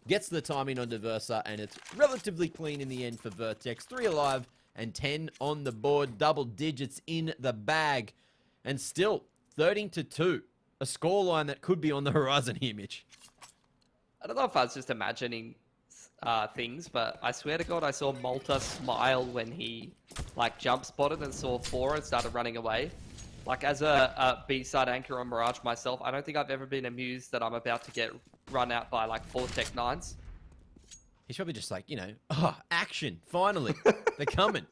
gets the timing onto Versa, and it's relatively clean in the end for Vertex. 3 alive and 10 on the board. Double digits in the bag. And still 13-2. A scoreline that could be on the horizon here, Mitch. I don't know if I was just imagining things, but I swear to God, I saw Malta smile when he like jump spotted and saw 4 and started running away. Like, as a B-side anchor on Mirage myself, I don't think I've ever been amused that I'm about to get run out by, like, 4 Tech 9s. He's probably just like, you know, action, finally. They're coming.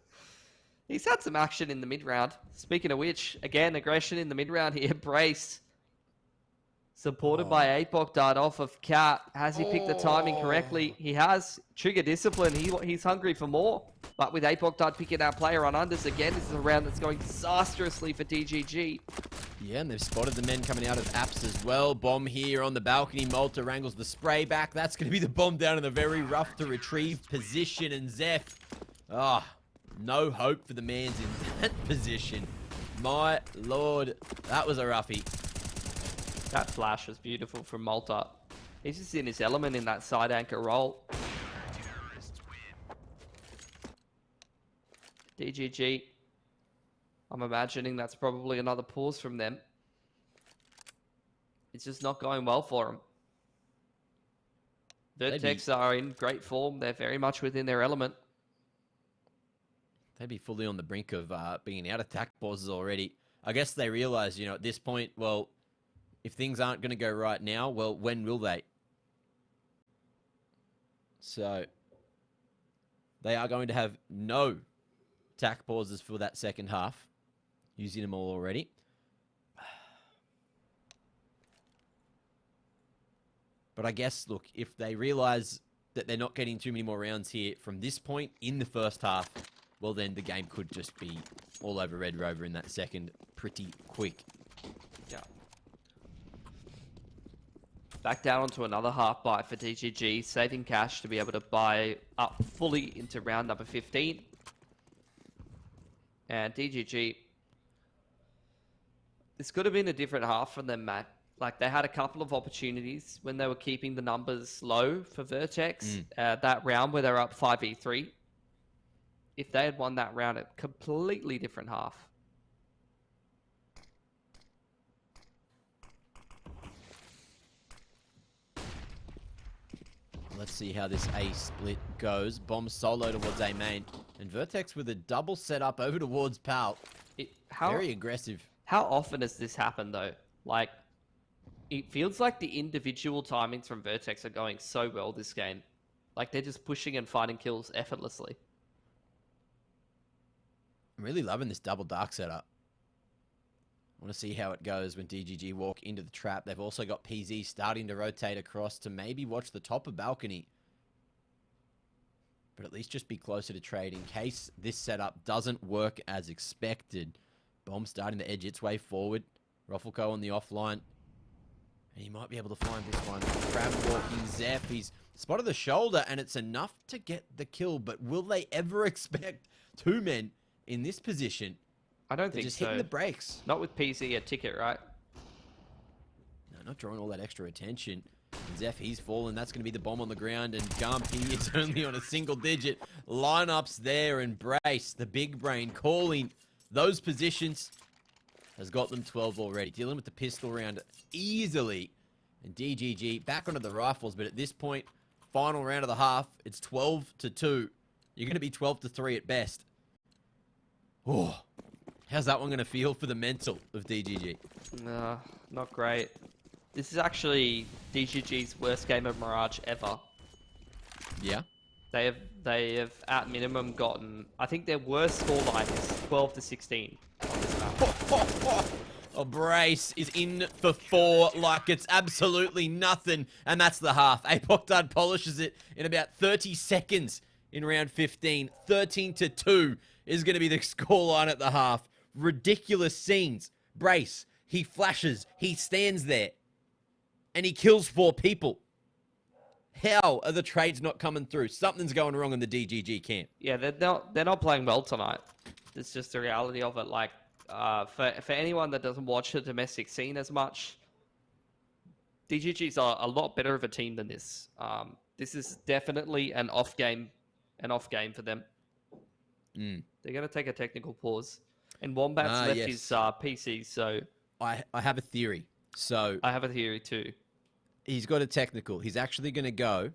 He's had some action in the mid-round. Speaking of which, again, aggression in the mid-round here. Brace, supported by Apoc, dart off of Cat. Has he picked the timing correctly? He has. Trigger discipline. He's hungry for more. But with Apoc Dart picking our player on unders again, this is a round that's going disastrously for DGG. Yeah, and they've spotted the men coming out of apps as well. Bomb here on the balcony. Malta wrangles the spray back. That's going to be the bomb down in the very rough to retrieve position. And Zeph, no hope for the man's in that position. My lord, that was a roughie. That flash was beautiful from Malta. He's just in his element in that side anchor role. DGG, I'm imagining that's probably another pause from them. It's just not going well for them. Vertex are in great form. They're very much within their element. They'd be fully on the brink of being out attack pauses already. I guess they realize, at this point, well, if things aren't going to go right now, well, when will they? So they are going to have no attack pauses for that second half, using them all already. But I guess, look, if they realize that they're not getting too many more rounds here from this point in the first half, well, then the game could just be all over Red Rover in that second pretty quick. Yeah. Back down onto another half buy for DGG, saving cash to be able to buy up fully into round number 15. And DGG, this could have been a different half for them, Matt. Like, they had a couple of opportunities when they were keeping the numbers low for Vertex. That round where they were up 5v3. If they had won that round, a completely different half. Let's see how this A split goes. Bomb solo towards A main. And Vertex with a double setup over towards Pal. Very aggressive. How often has this happened, though? Like, it feels like the individual timings from Vertex are going so well this game. Like, they're just pushing and finding kills effortlessly. I'm really loving this double dark setup. I want to see how it goes when DGG walk into the trap. They've also got PZ starting to rotate across to maybe watch the top of balcony. But at least just be closer to trade in case this setup doesn't work as expected. Bomb starting to edge its way forward. Ruffleco on the offline. And he might be able to find this one. Crab walking Zeph. He's spotted the shoulder and it's enough to get the kill. But will they ever expect two men in this position? I don't think just so. Hitting the brakes. Not with PZ a ticket, right? No, not drawing all that extra attention. And Zeph, he's fallen. That's going to be the bomb on the ground. And Gump, he is only on a single digit. Lineups there. And Brace, the big brain, calling those positions. Has got them 12 already. Dealing with the pistol round easily. And DGG back onto the rifles. But at this point, final round of the half, it's 12-2. You're going to be 12-3 at best. Oh, how's that one going to feel for the mental of DGG? Not great. This is actually DGG's worst game of Mirage ever. Yeah? They have at minimum gotten, I think their worst scoreline is 12-16 on this map. Oh, Brace is in for 4 like it's absolutely nothing. And that's the half. Apoctard polishes it in about 30 seconds in round 15. 13-2 is going to be the scoreline at the half. Ridiculous scenes. Brace, he flashes. He stands there. And he kills 4 people. How are the trades not coming through? Something's going wrong in the DGG camp. Yeah, they're not playing well tonight. It's just the reality of it. Like, for anyone that doesn't watch the domestic scene as much, DGG's are a lot better of a team than this. This is definitely an off game for them. They're going to take a technical pause. And Wombat's left his PC, so... I have a theory. So I have a theory too. He's got a technical. He's actually going to go...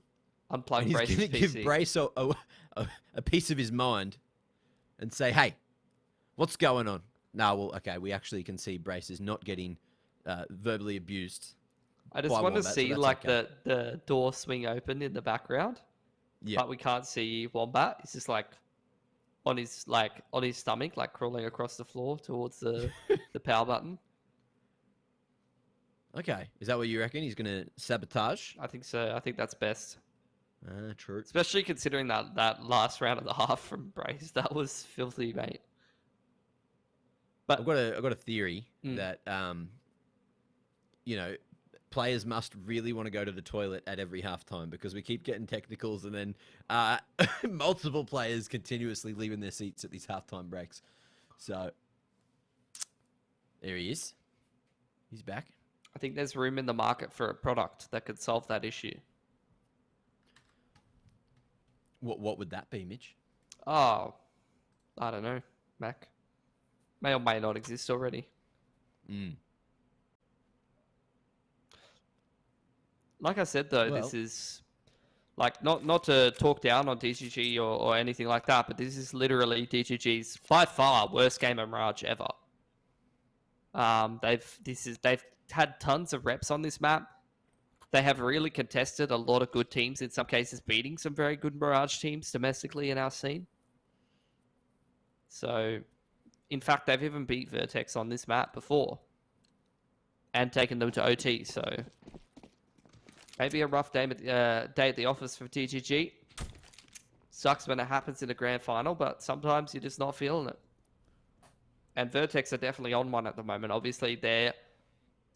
Unplug Brace's PC. He's going to give Brace a piece of his mind and say, hey, what's going on? No, well, okay, we actually can see Brace is not getting verbally abused. I just want to see, like, the door swing open in the background. Yeah. But we can't see Wombat. He's just, like, on his stomach, like, crawling across the floor towards the power button. Okay. Is that what you reckon? He's going to sabotage? I think so. I think that's best. True. Especially considering that last round of the half from Brace. That was filthy, mate. But I've got a theory that, players must really want to go to the toilet at every halftime because we keep getting technicals and then multiple players continuously leaving their seats at these halftime breaks. So, there he is. He's back. I think there's room in the market for a product that could solve that issue. What would that be, Mitch? Oh, I don't know, Mac. May or may not exist already. Like I said, though, this is Like, not to talk down on DGG or anything like that, but this is literally DGG's by far worst game of Mirage ever. They've had tons of reps on this map. They have really contested a lot of good teams, in some cases beating some very good Mirage teams domestically in our scene. So, in fact, they've even beat Vertex on this map before and taken them to OT. So, maybe a rough day at the office for DGG. Sucks when it happens in a grand final, but sometimes you're just not feeling it. And Vertex are definitely on one at the moment. Obviously, they're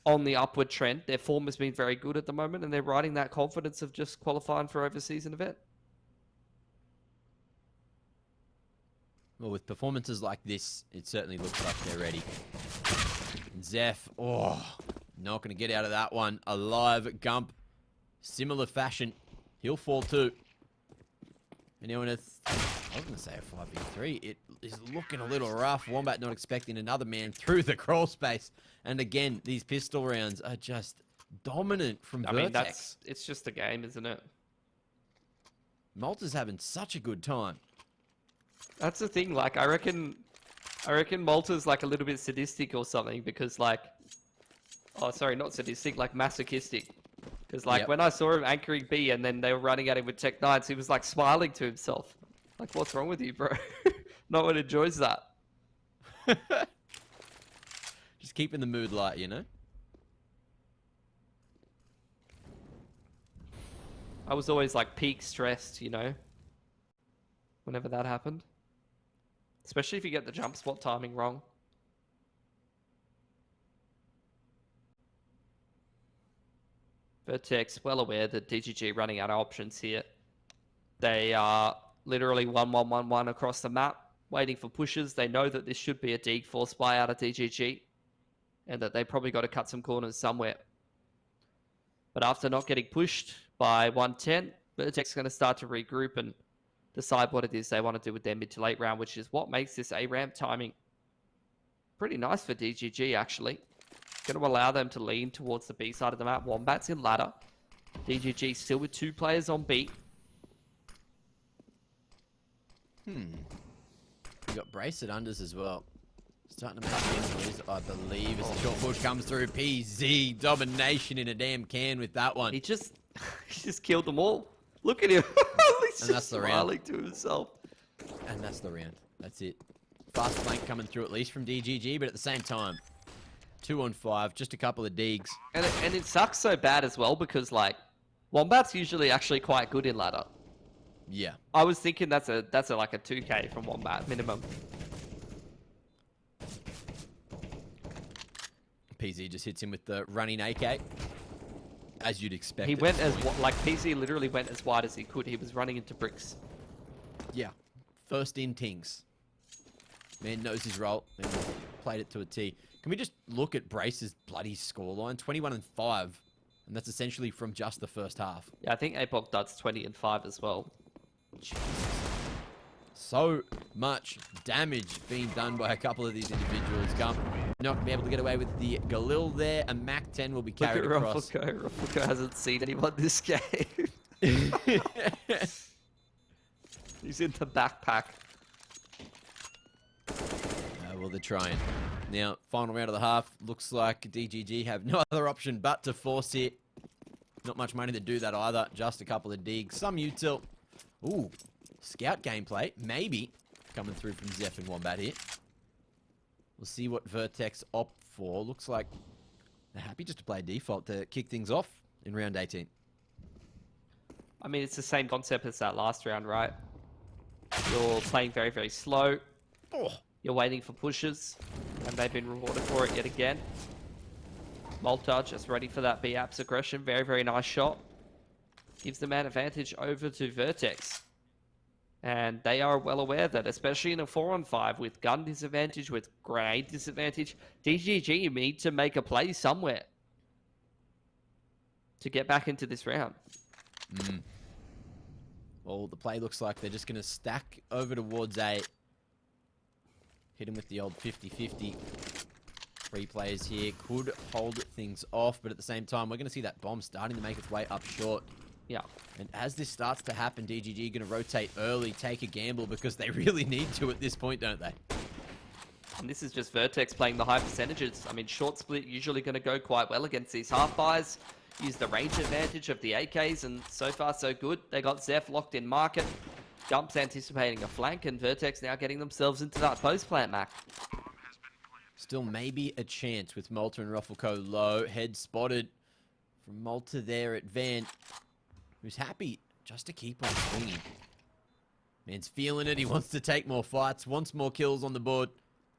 on the upward trend. Their form has been very good at the moment, and they're riding that confidence of just qualifying for overseas and event. Well, with performances like this, it certainly looks like they're ready. And Zeph, not going to get out of that one alive. Gump, similar fashion. He'll fall too. Anyone I was going to say a 5v3. It is looking a little rough. Wombat not expecting another man through the crawl space. And again, these pistol rounds are just dominant from Vertex. I mean, it's just a game, isn't it? Malta's having such a good time. That's the thing. Like, I reckon Malta's like a little bit sadistic or something because, like, oh, sorry, not sadistic, like masochistic. Because, like, when I saw him anchoring B and then they were running at him with Tech 9s, he was, like, smiling to himself. Like, what's wrong with you, bro? No one enjoys that. Just keeping the mood light, you know? I was always, like, peak stressed, you know? Whenever that happened. Especially if you get the jump spot timing wrong. Vertex, well aware that DGG running out of options here. They are literally 1-1-1-1 across the map, waiting for pushes. They know that this should be a deep force buy out of DGG, and that they probably got to cut some corners somewhere. But after not getting pushed by 110, Vertex is going to start to regroup and decide what it is they want to do with their mid to late round, which is what makes this A-ramp timing pretty nice for DGG, actually. Going to allow them to lean towards the B side of the map. Wombat's in ladder. DGG still with 2 players on B. You got Brace at unders as well. Starting to make noise, I believe, as the short push comes through. PZ domination in a damn can with that one. He just killed them all. Look at him. He's just smiling to himself. And that's the round. That's it. Fast flank coming through at least from DGG, but at the same time, 2-on-5, just a couple of digs. And it sucks so bad as well because, like, Wombat's usually actually quite good in ladder. Yeah. I was thinking that's like a 2k from Wombat minimum. PZ just hits him with the running AK, as you'd expect. He went as like PZ literally went as wide as he could. He was running into bricks. Yeah, first in tings. Man knows his role and played it to a T. Can we just look at Brace's bloody scoreline? 21-5, and that's essentially from just the first half. Yeah, I think Apoc does 20-5 as well. Jesus. So much damage being done by a couple of these individuals. Gump not going to be able to get away with the Galil there. A Mac 10 will be carried across. Ruffleco hasn't seen anyone this game. He's in the backpack. Well, they're trying. Now, final round of the half. Looks like DGG have no other option but to force it. Not much money to do that either. Just a couple of digs. Some util. Ooh. Scout gameplay, maybe, coming through from Zeph and Wombat here. We'll see what Vertex opt for. Looks like they're happy just to play default to kick things off in round 18. I mean, it's the same concept as that last round, right? You're playing very, very slow. You're waiting for pushes, and they've been rewarded for it yet again. Malta just ready for that B-Apps aggression. Very, very nice shot. Gives the man advantage over to Vertex. And they are well aware that, especially in a 4-on-5, with gun disadvantage, with grenade disadvantage, DGG need to make a play somewhere to get back into this round. Well, the play looks like they're just going to stack over towards A. Hit him with the old 50-50. 3 players here could hold things off, but at the same time, we're going to see that bomb starting to make its way up short. Yeah. And as this starts to happen, DGG going to rotate early, take a gamble, because they really need to at this point, don't they? And this is just Vertex playing the high percentages. I mean, short split usually going to go quite well against these half buys. Use the range advantage of the AKs, and so far so good. They got Zeph locked in market. Gump's anticipating a flank, and Vertex now getting themselves into that post plant, Mac. Still maybe a chance with Malta and Ruffleco low. Head spotted from Malta there at Van, who's happy just to keep on swinging. Man's feeling it. He wants to take more fights, wants more kills on the board,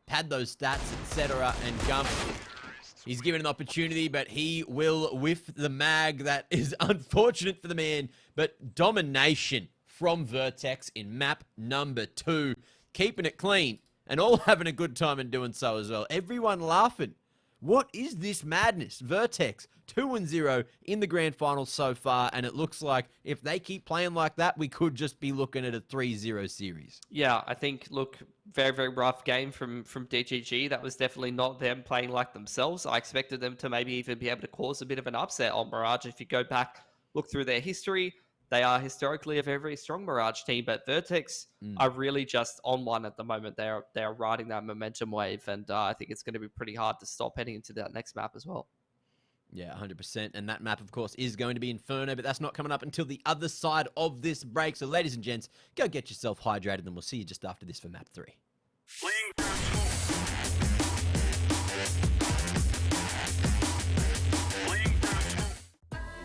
pad those stats, etc. And Gump, he's given an opportunity, but he will whiff the mag. That is unfortunate for the man, but domination from Vertex in map number 2. Keeping it clean and all having a good time in doing so as well. Everyone laughing. What is this madness? Vertex 2-0 in the grand final so far, and it looks like if they keep playing like that, we could just be looking at a 3-0 series. Yeah, I think, look, very, very rough game from DGG. That was definitely not them playing like themselves. I expected them to maybe even be able to cause a bit of an upset on Mirage. If you go back, look through their history, they are historically a very, very strong Mirage team, but Vertex are really just on one at the moment. They are riding that momentum wave, and I think it's going to be pretty hard to stop heading into that next map as well. Yeah, 100%. And that map, of course, is going to be Inferno, but that's not coming up until the other side of this break. So, ladies and gents, go get yourself hydrated, and we'll see you just after this for map 3.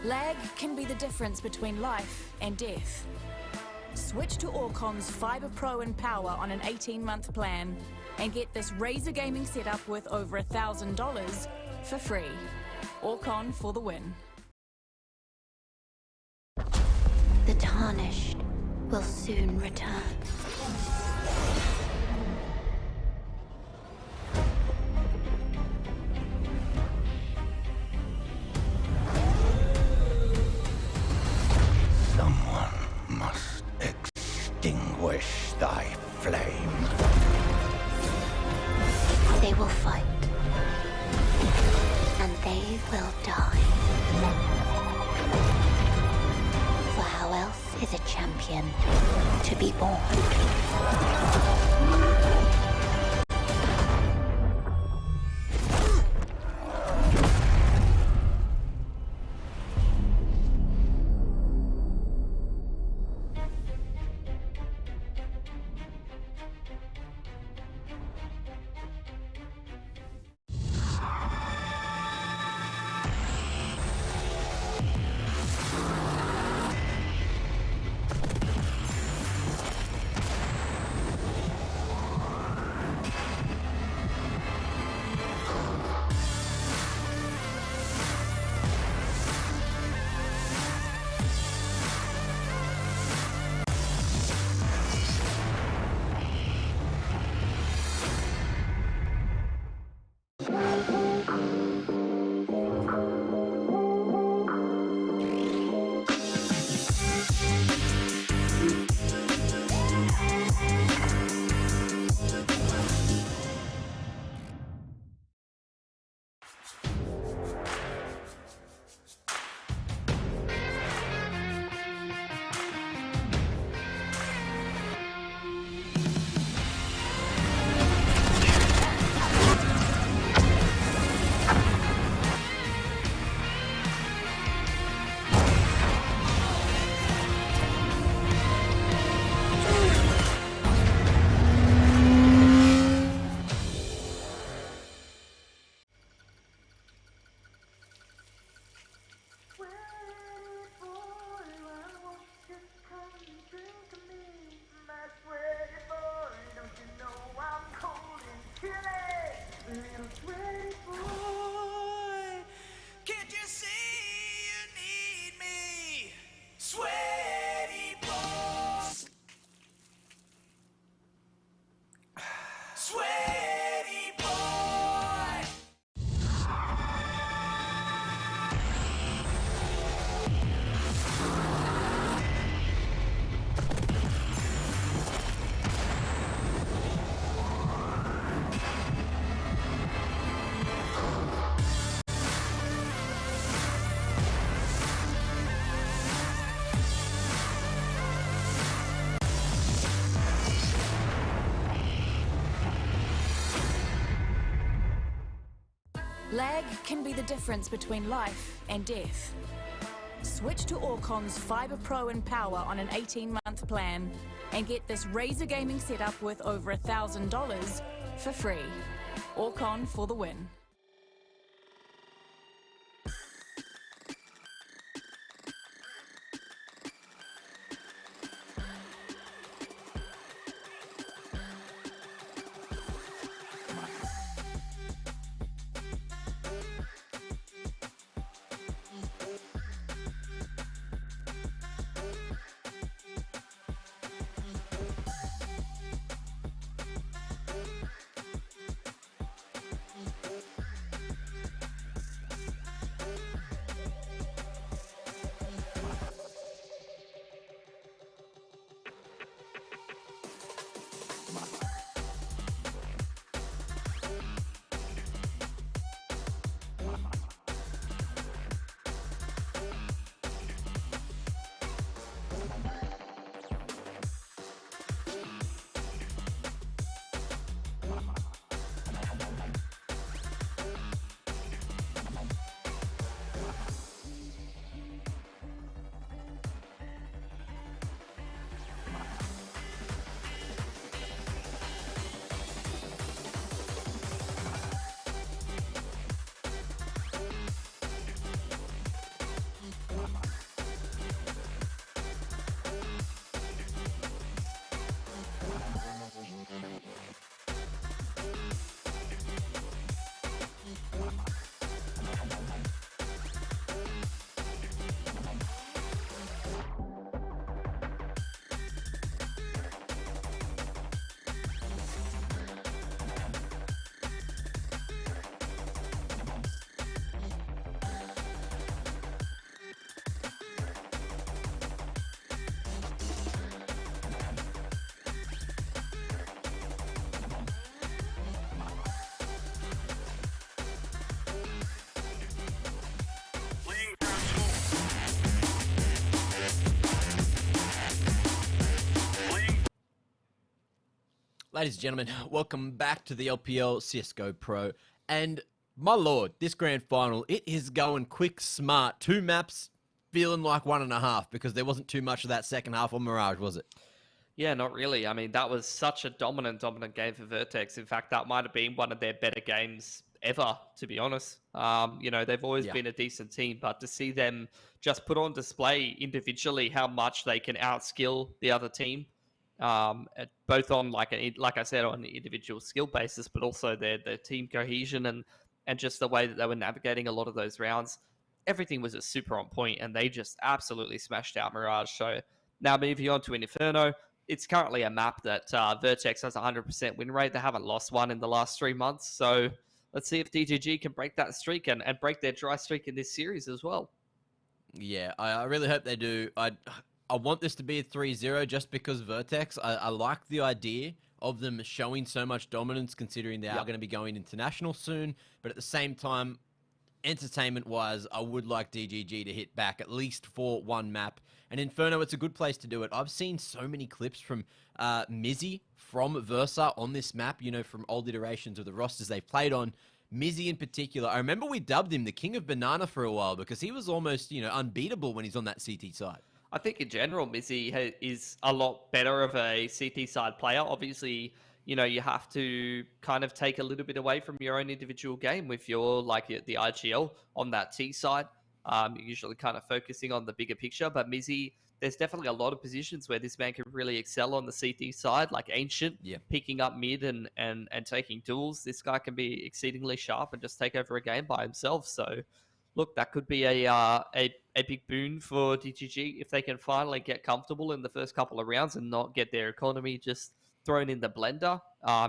Lag can be the difference between life and death. Switch to Orcon's Fiber Pro and Power on an 18-month plan and get this Razer gaming setup worth over $1,000 for free. Orcon for the win. The Tarnished will soon return. Someone must extinguish thy flame. They will fight. And they will die. For how else is a champion to be born? Lag can be the difference between life and death. Switch to Orcon's Fibre Pro and Power on an 18-month plan and get this Razer gaming setup worth over $1,000 for free. Orcon for the win. Ladies and gentlemen, welcome back to the LPL CSGO Pro. And my lord, this grand final, it is going quick, smart. 2 maps, feeling like 1.5 because there wasn't too much of that second half on Mirage, was it? Yeah, not really. I mean, that was such a dominant game for Vertex. In fact, that might have been one of their better games ever, to be honest. They've always been a decent team, but to see them just put on display individually how much they can outskill the other team, both on like I said, on the individual skill basis, but also their team cohesion and just the way that they were navigating a lot of those rounds. Everything was just super on point, and they just absolutely smashed out Mirage. So now moving on to Inferno, it's currently a map that Vertex has a 100% win rate. They haven't lost one in the last 3 months. So let's see if DGG can break that streak and break their dry streak in this series as well. Yeah, I really hope they do. I want this to be a 3-0 just because Vertex, I like the idea of them showing so much dominance considering they are going to be going international soon. But at the same time, entertainment-wise, I would like DGG to hit back at least for one map. And Inferno, it's a good place to do it. I've seen so many clips from Mizzy from Versa on this map, from old iterations of the rosters they've played on. Mizzy in particular, I remember we dubbed him the King of Banana for a while because he was almost, unbeatable when he's on that CT side. I think in general, Mizzy is a lot better of a CT side player. Obviously, you have to kind of take a little bit away from your own individual game if you're like the IGL on that T side. You're usually kind of focusing on the bigger picture, but Mizzy, there's definitely a lot of positions where this man can really excel on the CT side, like Ancient, picking up mid and taking duels. This guy can be exceedingly sharp and just take over a game by himself. So, look, that could be a big boon for DGG if they can finally get comfortable in the first couple of rounds and not get their economy just thrown in the blender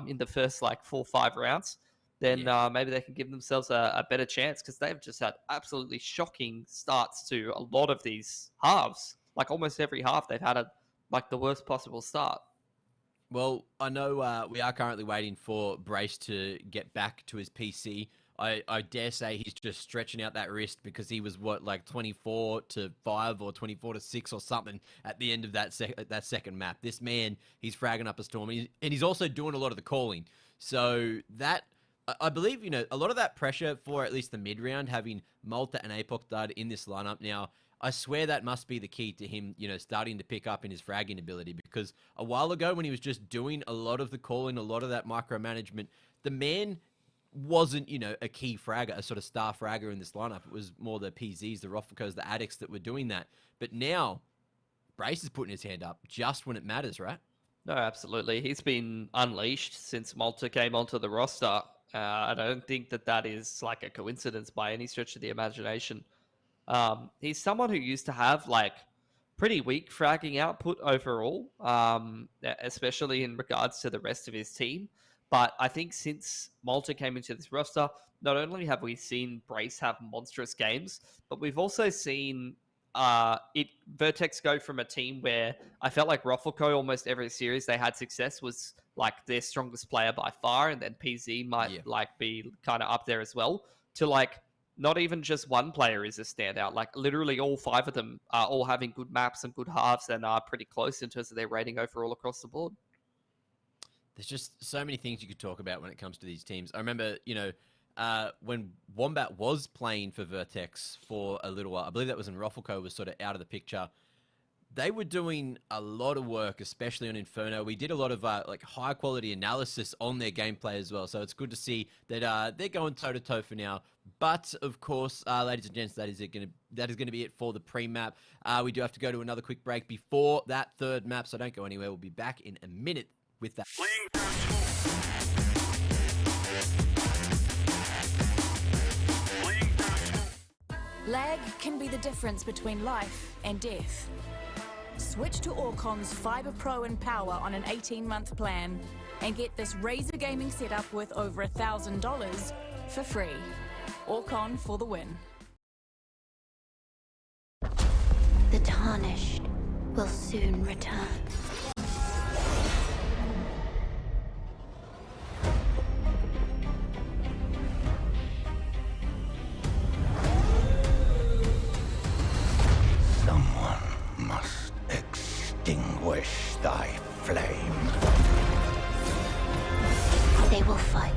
in the first 4 or 5 rounds. Then maybe they can give themselves a better chance because they've just had absolutely shocking starts to a lot of these halves. Like almost every half, they've had the worst possible start. Well, I know we are currently waiting for Brace to get back to his PC. I dare say he's just stretching out that wrist because he was 24-5 or 24-6 or something at the end of that second map. This man, he's fragging up a storm, and he's also doing a lot of the calling. So that I believe, a lot of that pressure for at least the mid-round, having Malta and Apoc Dud in this lineup now, I swear that must be the key to him, starting to pick up in his fragging ability, because a while ago when he was just doing a lot of the calling, a lot of that micromanagement, the man wasn't, a key fragger, a sort of star fragger in this lineup. It was more the PZs, the Rothicos, the Addicts that were doing that. But now, Brace is putting his hand up just when it matters, right? No, absolutely. He's been unleashed since Malta came onto the roster. I don't think that is like a coincidence by any stretch of the imagination. He's someone who used to have like pretty weak fragging output overall, especially in regards to the rest of his team. But I think since Malta came into this roster, not only have we seen Brace have monstrous games, but we've also seen Vertex go from a team where I felt like Rothilco almost every series they had success was like their strongest player by far, and then PZ might like be kind of up there as well, to like not even just one player is a standout. Like literally all 5 of them are all having good maps and good halves and are pretty close in terms of their rating overall across the board. There's just so many things you could talk about when it comes to these teams. I remember, when Wombat was playing for Vertex for a little while, I believe that was when Rothilco was sort of out of the picture. They were doing a lot of work, especially on Inferno. We did a lot of like high quality analysis on their gameplay as well. So it's good to see that they're going toe to toe for now. But of course, ladies and gents, that is going to be it for the pre-map. We do have to go to another quick break before that third map, so don't go anywhere. We'll be back in a minute with that. Lag can be the difference between life and death. Switch to Orcon's Fiber Pro and Power on an 18-month plan and get this Razer gaming setup worth over $1,000 for free. Orcon for the win. The Tarnished will soon return. Someone must extinguish thy flame. They will fight.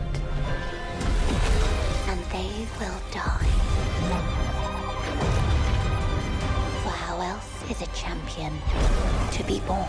And they will die. For how else is a champion to be born?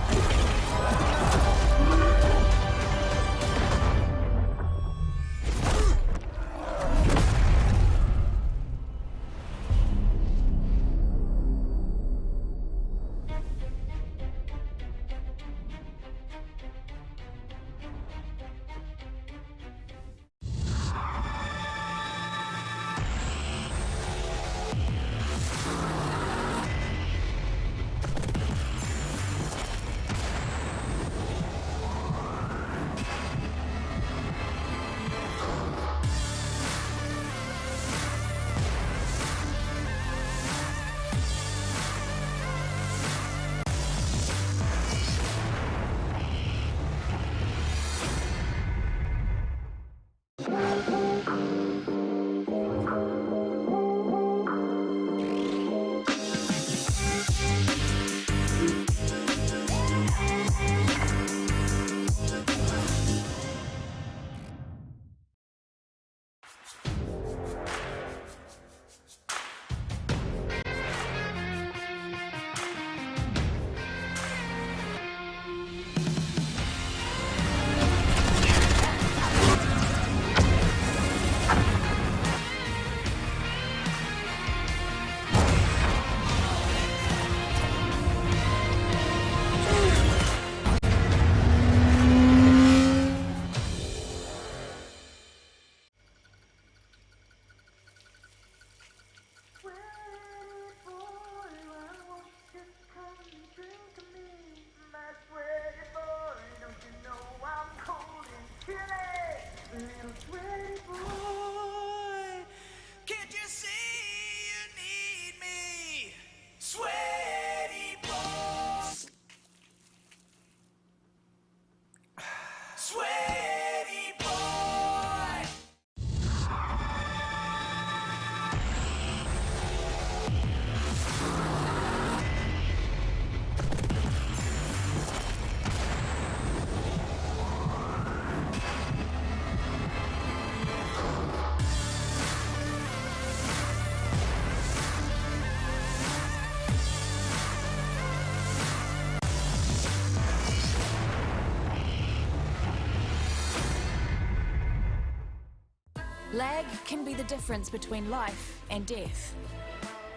Lag can be the difference between life and death.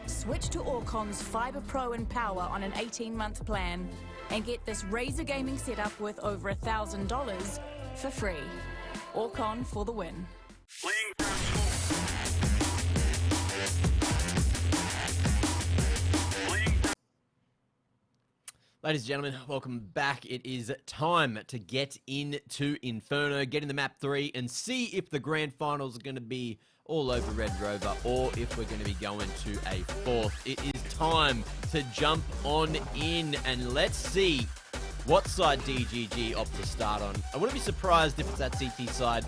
Switch to Orcon's Fibre Pro and Power on an 18-month plan and get this Razer gaming setup worth over $1,000 for free. Orcon for the win. Ladies and gentlemen, welcome back. It is time to get into Inferno, get in the map 3, and see if the grand finals are going to be all over Red Rover or if we're going to be going to a 4th. It is time to jump on in and let's see what side DGG opt to start on. I wouldn't be surprised if it's that CT side.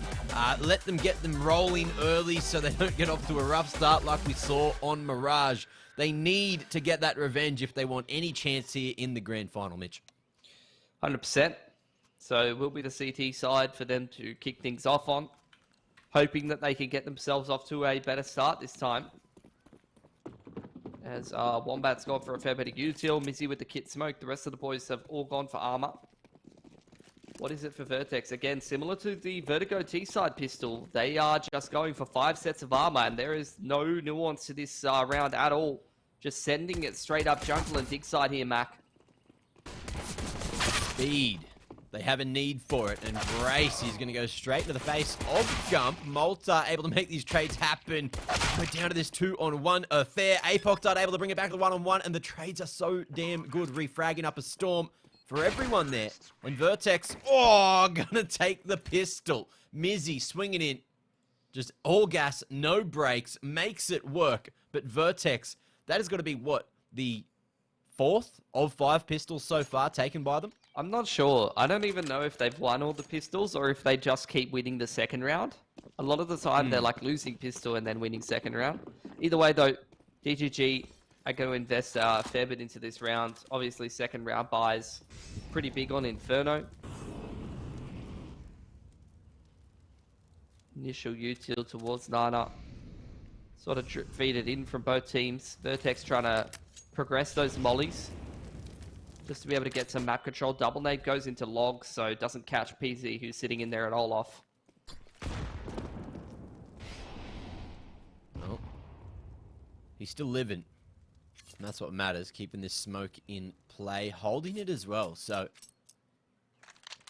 Let them get them rolling early so they don't get off to a rough start like we saw on Mirage. They need to get that revenge if they want any chance here in the grand final, Mitch. 100%. So it will be the CT side for them to kick things off on, hoping that they can get themselves off to a better start this time. As Wombat's gone for a fair bit of util, Mizzy with the kit smoke, the rest of the boys have all gone for armor. What is it for Vertex? Again, similar to the Vertigo T-side pistol, they are just going for 5 sets of armor, and there is no nuance to this round at all. Just sending it straight up jungle and dig side here, Mac. Speed. They have a need for it, and Brace is going to go straight to the face of Gump. Malta able to make these trades happen. We're down to this 2-on-1 affair. Apoc able to bring it back to the 1-on-1, and the trades are so damn good, refragging up a storm for everyone there. And Vertex, gonna take the pistol. Mizzy swinging in. Just all gas, no brakes, makes it work. But Vertex, that is going to be what? The 4th of 5 pistols so far taken by them? I'm not sure. I don't even know if they've won all the pistols or if they just keep winning the second round. A lot of the time they're like losing pistol and then winning second round. Either way though, DGG are going to invest a fair bit into this round. Obviously second round buys pretty big on Inferno. Initial util towards Nana. Sort of drip feed it in from both teams. Vertex trying to progress those mollies just to be able to get some map control. Double nade goes into logs, so it doesn't catch PZ, who's sitting in there at all off. Oh. He's still living. And that's what matters, keeping this smoke in play, holding it as well, so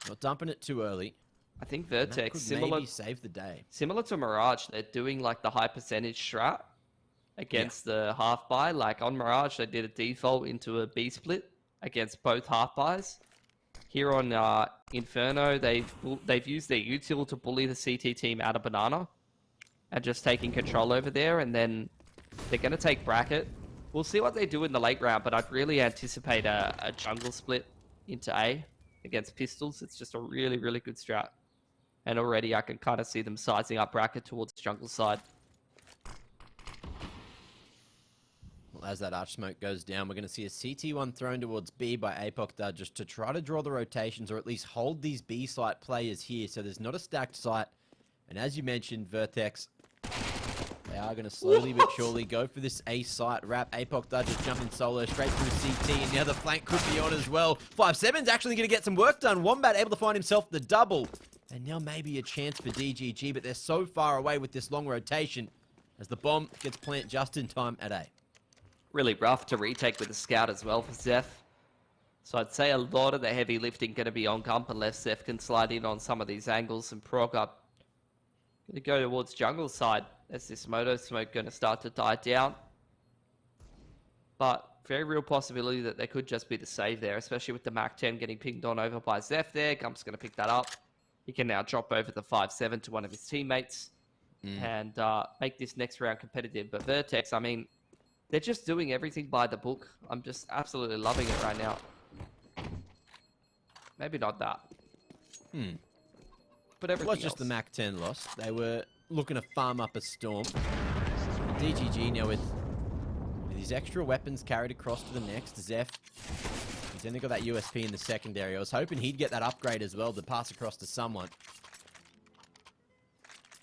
not dumping it too early. I think Vertex, maybe save the day. Similar to Mirage, they're doing like the high percentage strat against the half buy. Like on Mirage, they did a default into a B split against both half buys. Here on Inferno, they've used their util to bully the CT team out of banana and just taking control over there. And then they're going to take bracket. We'll see what they do in the late round, but I'd really anticipate a jungle split into A against pistols. It's just a really, really good strat. And already I can kind of see them sizing up bracket towards jungle side. Well, as that arch smoke goes down, we're going to see a CT1 thrown towards B by Apoc just to try to draw the rotations or at least hold these B site players here so there's not a stacked site. And as you mentioned, Vertex, they are going to slowly but surely go for this A site wrap. Apoc just jumping solo straight through CT, and now the flank could be on as well. 5-7's actually going to get some work done. Wombat able to find himself the double. And now maybe a chance for DGG, but they're so far away with this long rotation as the bomb gets planted just in time at A. Really rough to retake with the scout as well for Zeph. So I'd say a lot of the heavy lifting going to be on Gump unless Zeph can slide in on some of these angles and prog up. Going to go towards jungle side as this moto smoke going to start to die down. But very real possibility that there could just be the save there, especially with the Mac 10 getting pinged on over by Zeph there. Gump's going to pick that up. He can now drop over the 5-7 to one of his teammates and make this next round competitive. But Vertex, I mean, they're just doing everything by the book. I'm just absolutely loving it right now. Maybe not that. But everything It was just the Mac 10 loss. They were looking to farm up a storm. DGG now with his extra weapons carried across to the next. Zeph, he's only got that USP in the secondary. I was hoping he'd get that upgrade as well to pass across to someone.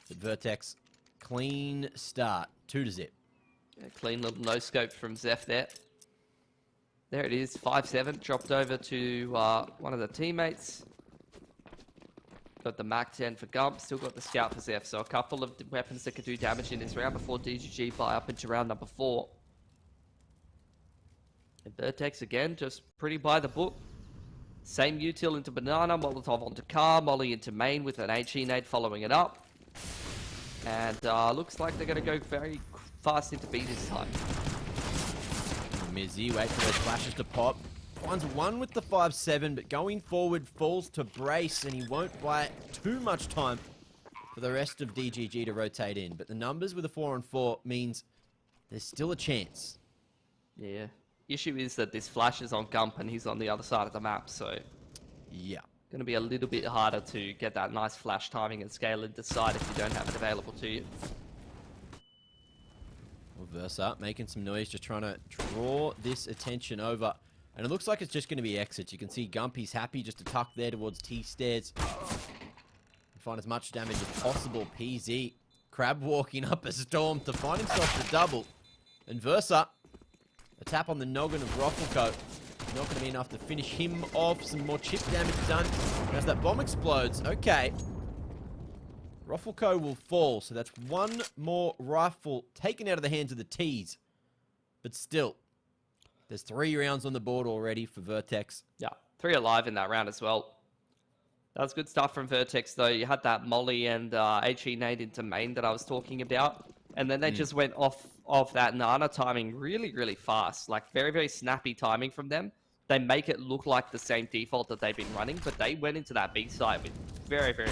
But Vertex, clean start, 2-0. Yeah, clean little no-scope from Zeph there. There it is, 5-7, dropped over to one of the teammates. Got the Mac 10 for Gump, still got the Scout for Zeph. So a couple of weapons that could do damage in this round before DGG buy up into round number 4. And Vertex again, just pretty by the book. Same util into Banana, Molotov onto Car, Molly into main with an HE nade following it up. And looks like they're going to go very fast into B this time. Mizzy, wait for those flashes to pop. Finds one with the 5-7, but going forward falls to Brace, and he won't buy too much time for the rest of DGG to rotate in. But the numbers with a 4-on-4 means there's still a chance. Yeah. Issue is that this flash is on Gump and he's on the other side of the map, so yeah, going to be a little bit harder to get that nice flash timing and scale and decide if you don't have it available to you. Well, Versa making some noise, just trying to draw this attention over. And it looks like it's just going to be exits. You can see Gumpy's happy just to tuck there towards T-stairs. Find as much damage as possible. PZ, crab walking up a storm to find himself the double. And Versa, a tap on the noggin of Rufflecoat. Not going to be enough to finish him off. Some more chip damage done. As that bomb explodes, okay. Rufflecoat will fall, so that's one more rifle taken out of the hands of the T's. But still, there's 3 rounds on the board already for Vertex. Yeah, 3 alive in that round as well. That was good stuff from Vertex, though. You had that Molly and HE nade into main that I was talking about. And then they just went off that Nana timing really, really fast. Like, very, very snappy timing from them. They make it look like the same default that they've been running, but they went into that B side with very, very,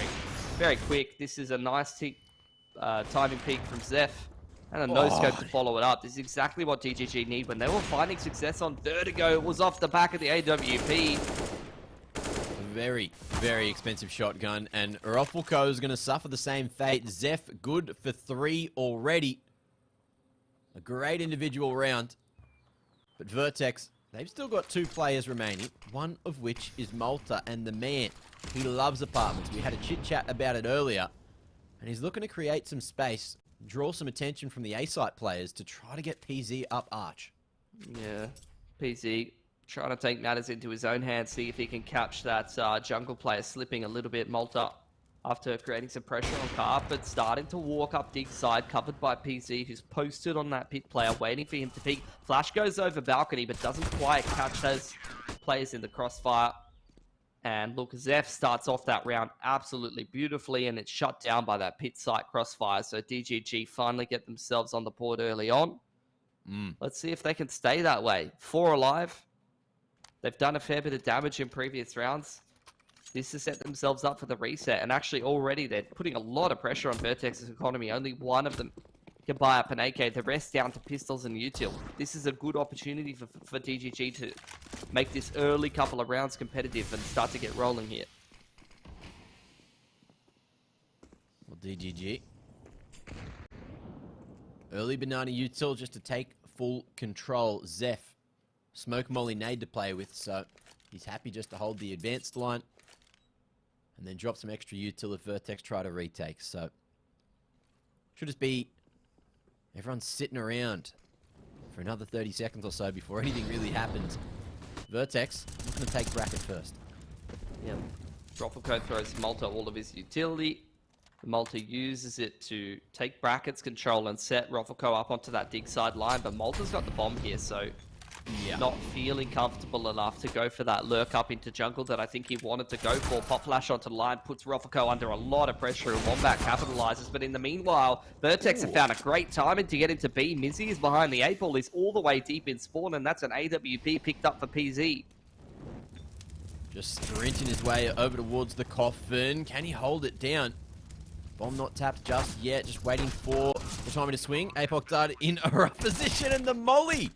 very quick. This is a nice timing peak from Zeph. And a no-scope to follow it up. This is exactly what DGG need. When they were finding success on Vertigo, it was off the back of the AWP. Very, very expensive shotgun. And Ruffleco is going to suffer the same fate. Zeph good for 3 already. A great individual round. But Vertex, they've still got 2 players remaining. One of which is Malta. And the man, he loves apartments. We had a chit-chat about it earlier. And he's looking to create some space, draw some attention from the A-site players to try to get PZ up arch. Yeah, PZ trying to take matters into his own hands, see if he can catch that jungle player slipping a little bit. Malta, after creating some pressure on Carp, but starting to walk up dig side, covered by PZ, who's posted on that pit player, waiting for him to peek. Flash goes over balcony, but doesn't quite catch those players in the crossfire. And look, Zeph starts off that round absolutely beautifully, and it's shut down by that pit site crossfire. So DGG finally get themselves on the board early on. Let's see if they can stay that way. 4 alive. They've done a fair bit of damage in previous rounds. This has set themselves up for the reset, and actually already they're putting a lot of pressure on Vertex's economy. Only one of them can buy up an AK, the rest down to pistols and util. This is a good opportunity for DGG to make this early couple of rounds competitive and start to get rolling here. Well, DGG. Early banana util just to take full control. Zeph, smoke molly nade to play with, so he's happy just to hold the advanced line and then drop some extra util if Vertex try to retake. So should just be everyone's sitting around for another 30 seconds or so before anything really happens. Vertex looking to take bracket first. Yeah. Rufflecoat throws Malta all of his utility. Malta uses it to take brackets control and set Rufflecoat up onto that dig side line, but Malta's got the bomb here, so not feeling comfortable enough to go for that lurk up into jungle that I think he wanted to go for. Pop flash onto the line, puts Rufflecoat under a lot of pressure, and Wombat capitalizes. But in the meanwhile, Vertex have found a great timing to get into B. Mizzy is behind the 8 ball, he's all the way deep in spawn, and that's an AWP picked up for PZ. Just sprinting his way over towards the coffin. Can he hold it down? Bomb not tapped just yet, just waiting for the timing to swing. Apoc dart in a rough position, and the molly!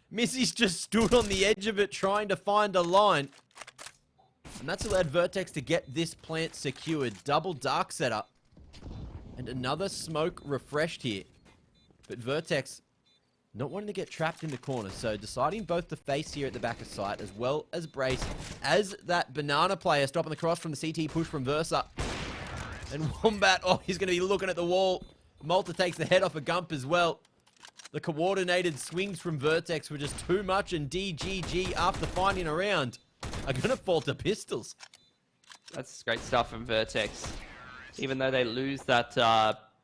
Missy's just stood on the edge of it trying to find a line. And that's allowed Vertex to get this plant secured. Double dark setup. And another smoke refreshed here. But Vertex not wanting to get trapped in the corner. So deciding both to face here at the back of site as well as brace. As that banana player stopping the cross from the CT push from Versa. And Wombat, oh, he's going to be looking at the wall. Malta takes the head off a Gump as well. The coordinated swings from Vertex were just too much, and DGG, after finding a round, are going to fall to pistols. That's great stuff from Vertex. Even though they lose that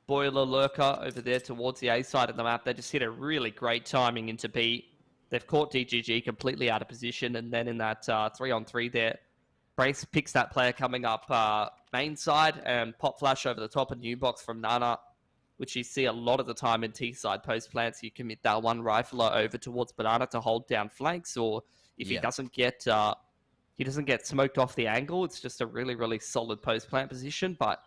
boiler lurker over there towards the A side of the map, they just hit a really great timing into B. They've caught DGG completely out of position, and then in that 3-on-3 there, Brace picks that player coming up main side and pop flash over the top, a new box from Nana, which you see a lot of the time in T side post plants. You commit that one rifler over towards Banana to hold down flanks, or if he doesn't get smoked off the angle, it's just a really, really solid post plant position. But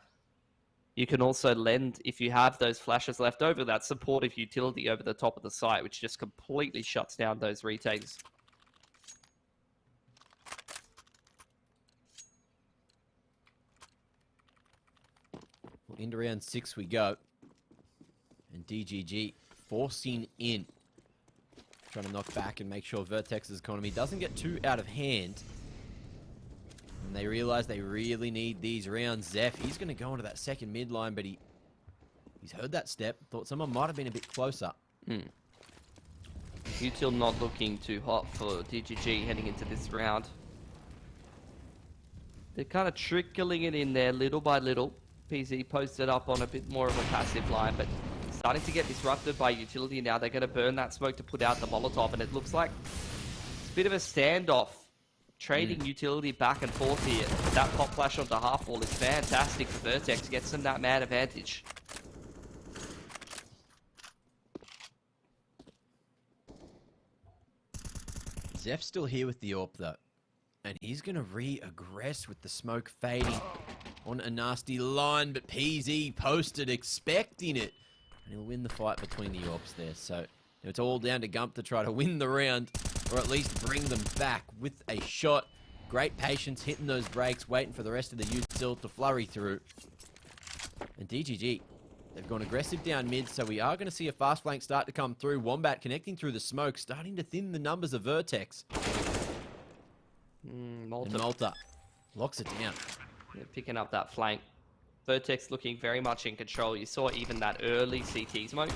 you can also lend, if you have those flashes left over, that supportive utility over the top of the site, which just completely shuts down those retakes. Well, into round 6 we go. And DGG forcing in. Trying to knock back and make sure Vertex's economy doesn't get too out of hand. And they realize they really need these rounds. Zeph, he's going to go into that second mid line, but he's heard that step. Thought someone might have been a bit closer. Util not looking too hot for DGG heading into this round. They're kind of trickling it in there little by little. PZ posted up on a bit more of a passive line, but starting to get disrupted by utility now. They're going to burn that smoke to put out the Molotov, and it looks like it's a bit of a standoff. Trading utility back and forth here. That pop flash onto half wall is fantastic for Vertex. Gets them that man advantage. Zeph's still here with the AWP though. And he's going to re-aggress with the smoke fading on a nasty line. But PZ posted expecting it. And he'll win the fight between the AWPs there. So it's all down to Gump to try to win the round. Or at least bring them back with a shot. Great patience, hitting those brakes, waiting for the rest of the util to flurry through. And DGG, they've gone aggressive down mid, so we are going to see a fast flank start to come through. Wombat connecting through the smoke, starting to thin the numbers of Vertex. Malta. And Malta locks it down. They're picking up that flank. Vertex looking very much in control. You saw even that early CT smoke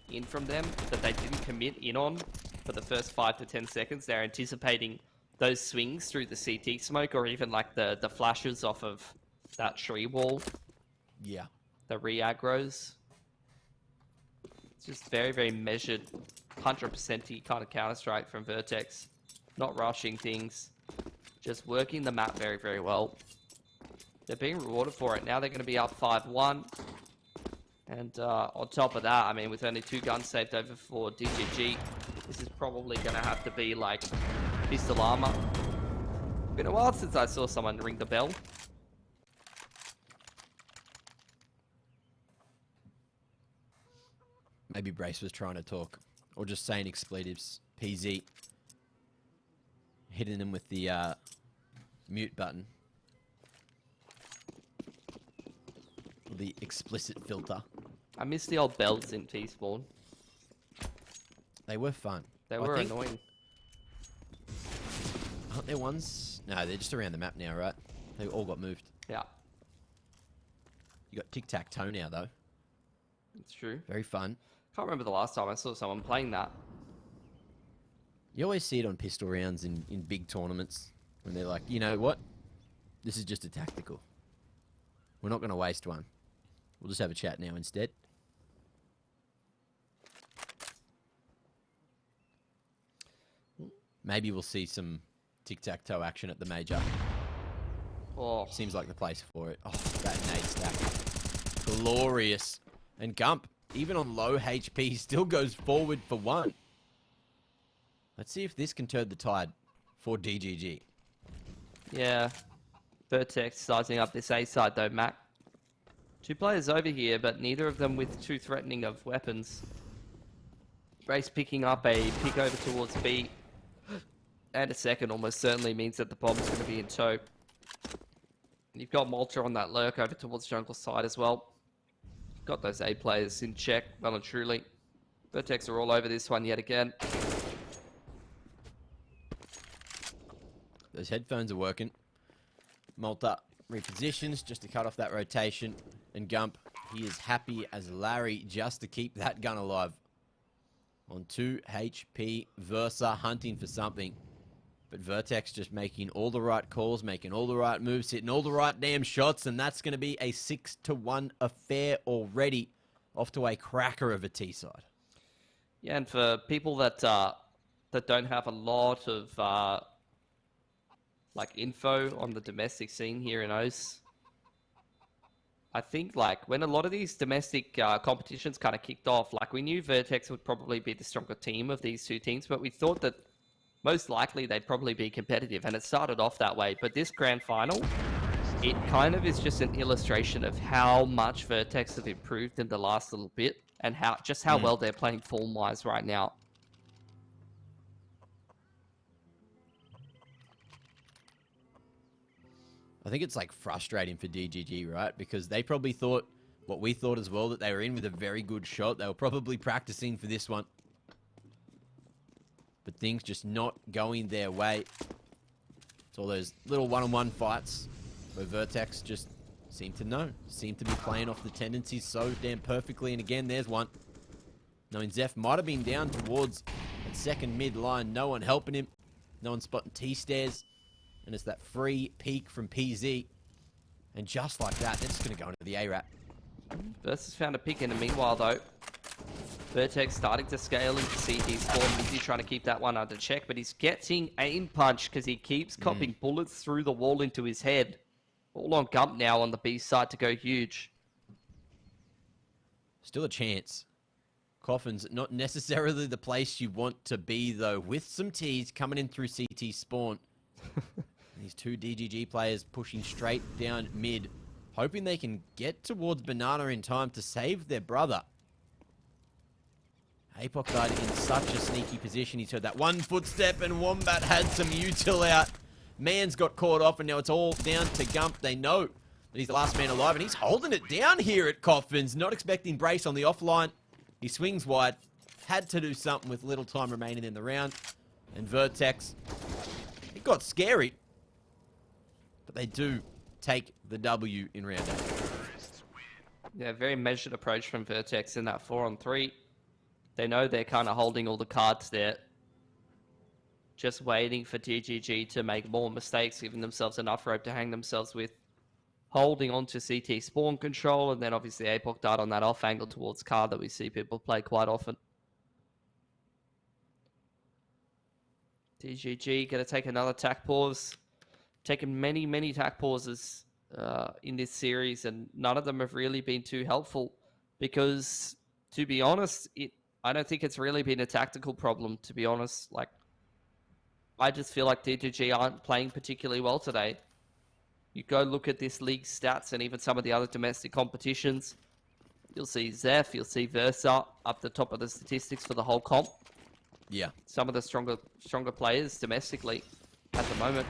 in from them that they didn't commit in on for the first 5 to 10 seconds. They're anticipating those swings through the CT smoke, or even like the flashes off of that tree wall. Yeah. The re-aggros. It's just very, very measured, 100%y kind of Counter-Strike from Vertex. Not rushing things. Just working the map very, very well. They're being rewarded for it. Now they're going to be up 5-1. And on top of that, I mean, with only 2 guns saved over for DGG, this is probably going to have to be like pistol armor. Been a while since I saw someone ring the bell. Maybe Brace was trying to talk. Or just saying expletives. PZ. Hitting him with the mute button. The explicit filter. I miss the old bells in T-Spawn. They were fun. They were annoying. Aren't there ones? No, they're just around the map now, right? They all got moved. Yeah. You got tic-tac-toe now, though. It's true. Very fun. Can't remember the last time I saw someone playing that. You always see it on pistol rounds in big tournaments. When they're like, you know what? This is just a tactical. We're not going to waste one. We'll just have a chat now instead. Maybe we'll see some tic-tac-toe action at the major. Oh. Seems like the place for it. Oh, that nade stack. Glorious. And Gump, even on low HP, still goes forward for 1. Let's see if this can turn the tide for DGG. Yeah. Vertex sizing up this A side though, Mac. 2 players over here, but neither of them with too threatening of weapons. Brace picking up a pick over towards B. And a second almost certainly means that the bomb's going to be in tow. And you've got Malta on that lurk over towards jungle side as well. Got those A players in check, well and truly. Vertex are all over this one yet again. Those headphones are working. Malta repositions just to cut off that rotation. And Gump, he is happy as Larry just to keep that gun alive. On 2 HP, Versa hunting for something. But Vertex just making all the right calls, making all the right moves, hitting all the right damn shots, and that's going to be a 6-1 affair already. Off to a cracker of a T side. Yeah, and for people that don't have a lot of like info on the domestic scene here in OS, I think like when a lot of these domestic competitions kind of kicked off, like we knew Vertex would probably be the stronger team of these two teams, but we thought that most likely they'd probably be competitive, and it started off that way. But this grand final, it kind of is just an illustration of how much Vertex have improved in the last little bit, and how well they're playing form-wise right now. I think it's like frustrating for DGG, right? Because they probably thought what we thought as well, that they were in with a very good shot. They were probably practicing for this one. But things just not going their way. It's all those little one-on-one fights where Vertex just seem to be playing off the tendencies so damn perfectly. And again, there's one. Knowing Zeph might have been down towards that second mid line. No one helping him. No one spotting T-stairs. And it's that free peek from PZ. And just like that, they're just going to go into the A-Rat. Versus found a pick in the meanwhile, though. Vertex starting to scale into CT spawn. Busy trying to keep that one under check, but he's getting aim punch because he keeps copping bullets through the wall into his head. All on Gump now on the B side to go huge. Still a chance. Coffin's not necessarily the place you want to be, though, with some T's coming in through CT spawn. These two DGG players pushing straight down mid, hoping they can get towards Banana in time to save their brother. Apoc died in such a sneaky position. He's heard that one footstep, and Wombat had some util out. Man's got caught off, and now it's all down to Gump. They know that he's the last man alive, and he's holding it down here at Coffins. Not expecting Brace on the offline. He swings wide. Had to do something with little time remaining in the round. And Vertex, it got scary. But they do take the W in round 8. Yeah, very measured approach from Vertex in that 4-on-3. They know they're kind of holding all the cards there. Just waiting for DGG to make more mistakes, giving themselves enough rope to hang themselves with. Holding on to CT spawn control, and then obviously Apoc dart on that off angle towards car that we see people play quite often. DGG going to take another tack pause. Taken many, many tack pauses in this series, and none of them have really been too helpful because, to be honest, I don't think it's really been a tactical problem, to be honest. Like, I just feel like DGG aren't playing particularly well today. You go look at this league's stats and even some of the other domestic competitions, you'll see Zeph, you'll see Versa up the top of the statistics for the whole comp. Yeah. Some of the stronger players domestically at the moment.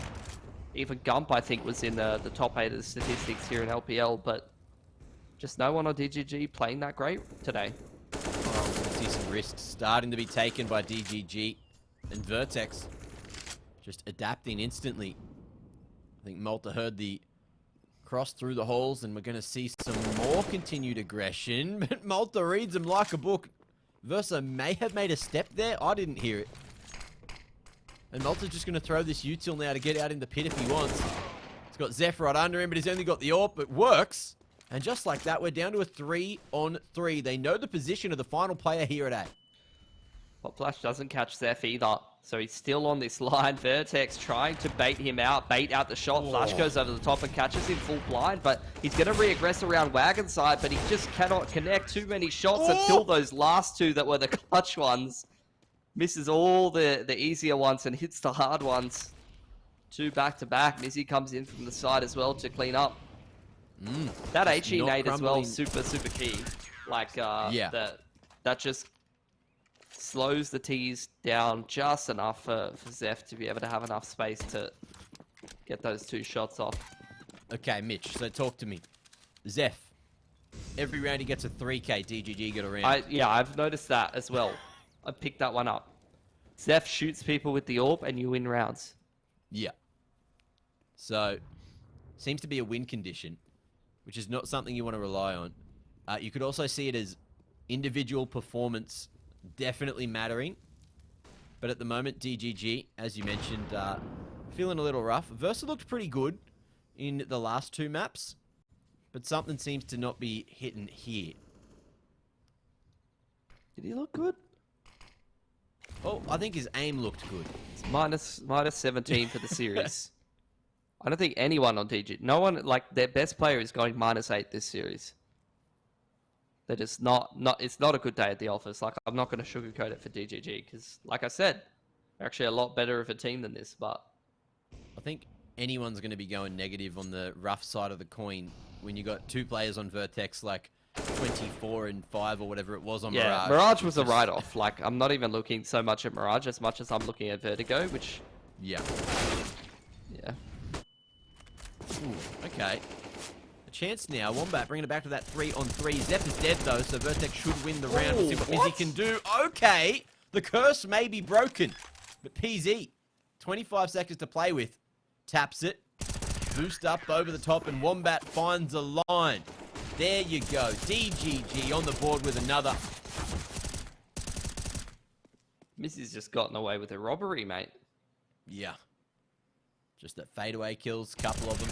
Even Gump, I think, was in the top 8 of the statistics here in LPL, but just no one on DGG playing that great today. Oh, see some risks starting to be taken by DGG, and Vertex just adapting instantly. I think Malta heard the cross through the halls, and we're going to see some more continued aggression, but Malta reads him like a book. Versa may have made a step there. I didn't hear it. And Malta's just going to throw this util now to get out in the pit if he wants. He's got Zeph right under him, but he's only got the AWP. It works. And just like that, we're down to a 3-on-3. They know the position of the final player here at A. Hot Flash doesn't catch Zeph either. So he's still on this line. Vertex trying to bait him out, bait out the shot. Flash goes over the top and catches him full blind, but he's going to re-aggress around Wagon side, but he just cannot connect too many shots until those last two that were the clutch ones. Misses all the easier ones and hits the hard ones. 2 back-to-back. Mizzy comes in from the side as well to clean up. That HE nade as well, super key. Like, that just slows the T's down just enough for Zeph to be able to have enough space to get those 2 shots off. Okay, Mitch, so talk to me. Zeph, every round he gets a 3k, DGG get a round. Yeah, I've noticed that as well. I picked that one up. Zeph shoots people with the AWP and you win rounds. Yeah. So, seems to be a win condition, which is not something you want to rely on. You could also see it as individual performance definitely mattering, But at the moment, DGG, as you mentioned, feeling a little rough. Versa looked pretty good in the last 2 maps, but something seems to not be hitting here. Did he look good? Oh, I think his aim looked good. It's minus 17 for the series. I don't think anyone on DG, no one, like their best player is going -8 this series. That is it's not a good day at the office. Like, I'm not going to sugarcoat it for DGG because, like I said, they're actually a lot better of a team than this. But I think anyone's going to be going negative on the rough side of the coin when you got 2 players on Vertex, like 24 and 5 or whatever it was on Mirage. Mirage was a write-off. Like, I'm not even looking so much at Mirage as much as I'm looking at Vertigo, which... Yeah. Yeah. Ooh, okay. A chance now. Wombat bringing it back to that 3-on-3. Zep is dead, though, so Vertex should win the round. We'll see what Mizzy can do. Okay. The curse may be broken. But PZ, 25 seconds to play with. Taps it. Boost up over the top, and Wombat finds a line. There you go. DGG on the board with another. Missy's just gotten away with a robbery, mate. Yeah. Just that fadeaway kills, couple of them.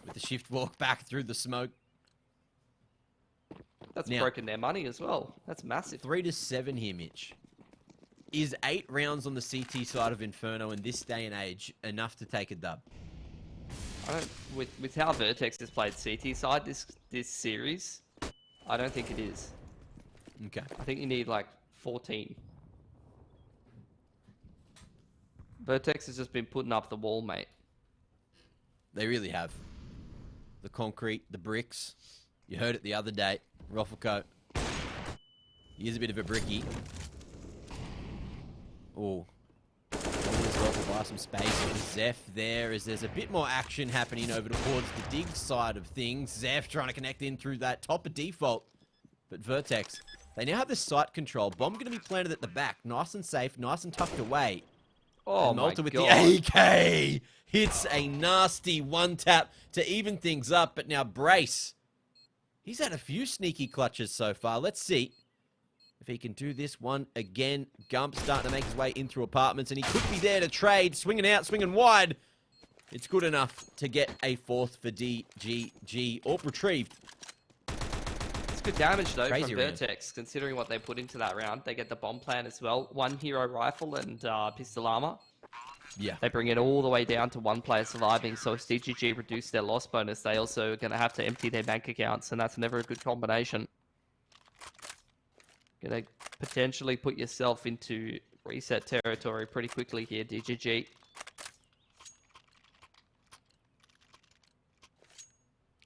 With the shift walk back through the smoke. That's broken their money as well. That's massive. 3-7 here, Mitch. Is 8 rounds on the CT side of Inferno in this day and age enough to take a dub? I don't, with how Vertex has played CT side this series, I don't think it is. Okay. I think you need like 14. Vertex has just been putting up the wall, mate. They really have. The concrete, the bricks. You heard it the other day. Roffelcoat. He is a bit of a bricky. Oh. As well to buy some space for Zeph there, as there's a bit more action happening over towards the dig side of things. Zeph trying to connect in through that top of default. But Vertex, they now have this site control. Bomb going to be planted at the back. Nice and safe, nice and tucked away. Oh, and Malta my with God. the AK hits a nasty one tap to even things up. But now Brace, he's had a few sneaky clutches so far. Let's see if he can do this one again. Gump starting to make his way in through apartments, and he could be there to trade. Swinging out, swinging wide. It's good enough to get a 4th for DGG. Or retrieved. It's good damage, though, Crazy from round. Vertex, considering what they put into that round. They get the bomb plan as well. 1 hero rifle and pistol armor. Yeah. They bring it all the way down to 1 player surviving, so as DGG reduce their loss bonus, they also are going to have to empty their bank accounts, and that's never a good combination. Going to potentially put yourself into reset territory pretty quickly here, DGG.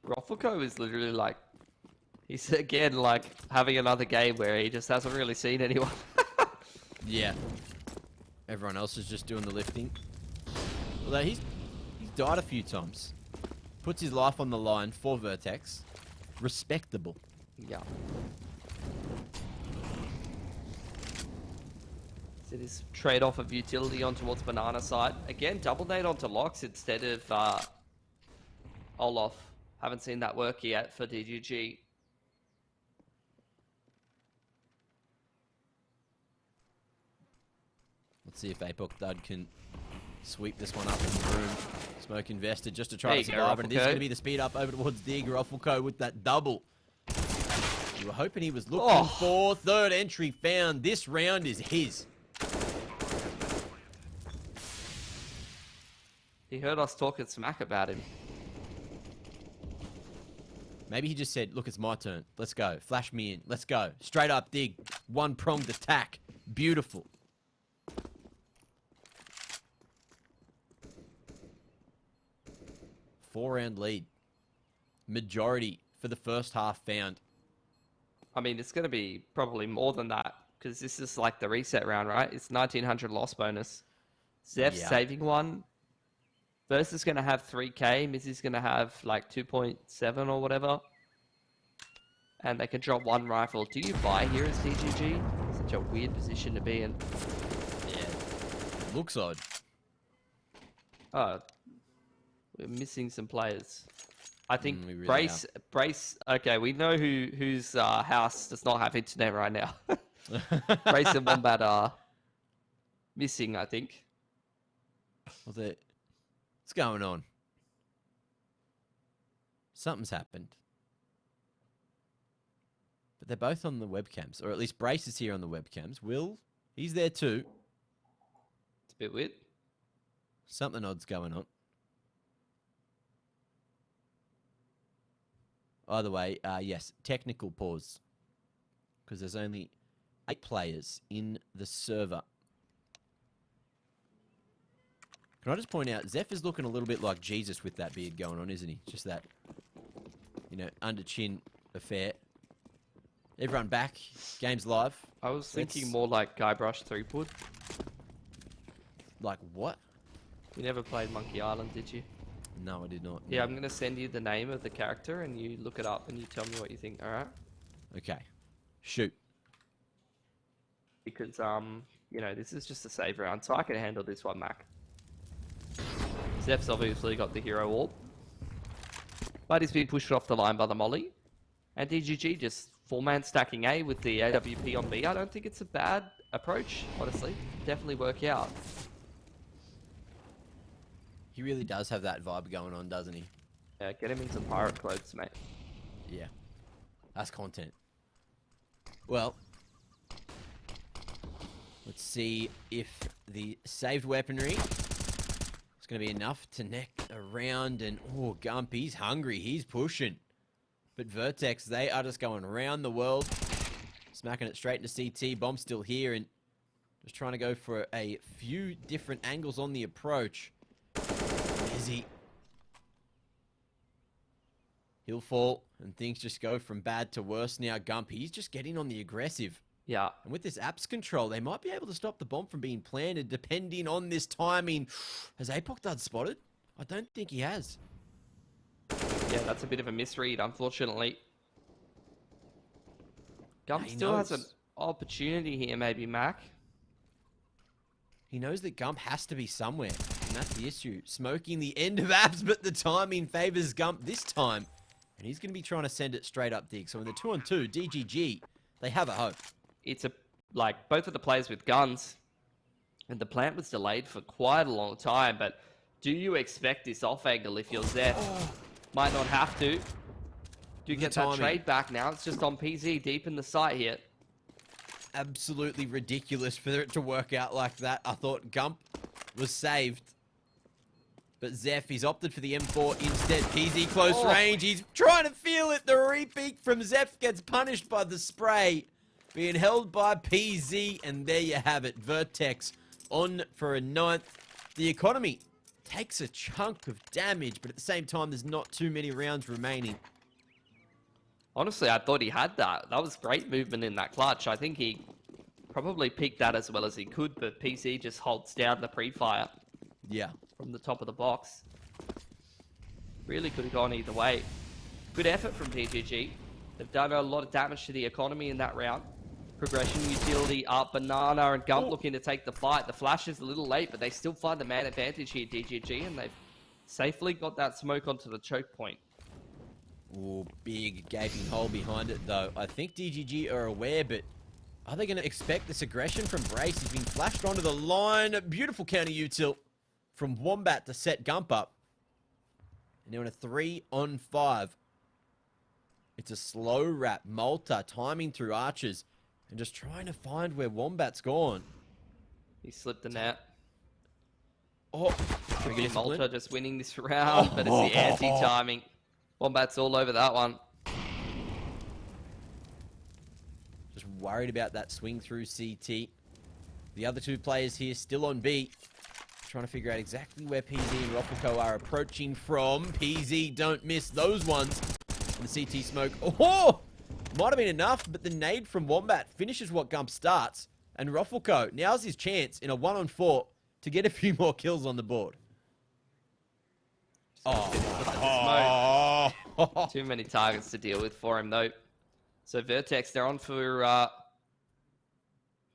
Roffelco is literally like, he's again like having another game where he just hasn't really seen anyone. Yeah. Everyone else is just doing the lifting. Although he's died a few times. Puts his life on the line for Vertex. Respectable. Yeah. So this trade-off of utility on towards banana side. Again, double nade onto locks instead of Olaf. Haven't seen that work yet for DGG. Let's see if Apok Thud can sweep this one up in the room. Smoke invested just to try There to you go, survive, and it is Roffelco. going to be the speed up over towards Dig. Roffelco with that double. You were hoping he was looking for 3rd entry found. This round is his. He heard us talking smack about him. Maybe he just said, look, it's my turn. Let's go. Flash me in. Let's go. Straight up Dig. 1-pronged attack. Beautiful. Four-round lead. Majority for the first half found. I mean, it's going to be probably more than that because this is like the reset round, right? It's 1900 loss bonus. Zeph's Yeah. saving 1. Versus going to have 3k. Missy's going to have like 2.7 or whatever. And they can drop 1 rifle. Do you buy here as DGG? Such a weird position to be in. Yeah. Looks odd. Oh, we're missing some players. I think We really Brace. Okay, we know whose house does not have internet right now. Brace and Wombat are missing, I think. What's going on? Something's happened. But they're both on the webcams, or at least Brace is here on the webcams. Will, he's there too. It's a bit weird. Something odd's going on. Either way, yes, technical pause. Because there's only 8 players in the server. Can I just point out, Zeph is looking a little bit like Jesus with that beard going on, isn't he? Just that, you know, under-chin affair. Everyone back. Game's live. I was thinking more like Guybrush Threepwood. Like what? You never played Monkey Island, did you? No, I did not. Yeah, I'm going to send you the name of the character and you look it up and you tell me what you think, alright? Okay. Shoot. Because, you know, this is just a save round, so I can handle this one, Mac. Zeph's obviously got the hero orb. But he's been pushed off the line by the molly. And DGG just 4-man stacking A with the AWP on B. I don't think it's a bad approach, honestly. Definitely work out. He really does have that vibe going on, doesn't he? Yeah, get him in some pirate clothes, mate. Yeah. That's content. Well, let's see if the saved weaponry is going to be enough to neck around. And, oh, Gump, he's hungry. He's pushing. But Vertex, they are just going around the world. Smacking it straight into CT. Bomb's still here and just trying to go for a few different angles on the approach. Izzy. He'll fall, and things just go from bad to worse now. Gump, he's just getting on the aggressive. Yeah. And with this apps control, they might be able to stop the bomb from being planted, depending on this timing. Has Apoc done spotted? I don't think he has. Yeah, that's a bit of a misread, unfortunately. Gump still has an opportunity here, maybe, Mac. He knows that Gump has to be somewhere, and that's the issue. Smoking the end of apps, but the timing favors Gump this time. And he's going to be trying to send it straight up dig. So in the 2-on-2, DGG, they have a hope. It's like both of the players with guns, and the plant was delayed for quite a long time, but do you expect this off angle if you're Zeph? Might not have to. Do you get that trade back now? It's just on PZ, deep in the site here. Absolutely ridiculous for it to work out like that. I thought Gump was saved. But Zeph, he's opted for the M4 instead. PZ close range. He's trying to feel it. The repeat from Zeph gets punished by the spray. Being held by PZ. And there you have it. Vertex on for a 9th. The economy takes a chunk of damage. But at the same time, there's not too many rounds remaining. Honestly, I thought he had that. That was great movement in that clutch. I think he probably peaked that as well as he could. But PZ just holds down the pre-fire. Yeah. From the top of the box. Really could have gone either way. Good effort from DGG. They've done a lot of damage to the economy in that round. Progression utility up. Banana and Gump looking to take the fight. The flash is a little late, but they still find the man advantage here, DGG, and they've safely got that smoke onto the choke point. Ooh, big gaping hole behind it, though. I think DGG are aware, but are they going to expect this aggression from Brace? He's been flashed onto the line. Beautiful counter util from Wombat to set Gump up. And now in a 3-on-5. It's a slow wrap. Malta timing through archers and just trying to find where Wombat's gone. He slipped the net. Oh, Malta just winning this round, but it's the anti-timing. Wombat's all over that one. Just worried about that swing through CT. The other 2 players here still on B. Trying to figure out exactly where PZ and Roffelco are approaching from. PZ don't miss those ones. And the CT smoke. Oh! Might have been enough, but the nade from Wombat finishes what Gump starts. And Roffelco, now's his chance in a 1-on-4 to get a few more kills on the board. Too many targets to deal with for him, though. So Vertex, they're on for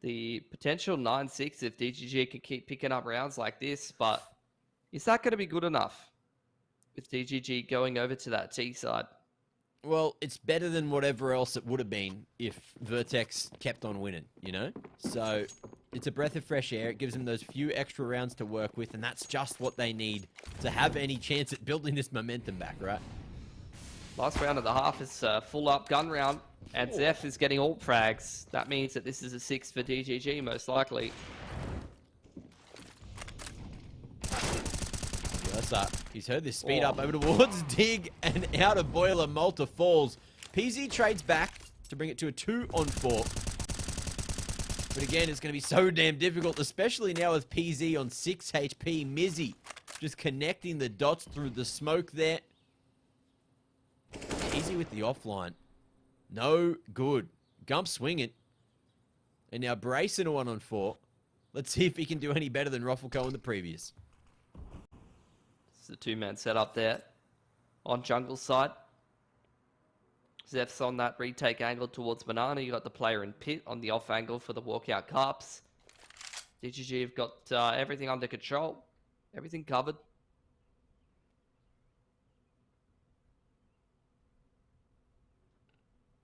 the potential 9-6 if DGG can keep picking up rounds like this. But is that going to be good enough with DGG going over to that T side? Well, it's better than whatever else it would have been if Vertex kept on winning, you know? So It's a breath of fresh air. It gives them those few extra rounds to work with, and that's just what they need to have any chance at building this momentum back, right? Last round of the half is full up gun round, and Zeph is getting alt frags. That means that this is a 6 for DGG, most likely. He's heard this speed up over towards Dig, and out of Boiler, Malta falls. PZ trades back to bring it to a 2-on-4. But again, it's going to be so damn difficult, especially now with PZ on 6 HP. Mizzy just connecting the dots through the smoke there. Easy with the offline. No good. Gump swinging. And now Brace in a 1-on-4. Let's see if he can do any better than Ruffleco in the previous. It's a 2-man setup there on jungle side. Zeph's on that retake angle towards Banana. You got the player in pit on the off angle for the walkout carps. DGG have got everything under control. Everything covered.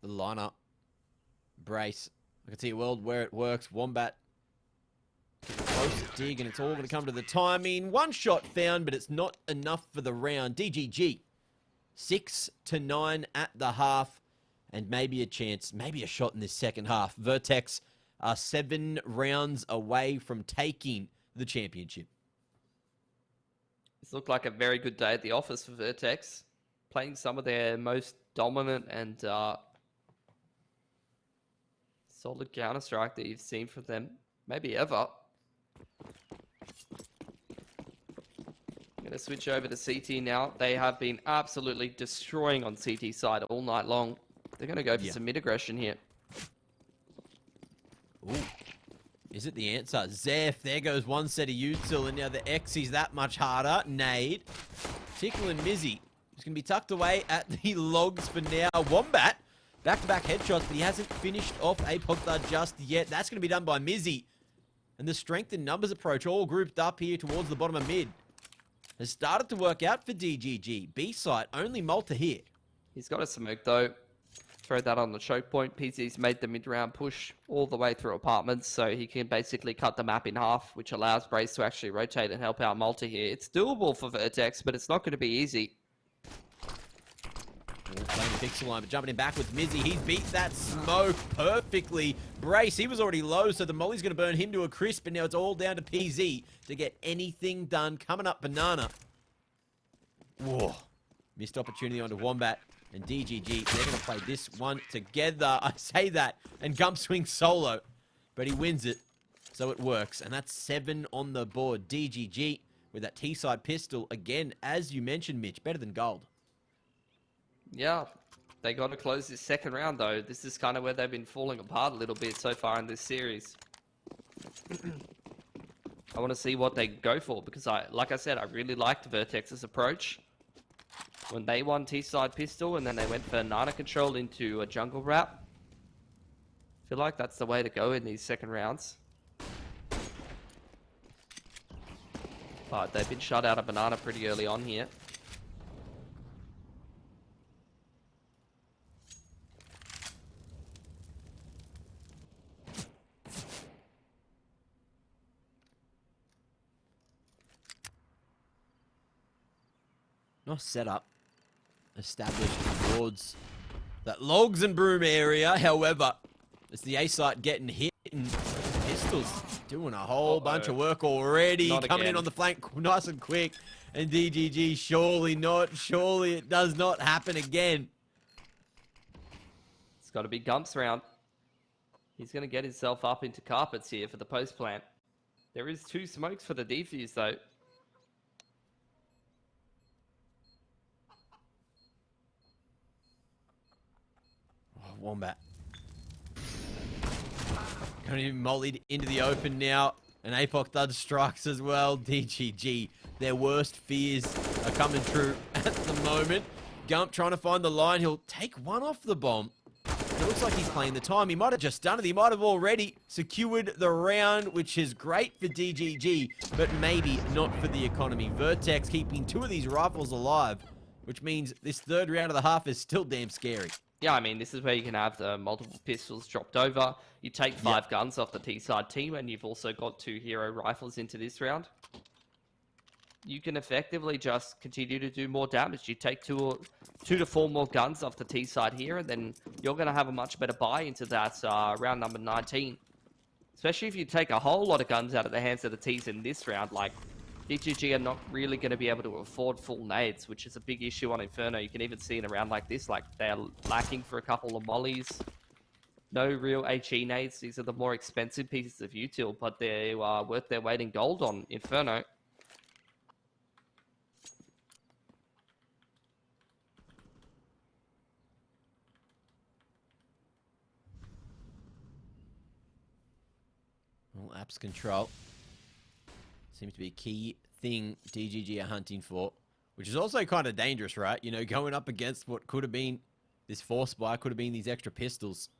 The lineup. Brace. I can see a world where it works. Wombat. Close to Dig, and it's all going to come to the timing. One shot found, but it's not enough for the round. DGG. 6-9 at the half, and maybe a chance, maybe a shot in this second half. Vertex are 7 rounds away from taking the championship. This looked like a very good day at the office for Vertex. Playing some of their most dominant and solid Counter-Strike that you've seen from them, maybe ever. Going to switch over to CT now. They have been absolutely destroying on CT side all night long. They're going to go for some mid aggression here. Ooh. Is it the answer? Zeph, there goes one set of util, and now the Xy's that much harder. Nade. Tickle and Mizzy. He's going to be tucked away at the logs for now. Wombat, back-to-back headshots, but he hasn't finished off Apogda just yet. That's going to be done by Mizzy. And the strength in numbers approach, all grouped up here towards the bottom of mid, has started to work out for DGG. B site, only Malta here. He's got a smoke though. Throw that on the choke point. PZ's made the mid-round push all the way through apartments, so he can basically cut the map in half, which allows Brace to actually rotate and help out Malta here. It's doable for Vertex, but it's not going to be easy. Playing the pixel line, but jumping in back with Mizzy. He's beat that smoke perfectly. Brace, he was already low, so the molly's going to burn him to a crisp, and now it's all down to PZ to get anything done. Coming up, Banana. Whoa. Missed opportunity onto Wombat and DGG. They're going to play this one together. I say that, and Gump swings solo, but he wins it, so it works. And that's 7 on the board. DGG with that T-side pistol. Again, as you mentioned, Mitch, better than gold. Yeah, they got to close this second round, though. This is kind of where they've been falling apart a little bit so far in this series. I want to see what they go for, because like I said, I really liked Vertex's approach. When they won T-side pistol, and then they went for Nana control into a jungle wrap. I feel like that's the way to go in these second rounds. But they've been shut out of Banana pretty early on here. Nice setup established towards that logs and broom area. However, it's the A site getting hit, and pistols doing a whole bunch of work already. Coming in on the flank nice and quick. And DGG, surely it does not happen again. It's got to be Gump's round. He's going to get himself up into carpets here for the post plant. There is 2 smokes for the defuse though. Wombat. Going to be mollied into the open now. And Apoc Thud strikes as well. DGG, their worst fears are coming true at the moment. Gump trying to find the line. He'll take one off the bomb. It looks like he's playing the time. He might have just done it. He might have already secured the round, which is great for DGG, but maybe not for the economy. Vertex keeping 2 of these rifles alive, which means this third round of the half is still damn scary. Yeah, I mean, this is where you can have the multiple pistols dropped over. You take 5 guns off the T-side team, and you've also got 2 hero rifles into this round. You can effectively just continue to do more damage. You take 2 to 4 more guns off the T-side here, and then you're going to have a much better buy into that round number 19. Especially if you take a whole lot of guns out of the hands of the Ts in this round, like DGG are not really going to be able to afford full nades, which is a big issue on Inferno. You can even see in a round like this, like they're lacking for a couple of mollies. No real HE nades. These are the more expensive pieces of util, but they are worth their weight in gold on Inferno. Well, apps control seems to be a key thing DGG are hunting for, which is also kind of dangerous, right? You know, going up against what could have been this force buy, could have been these extra pistols.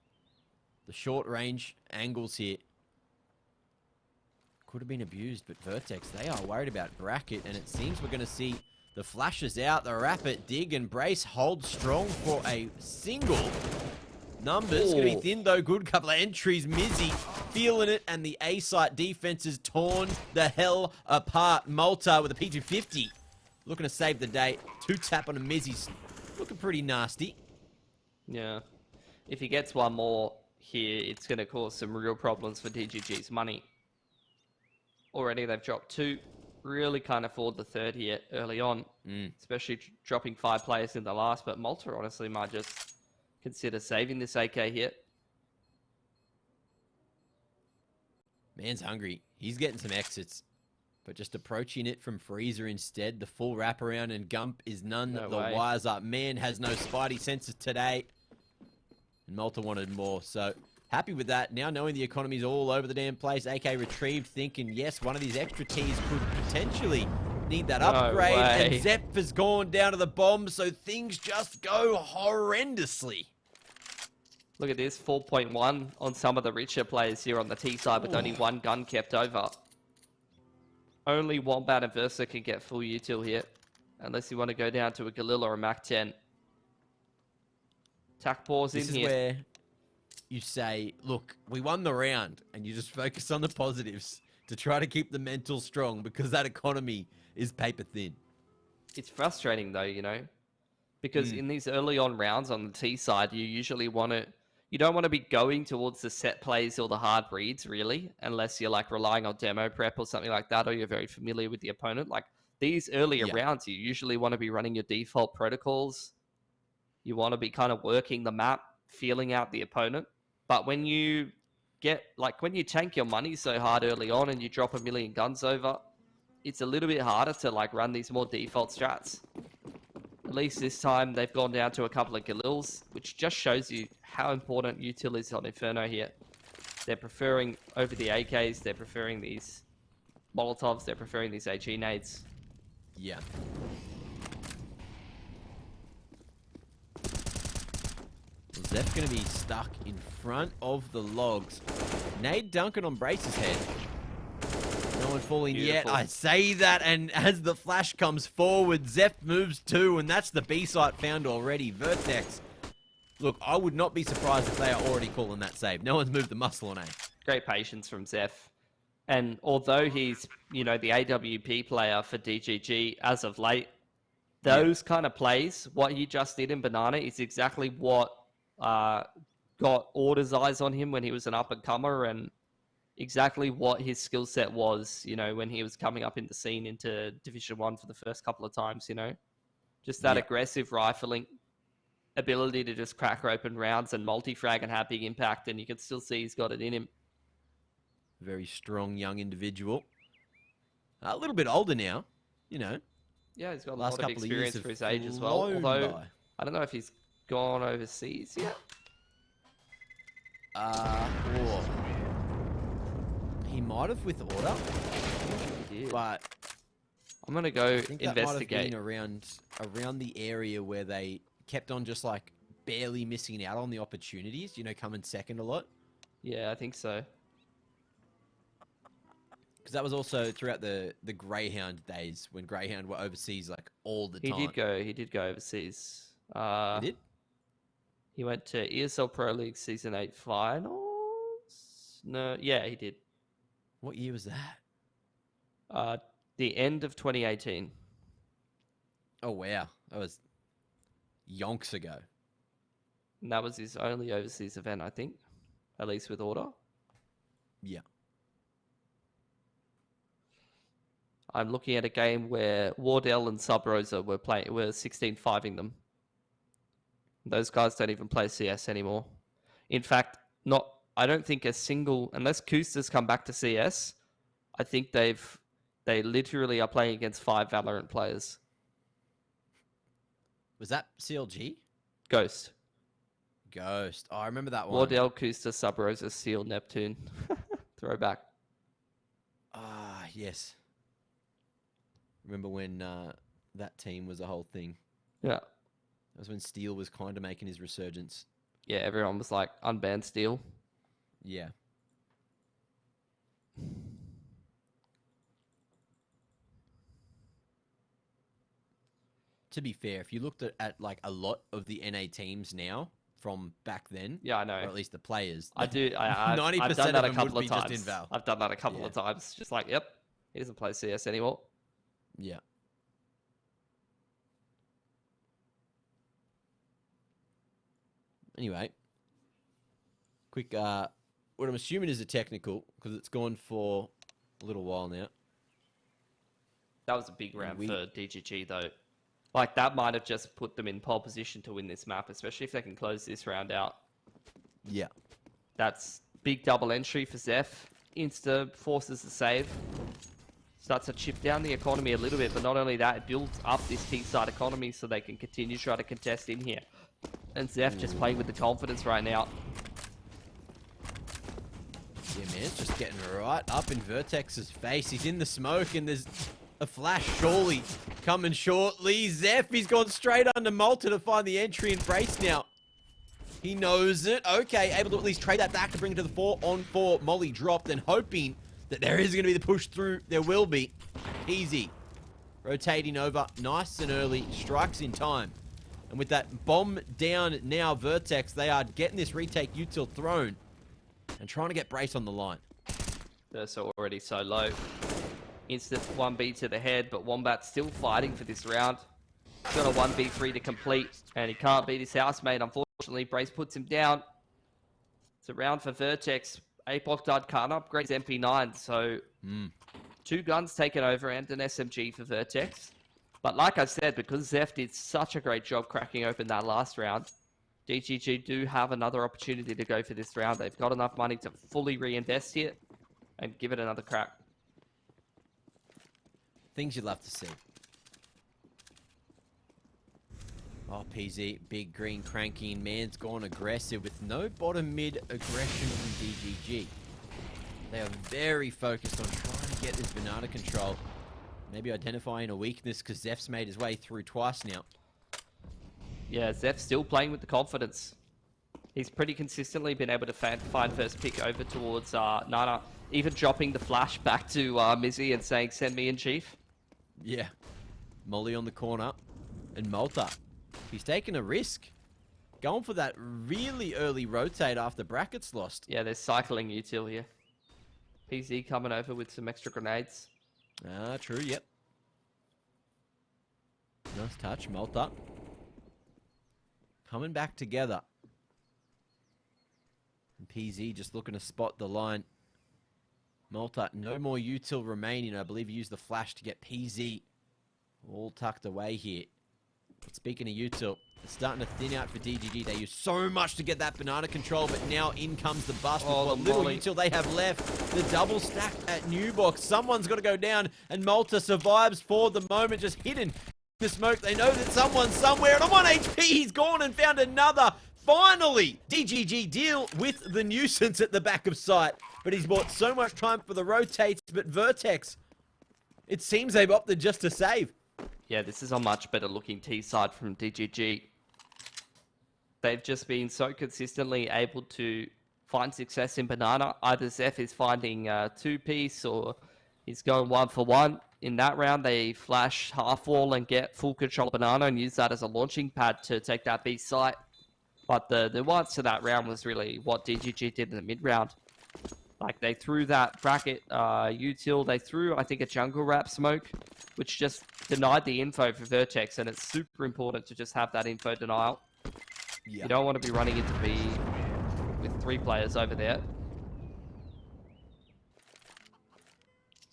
The short range angles here could have been abused, but Vertex, they are worried about bracket, and it seems we're going to see the flashes out, the rapid dig, and Brace hold strong for a single. Numbers going to be thin, though. Good couple of entries. Mizzy feeling it, and the A-site defense is torn the hell apart. Malta with a P250 looking to save the day. 2-tap on a Mizzy's looking pretty nasty. Yeah. If he gets one more here, it's going to cause some real problems for DGG's money. Already they've dropped 2. Really can't afford the 3rd here early on, especially dropping 5 players in the last, but Malta honestly might just consider saving this AK hit. Man's hungry. He's getting some exits, but just approaching it from Freezer instead. The full wraparound, and Gump is none the wise up. Man has no spidey senses today. And Malta wanted more, so happy with that. Now knowing the economy's all over the damn place. AK retrieved, thinking, yes, one of these extra Ts could potentially need that upgrade. And Zep has gone down to the bomb, so things just go horrendously. Look at this, 4.1 on some of the richer players here on the T side with only 1 gun kept over. Only Wombat and Versa can get full util here, unless you want to go down to a Galil or a Mac 10. Tac pause in here. This is where you say, look, we won the round, and you just focus on the positives to try to keep the mental strong, because that economy is paper thin. It's frustrating though, you know, because in these early on rounds on the T side, you usually want to, you don't want to be going towards the set plays or the hard reads really, unless you're like relying on demo prep or something like that, or you're very familiar with the opponent. Like these earlier rounds, you usually want to be running your default protocols. You want to be kind of working the map, feeling out the opponent. But when you get, like when you tank your money so hard early on and you drop 1 million guns over, it's a little bit harder to like run these more default strats. At least this time they've gone down to a couple of Galils, which just shows you how important util is on Inferno here. They're preferring over the AKs, they're preferring these Molotovs, they're preferring these HE nades. Yeah. Zep's going to be stuck in front of the logs. Nade Duncan on Brace's head. No one falling yet. I say that, and as the flash comes forward, Zeph moves too, and that's the B-site found already. Vertex. Look, I would not be surprised if they are already calling that save. No one's moved the muscle on A. Great patience from Zeph. And although he's, you know, the AWP player for DGG as of late, those kind of plays, what he just did in Banana is exactly what got Order's eyes on him when he was an up-and-comer, and exactly what his skill set was, you know, when he was coming up in the scene into Division 1 for the first couple of times, you know. Just that aggressive rifling ability to just crack open rounds and multi-frag and have big impact, and you can still see he's got it in him. Very strong young individual. A little bit older now, you know. Yeah, he's got a lot of experience for his age as well, although I don't know if he's gone overseas yet. He might have with Order, but I'm gonna go investigate. That might have been around the area where they kept on just like barely missing out on the opportunities. You know, coming second a lot. Yeah, I think so. Because that was also throughout the Greyhound days when Greyhound were overseas like all the time. He did go overseas. He did? He went to ESL Pro League Season 8 finals. No, yeah, he did. What year was that? The end of 2018. Oh, wow. That was yonks ago. And that was his only overseas event, I think. At least with Order. Yeah. I'm looking at a game where Wardell and Sub Rosa were 16-5ing them. Those guys don't even play CS anymore. In fact, I don't think a single, unless Koosters come back to CS, I think they literally are playing against 5 Valorant players. Was that CLG? Ghost. Oh, I remember that one. Wardell, Kooster, Sub Rosa, Seal, Neptune. Throwback. Yes. Remember when that team was a whole thing? Yeah. That was when Steel was kind of making his resurgence. Yeah, everyone was like, unban Steel. Yeah. To be fair, if you looked at like a lot of the NA teams now from back then, yeah, I know, or at least the players, I do. I've 90% done that a of them couple would of be just times. in Val. I've done that a couple of times. Just like, yep, he doesn't play CS anymore. Yeah. Anyway, quick, what I'm assuming is a technical, because it's gone for a little while now. That was a big round for DGG, though. Like, that might have just put them in pole position to win this map, especially if they can close this round out. Yeah. That's big double entry for Zeph. Insta forces the save. Starts to chip down the economy a little bit, but not only that, it builds up this T-side economy so they can continue to try to contest in here. And Zeph just playing with the confidence right now. Yeah, man, just getting right up in Vertex's face. He's in the smoke, and there's a flash surely coming shortly. Zeph, he's gone straight under Malta to find the entry and brace now. He knows it. Okay, able to at least trade that back to bring it to the 4-on-4. Molly dropped, and hoping that there is going to be the push through. There will be. Easy. Rotating over. Nice and early. Strikes in time. And with that bomb down now, Vertex, they are getting this retake util thrown and trying to get Brace on the line. They're so already so low. Instant 1B to the head, but Wombat still fighting for this round. He's got a 1v3 to complete, and he can't beat his housemate. Unfortunately, Brace puts him down. It's a round for Vertex. Apoc Dud can't upgrade his MP9, so 2 guns taken over and an SMG for Vertex. But like I said, because Zeph did such a great job cracking open that last round, DGG do have another opportunity to go for this round. They've got enough money to fully reinvest here and give it another crack. Things you'd love to see. Oh, PZ, big green cranking. Man's gone aggressive with no bottom mid aggression from DGG. They are very focused on trying to get this banana control. Maybe identifying a weakness because Zeph's made his way through twice now. Yeah, Zeph's still playing with the confidence. He's pretty consistently been able to find first pick over towards Nana, even dropping the flash back to Mizzy and saying, send me in, Chief. Yeah. Molly on the corner. And Malta. He's taking a risk. Going for that really early rotate after brackets lost. Yeah, they're cycling util here. PZ coming over with some extra grenades. True, yep. Nice touch, Malta. Coming back together. And PZ just looking to spot the line. Malta, no more util remaining. I believe he used the flash to get PZ all tucked away here. But speaking of util, it's starting to thin out for DGG. They use so much to get that banana control, but now in comes the bust with what little util they have left. The double stack at New Box. Someone's got to go down, and Malta survives for the moment, just hidden in the smoke. They know that someone's somewhere, and on 1 HP, he's gone and found another. Finally, DGG deal with the nuisance at the back of sight, but he's bought so much time for the rotates, but Vertex, it seems they've opted just to save. Yeah, this is a much better looking T-side from DGG. They've just been so consistently able to find success in Banana. Either Zeph is finding 2-piece or he's going 1-for-1. In that round, they flash half wall and get full control of Banana and use that as a launching pad to take that B site. But the nuance to that round was really what DGG did in the mid-round. Like, they threw that bracket util, they threw, I think, a jungle wrap smoke, which just denied the info for Vertex, and it's super important to just have that info denial. Yeah. You don't want to be running into B with 3 players over there.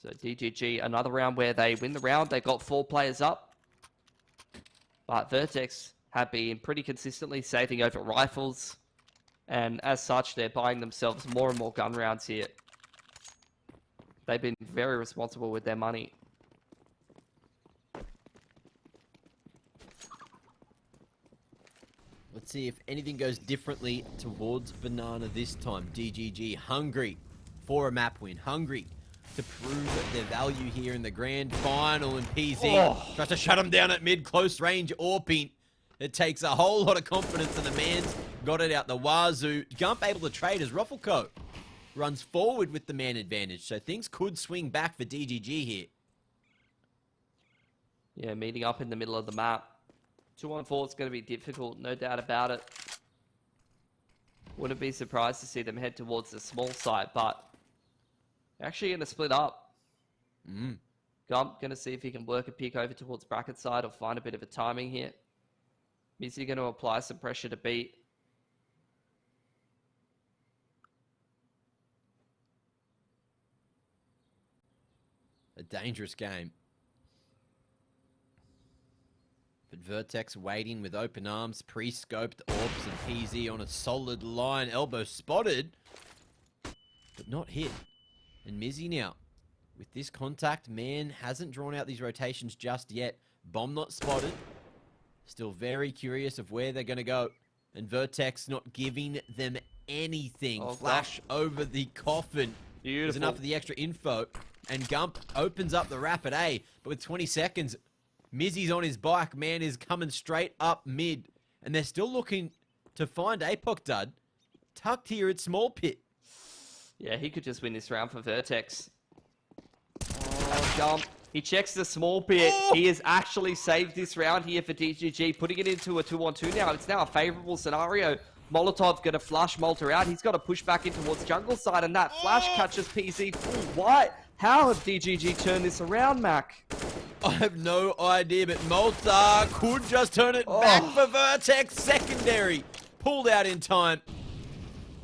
So DGG, another round where they win the round. They got 4 players up. But Vertex have been pretty consistently saving over rifles. And as such, they're buying themselves more and more gun rounds here. They've been very responsible with their money. Let's see if anything goes differently towards Banana this time. DGG hungry for a map win. Hungry to prove their value here in the grand final. And PZ tries to shut him down at mid, close range, AWP. It takes a whole lot of confidence, and the man's got it out the wazoo. Gump able to trade as Rufflecoat runs forward with the man advantage. So things could swing back for DGG here. Yeah, meeting up in the middle of the map. 2-on-4 is going to be difficult, no doubt about it. Wouldn't be surprised to see them head towards the small site, but they're actually going to split up. Gump going to see if he can work a pick over towards bracket side or find a bit of a timing here. Mizzy going to apply some pressure to beat. A dangerous game. But Vertex waiting with open arms, pre-scoped orbs, and PZ on a solid line. Elbow spotted, but not hit. And Mizzy now, with this contact, man hasn't drawn out these rotations just yet. Bomb not spotted. Still very curious of where they're going to go. And Vertex not giving them anything. Flash over the coffin. Beautiful. There's enough of the extra info. And Gump opens up the wrap at A. But with 20 seconds, Mizzy's on his bike. Man is coming straight up mid. And they're still looking to find Apoc Dud tucked here at Small Pit. Yeah, he could just win this round for Vertex. Oh, Gump. He checks the small pit. Oh! He has actually saved this round here for DGG, putting it into a 2-on-2 now. It's now a favorable scenario. Molotov going to flush Malta out. He's got to push back in towards jungle side, and that flash catches PZ full white. How have DGG turned this around, Mac? I have no idea, but Malta could just turn it back for Vertex. Secondary pulled out in time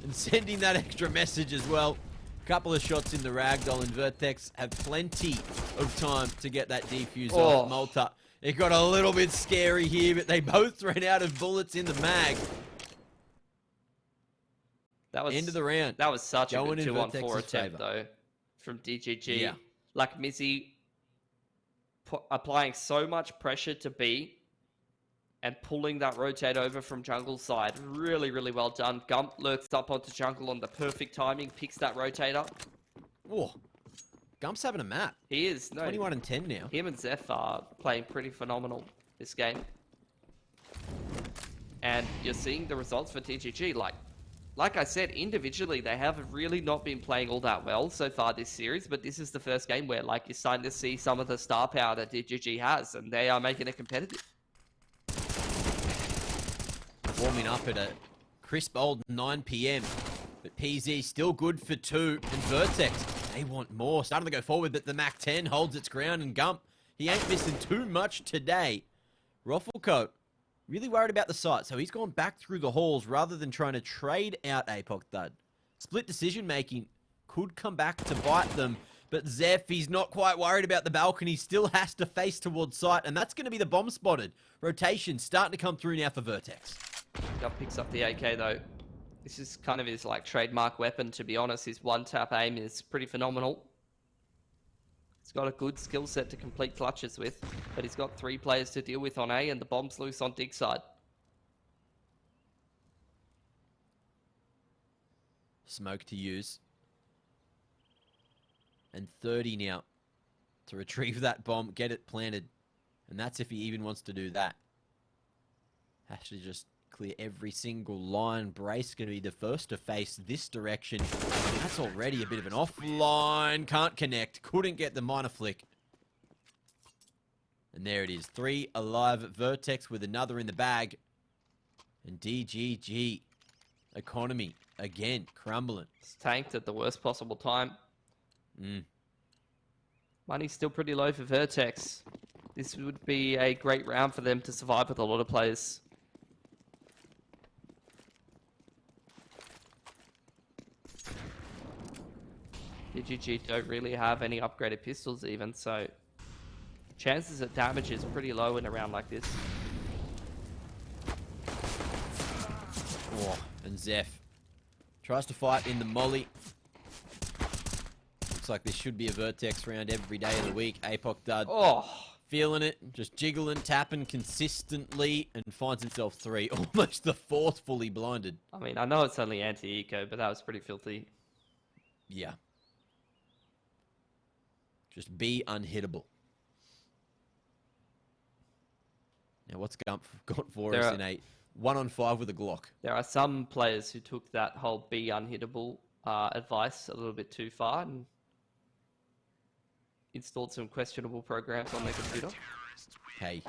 and sending that extra message as well. Couple of shots in the ragdoll, and Vertex have plenty of time to get that defuse off Malta. It got a little bit scary here, but they both ran out of bullets in the mag. That was end of the round. That was such a good 2-on-4 attempt, favor, though, from DGG. Yeah. Like Mizzy applying so much pressure to B and pulling that rotate over from jungle side. Really, really well done. Gump lurks up onto jungle on the perfect timing, picks that rotator. Oh, Gump's having a map. He is. No, 21 and 10 now. Him and Zeph are playing pretty phenomenal this game. And you're seeing the results for DGG. Like I said, individually, they have really not been playing all that well so far this series, but this is the first game where, like, you're starting to see some of the star power that DGG has, and they are making it competitive. Warming up at a crisp old 9 p.m. But PZ still good for 2. And Vertex, they want more. Starting to go forward, but the MAC-10 holds its ground. And Gump, he ain't missing too much today. Rufflecoat, really worried about the site. So he's gone back through the halls rather than trying to trade out Apoc Dud. Split decision-making could come back to bite them. But Zeph, he's not quite worried about the balcony. Still has to face towards site. And that's going to be the bomb spotted. Rotation starting to come through now for Vertex. Gump picks up the AK, though. This is kind of his, like, trademark weapon, to be honest. His one-tap aim is pretty phenomenal. He's got a good skill set to complete clutches with, but he's got 3 players to deal with on A, and the bomb's loose on dig side. Smoke to use. And 30 now to retrieve that bomb, get it planted. And that's if he even wants to do that. Has to just clear every single line. Brace going to be the first to face this direction. That's already a bit of an offline. Can't connect. Couldn't get the minor flick. And there it is. 3 alive. Vertex with another in the bag. And DGG economy, again, crumbling. It's tanked at the worst possible time. Mm. Money's still pretty low for Vertex. This would be a great round for them to survive with a lot of players. DGG don't really have any upgraded pistols even, so chances at damage is pretty low in a round like this. Oh, and Zeph tries to fight in the molly. Looks like this should be a Vertex round every day of the week. APOC Dud feeling it, just jiggling, tapping consistently, and finds himself 3. Almost the 4th fully blinded. I mean, I know it's only anti-eco, but that was pretty filthy. Yeah. Just be unhittable. Now, what's Gump got for us in a 1-on-5 with a Glock? There are some players who took that whole be unhittable advice a little bit too far and installed some questionable programs on their computer. Hey.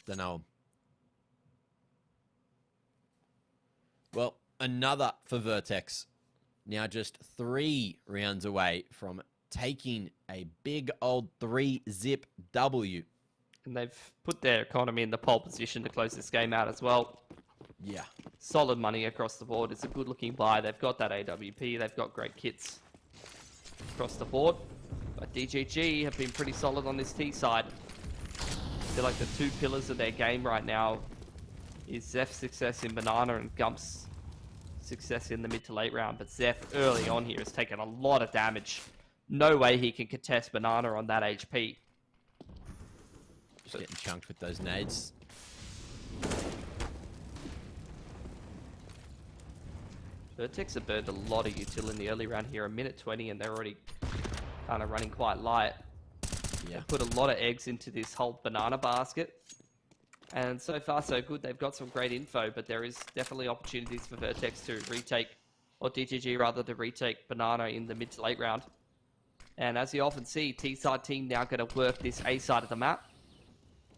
Dunno. Well, another for Vertex. Now just 3 rounds away from taking a big old 3-zip W. And they've put their economy in the pole position to close this game out as well. Yeah. Solid money across the board. It's a good looking buy. They've got that AWP. They've got great kits across the board. But DGG have been pretty solid on this T side. I feel like the 2 pillars of their game right now is Zeph's success in Banana and Gump's success in the mid to late round. But Zeph early on here has taken a lot of damage. No way he can contest Banana on that HP. Just getting chunked with those nades. Vertex have burned a lot of util in the early round here, 1:20, and they're already kind of running quite light. Yeah. They've put a lot of eggs into this whole banana basket. And so far, so good. They've got some great info, but there is definitely opportunities for Vertex to retake, or DGG rather, to retake Banana in the mid to late round. And as you often see, T-side team now going to work this A side of the map,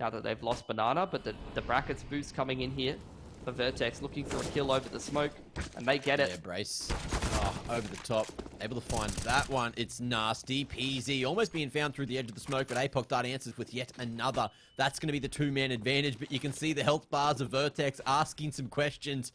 now that they've lost Banana, but the brackets boost coming in here for Vertex, looking for a kill over the smoke, and they get it. Yeah, Brace. Oh, over the top. Able to find that one. It's nasty. Peasy. Almost being found through the edge of the smoke, but APOC Dart answers with yet another. That's going to be the 2-man advantage, but you can see the health bars of Vertex asking some questions.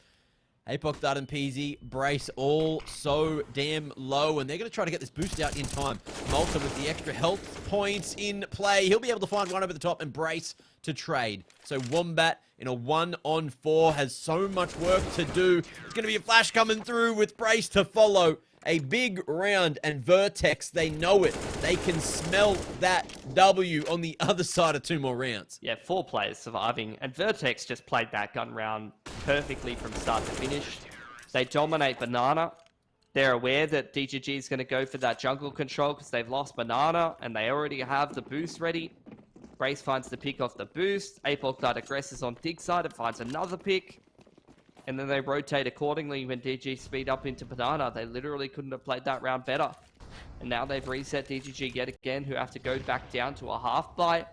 APOC Dart and Peasy, Brace all so damn low, and they're going to try to get this boost out in time. Malta with the extra health points in play. He'll be able to find one over the top and Brace to trade. So Wombat in a 1-on-4 has so much work to do. There's going to be a flash coming through with Brace to follow. A big round, and Vertex, they know it. They can smell that W on the other side of 2 more rounds. Yeah, 4 players surviving, and Vertex just played that gun round perfectly from start to finish. They dominate Banana. They're aware that DGG is going to go for that jungle control because they've lost Banana, and they already have the boost ready. Brace finds the pick off the boost. APOC Dart aggresses on dig side and finds another pick. And then they rotate accordingly when DG speed up into Banana. They literally couldn't have played that round better. And now they've reset DGG yet again, who have to go back down to a half buy.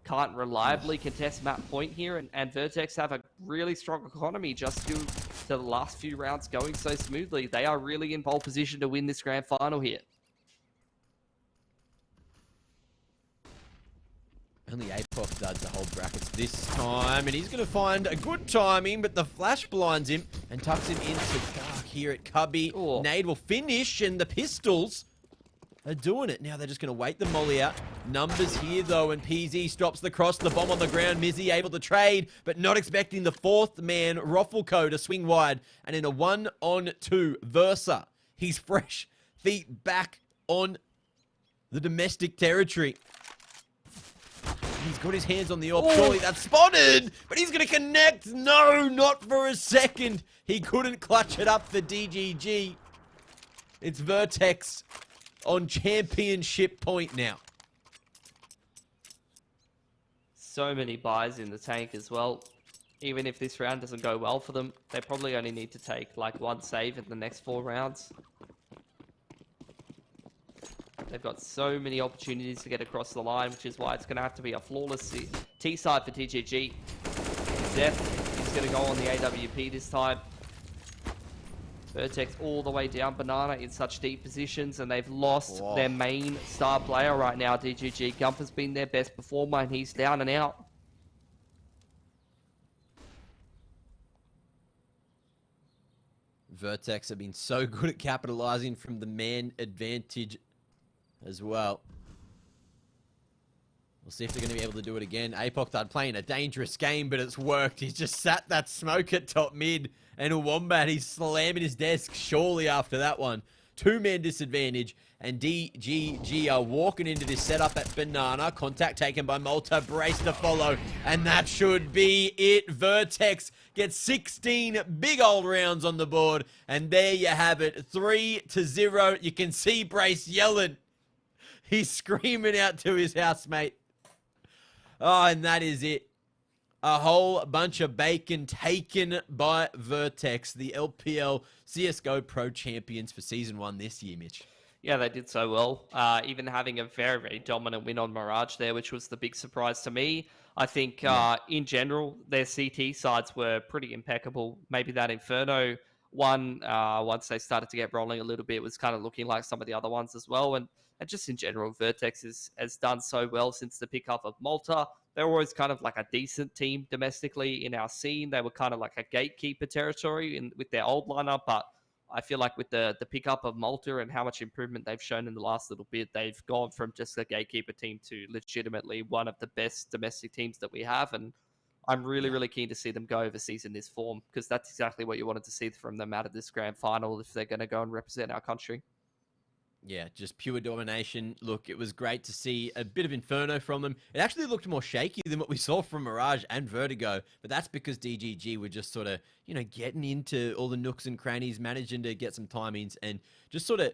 Can't reliably contest map point here. And Vertex have a really strong economy just due to the last few rounds going so smoothly. They are really in pole position to win this grand final here. Only APOC does the whole brackets this time, and he's going to find a good timing, but the flash blinds him and tucks him into dark here at Cubby. Oh. Nade will finish, and the pistols are doing it. Now they're just going to wait the molly out. Numbers here, though, and PZ stops the cross, the bomb on the ground. Mizzy able to trade, but not expecting the 4th man, Roffelco, to swing wide. And in a 1-on-2, Versa, he's fresh, feet back on the domestic territory. He's got his hands on the AWP. Surely that's spotted, but he's going to connect. No, not for a second. He couldn't clutch it up for DGG. It's Vertex on championship point now. So many buys in the tank as well. Even if this round doesn't go well for them, they probably only need to take like 1 save in the next 4 rounds. They've got so many opportunities to get across the line, which is why it's going to have to be a flawless T side for TGG. Zeph is going to go on the AWP this time. Vertex all the way down Banana in such deep positions, and they've lost their main star player right now, DGG. Gumpher's been their best performer, and he's down and out. Vertex have been so good at capitalizing from the man advantage as well. We'll see if they're going to be able to do it again. Apoc playing a dangerous game, but it's worked. He's just sat that smoke at top mid, and a Wombat, he's slamming his desk surely after that one. 2-man disadvantage, and DGG are walking into this setup at Banana. Contact taken by Malta, brace to follow, and that should be it. Vertex gets 16 big old rounds on the board, and there you have it, 3-0. You can see Brace yelling. He's screaming out to his housemate. Oh, and that is it. A whole bunch of bacon taken by Vertex, the LPL CSGO Pro Champions for Season 1 this year, Mitch. Yeah, they did so well. Even having a very, very dominant win on Mirage there, which was the big surprise to me. I think in general, their CT sides were pretty impeccable. Maybe that Inferno one, once they started to get rolling a little bit, was kind of looking like some of the other ones as well. And just in general, Vertex has done so well since the pickup of Malta. They were always kind of like a decent team domestically in our scene. They were kind of like a gatekeeper territory with their old lineup, but I feel like with the pickup of Malta and how much improvement they've shown in the last little bit, they've gone from just a gatekeeper team to legitimately one of the best domestic teams that we have. And I'm really, really keen to see them go overseas in this form, because that's exactly what you wanted to see from them out of this grand final if they're going to go and represent our country. Yeah, just pure domination. Look, it was great to see a bit of Inferno from them. It actually looked more shaky than what we saw from Mirage and Vertigo, but that's because DGG were just sort of, getting into all the nooks and crannies, managing to get some timings, and just sort of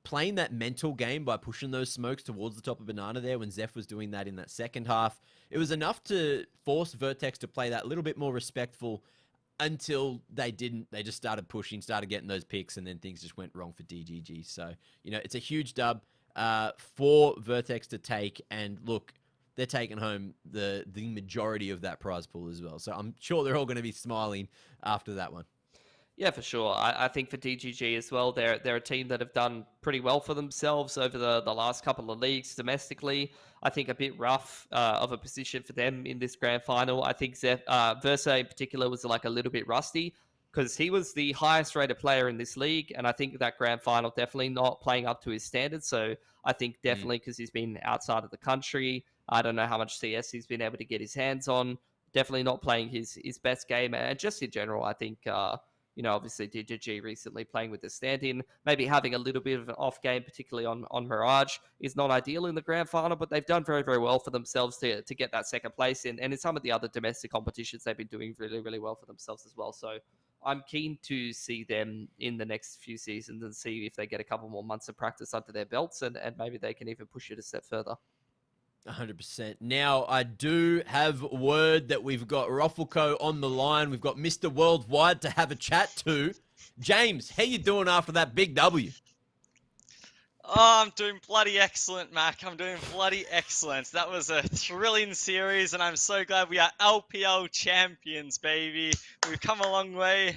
playing that mental game by pushing those smokes towards the top of Banana there when Zeph was doing that in that second half. It was enough to force Vertex to play that little bit more respectful until they didn't. They just started pushing, started getting those picks, and then things just went wrong for DGG. So, it's a huge dub for Vertex to take, and look, they're taking home the majority of that prize pool as well. So I'm sure they're all going to be smiling after that one. Yeah, for sure. I think for DGG as well, they're a team that have done pretty well for themselves over the last couple of leagues domestically. I think a bit rough of a position for them in this grand final. I think Versa in particular was like a little bit rusty because he was the highest rated player in this league. And I think that grand final definitely not playing up to his standards. So I think definitely because he's been outside of the country. I don't know how much CS he's been able to get his hands on. Definitely not playing his best game. And just in general, I think... obviously DGG recently playing with the stand-in, maybe having a little bit of an off game, particularly on Mirage, is not ideal in the grand final, but they've done very, very well for themselves to get that second place in. And in some of the other domestic competitions, they've been doing really, really well for themselves as well. So I'm keen to see them in the next few seasons and see if they get a couple more months of practice under their belts, and maybe they can even push it a step further. 100%. Now, I do have word that we've got Ruffleco on the line. We've got Mr. Worldwide to have a chat to. James, how you doing after that big W? Oh, I'm doing bloody excellent, Mac. I'm doing bloody excellent. That was a thrilling series, and I'm so glad we are LPL champions, baby. We've come a long way.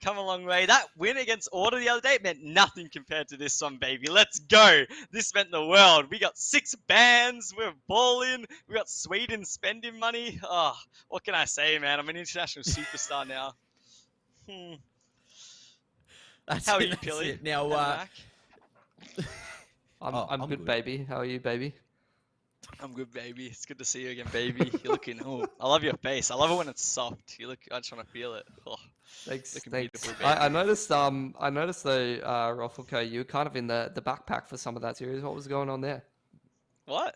Come a long way. That win against Order the other day meant nothing compared to this one, baby. Let's go. This meant the world. We got 6 bans. We're balling. We got Sweden spending money. Oh, what can I say, man? I'm an international superstar now. How are you, Pilly? Now, I'm good, baby. How are you, baby? I'm good, baby. It's good to see you again, baby. You're looking... Oh, I love your face. I love it when it's soft. I just want to feel it. Oh. Thanks. I noticed though, Ruffleco, you were kind of in the backpack for some of that series. What was going on there? What?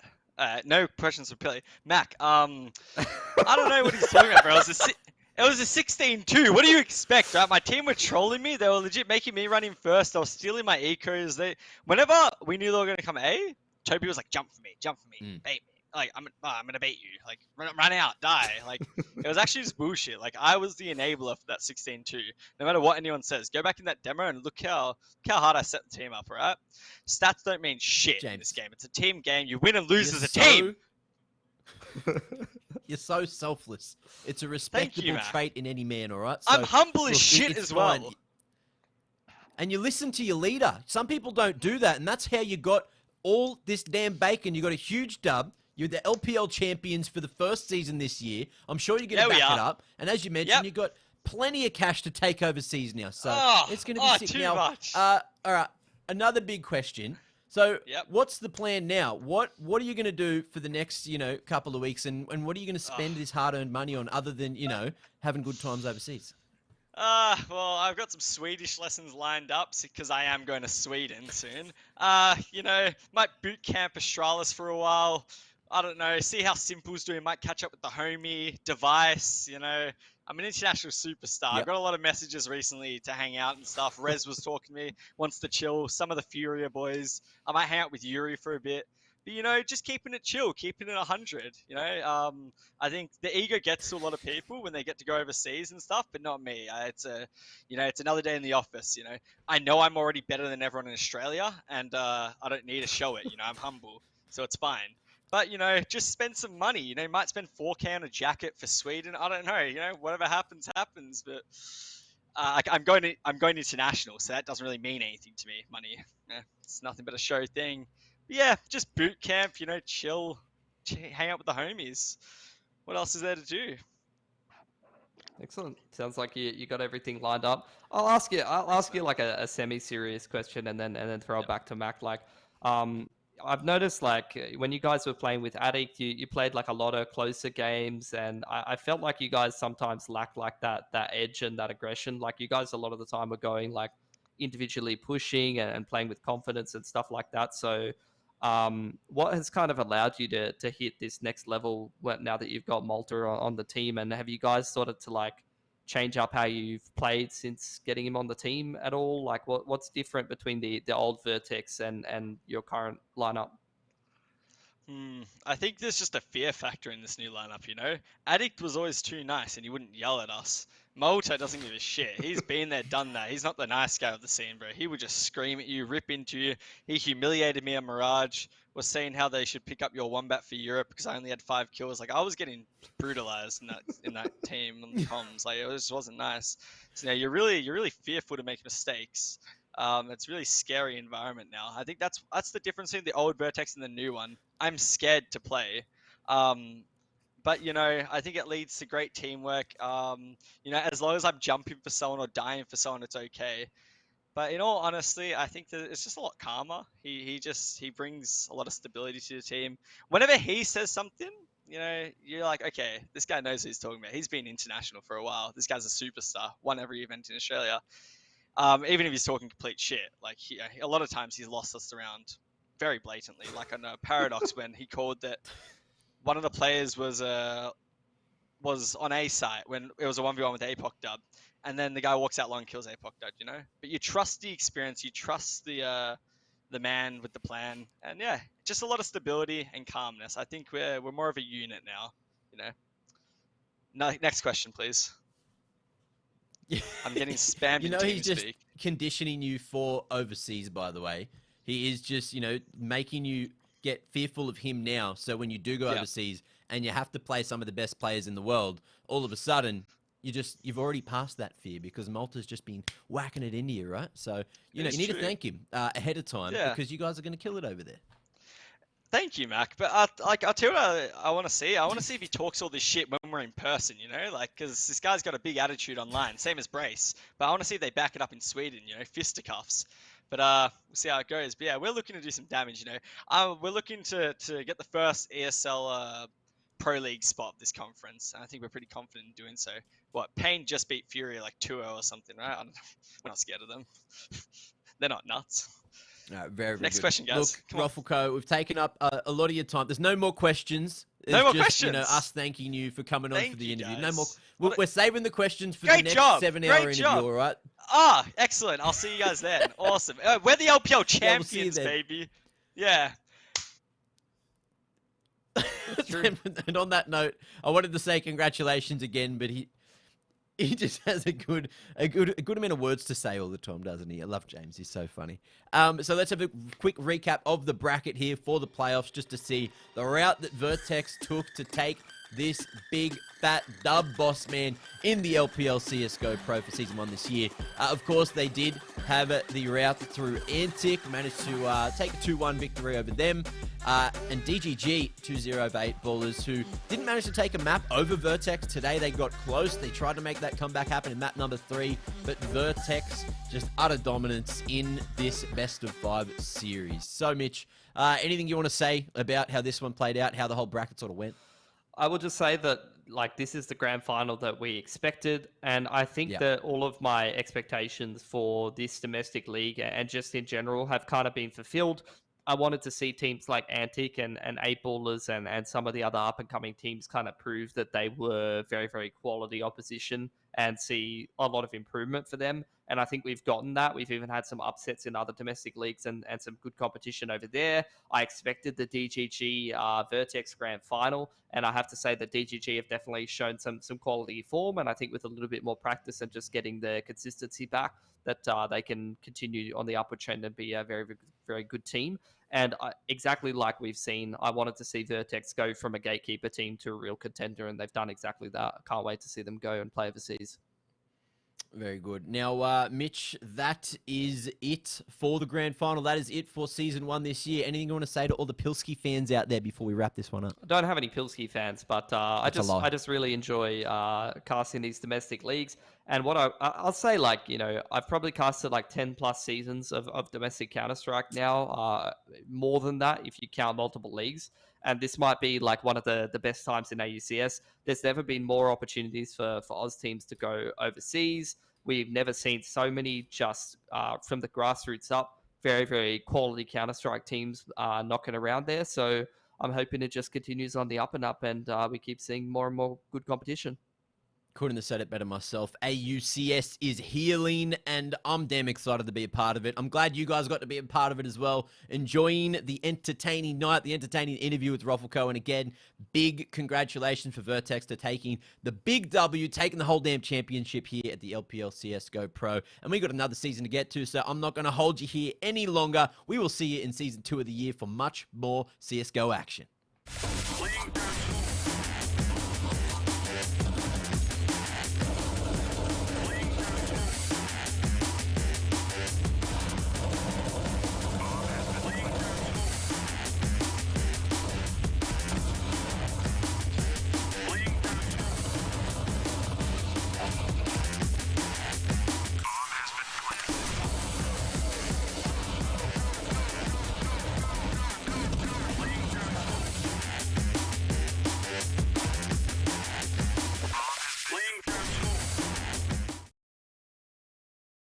No questions for Pilly. Mac, I don't know what he's talking about, bro. It was a 16-2. What do you expect, right? My team were trolling me. They were legit making me run in first. They were stealing my ecos. Whenever we knew they were going to come A, Toby was like, jump for me, bait me. like I'm gonna beat you, like run out, die. Like it was actually just bullshit. Like I was the enabler for that 16-2. No matter what anyone says, go back in that demo and look how hard I set the team up. Right? Stats don't mean shit in this game. It's a team game. You win and lose as a team. You're so selfless. It's a respectable trait in any man, all right? So, I'm humble as shit as well. Fine. And you listen to your leader. Some people don't do that, and that's how you got all this damn bacon. You got a huge dub. You're the LPL champions for the first season this year. I'm sure you're going to back it up. And as you mentioned, you've got plenty of cash to take overseas now. So it's going to be sick now. Much. All right, another big question. So what's the plan now? What are you going to do for the next, couple of weeks? And what are you going to spend this hard-earned money on other than, having good times overseas? Well, I've got some Swedish lessons lined up because I am going to Sweden soon. Might boot camp Astralis for a while. I don't know, see how Simple's doing. Might catch up with the homie, Device, I'm an international superstar. I've got a lot of messages recently to hang out and stuff. Rez was talking to me, wants to chill. Some of the Furia boys. I might hang out with Yuri for a bit. But, just keeping it chill, keeping it 100, I think the ego gets to a lot of people when they get to go overseas and stuff, but not me. It's another day in the office, I know I'm already better than everyone in Australia, and I don't need to show it, I'm humble, so it's fine. But, just spend some money, might spend 4K on a jacket for Sweden. I don't know, whatever happens, happens, but I'm going international, so that doesn't really mean anything to me, money. It's nothing but a show thing. Yeah, just boot camp, chill, hang out with the homies. What else is there to do? Excellent. Sounds like you got everything lined up. I'll ask you like a semi-serious question and then throw it back to Mac. Like, I've noticed like when you guys were playing with Addict, you played like a lot of closer games, and I felt like you guys sometimes lacked like that edge and that aggression. Like you guys a lot of the time were going like individually pushing and playing with confidence and stuff like that. So what has kind of allowed you to hit this next level now that you've got Malta on the team? And have you guys started to like change up how you've played since getting him on the team at all? Like what's different between the old Vertex and your current lineup? I think there's just a fear factor in this new lineup, Addict was always too nice and he wouldn't yell at us. Malta doesn't give a shit. He's been there, done that. He's not the nice guy of the scene, bro. He would just scream at you, rip into you. He humiliated me on Mirage, was saying how they should pick up your Wombat for Europe because I only had 5 kills. Like, I was getting brutalized in that team on the comms. Like, it just wasn't nice. So, you're really fearful to make mistakes. It's a really scary environment now. I think that's the difference between the old Vertex and the new one. I'm scared to play. But, I think it leads to great teamwork. As long as I'm jumping for someone or dying for someone, it's okay. But in all honesty, I think that it's just a lot calmer. He brings a lot of stability to the team. Whenever he says something, you're like, okay, this guy knows what he's talking about. He's been international for a while. This guy's a superstar. Won every event in Australia. Even if he's talking complete shit, like a lot of times he's lost us around very blatantly. Like on Paradox when he called that one of the players was on A site when it was a 1v1 with APOC dub, and then the guy walks out long and kills APOC dub, But you trust the experience, you trust the man with the plan, and just a lot of stability and calmness. I think we're more of a unit now, Next question, please. I'm getting spammed in he's just TeamSpeak. conditioning you for overseas, by the way. He is just, making you get fearful of him now. So when you do go overseas and you have to play some of the best players in the world, all of a sudden, you've already passed that fear because Malta's just been whacking it into you, right? So, you need to thank him ahead of time because you guys are going to kill it over there. Thank you, Mac. But I'll tell you what I want to see. I want to see if he talks all this shit when we're in person, because this guy's got a big attitude online, same as Brace. But I want to see if they back it up in Sweden, fisticuffs. But we'll see how it goes. But we're looking to do some damage, We're looking to get the first ESL Pro League spot this conference. And I think we're pretty confident in doing so. Pain just beat Fury like 2-0 or something, right? We're not scared of them. They're not nuts. Very Next good. question, guys. Look, Ruffleco, we've taken up a lot of your time. There's no more questions. No more just, questions. Us thanking you for coming on for the interview. Guys. No more. We're saving the questions for the Great next job. 7-hour interview, all right? Excellent. I'll see you guys then. Awesome. We're the LPL champions, baby. Yeah. True. And on that note, I wanted to say congratulations again, but he just has a good amount of words to say all the time, doesn't he? I love James. He's so funny. So let's have a quick recap of the bracket here for the playoffs, just to see the route that Vertex took to take this big fat dub, boss man, in the LPL CSGO Pro for Season 1 this year. Of course, they did have the route through Antic, managed to take a 2-1 victory over them. And DGG 2-0 over 8 Ballers, who didn't manage to take a map over Vertex. Today they got close. They tried to make that comeback happen in map number 3, but Vertex just utter dominance in this best of 5 series. So, Mitch, anything you want to say about how this one played out, how the whole bracket sort of went? I will just say that, like, this is the grand final that we expected, and I think that all of my expectations for this domestic league and just in general have kind of been fulfilled. I wanted to see teams like Antic and 8Ballers and some of the other up-and-coming teams kind of prove that they were very, very quality opposition and see a lot of improvement for them. And I think we've gotten that. We've even had some upsets in other domestic leagues and some good competition over there. I expected the DGG Vertex Grand Final, and I have to say that DGG have definitely shown some quality form, and I think with a little bit more practice and just getting the consistency back, that they can continue on the upward trend and be a very, very good team. And exactly like we've seen, I wanted to see Vertex go from a gatekeeper team to a real contender, and they've done exactly that. I can't wait to see them go and play overseas. Very good. Now, Mitch, that is it for the grand final. That is it for Season 1 this year. Anything you want to say to all the Pilski fans out there before we wrap this one up? I don't have any Pilski fans, but I just really enjoy casting these domestic leagues. And what I'll say, like, you know, I've probably casted like 10 plus seasons of domestic Counter-Strike now, more than that if you count multiple leagues. And this might be like one of the best times in AUCS. There's never been more opportunities for Oz teams to go overseas. We've never seen so many just from the grassroots up, very, very quality Counter-Strike teams knocking around there. So I'm hoping it just continues on the up and up, and we keep seeing more and more good competition. Couldn't have said it better myself. AUCS is healing, and I'm damn excited to be a part of it. I'm glad you guys got to be a part of it as well. Enjoying the entertaining night, the entertaining interview with Ruffleco. And again, big congratulations for Vertex to taking the big W, taking the whole damn championship here at the LPL CSGO Pro. And we got another season to get to, so I'm not going to hold you here any longer. We will see you in Season 2 of the year for much more CSGO action.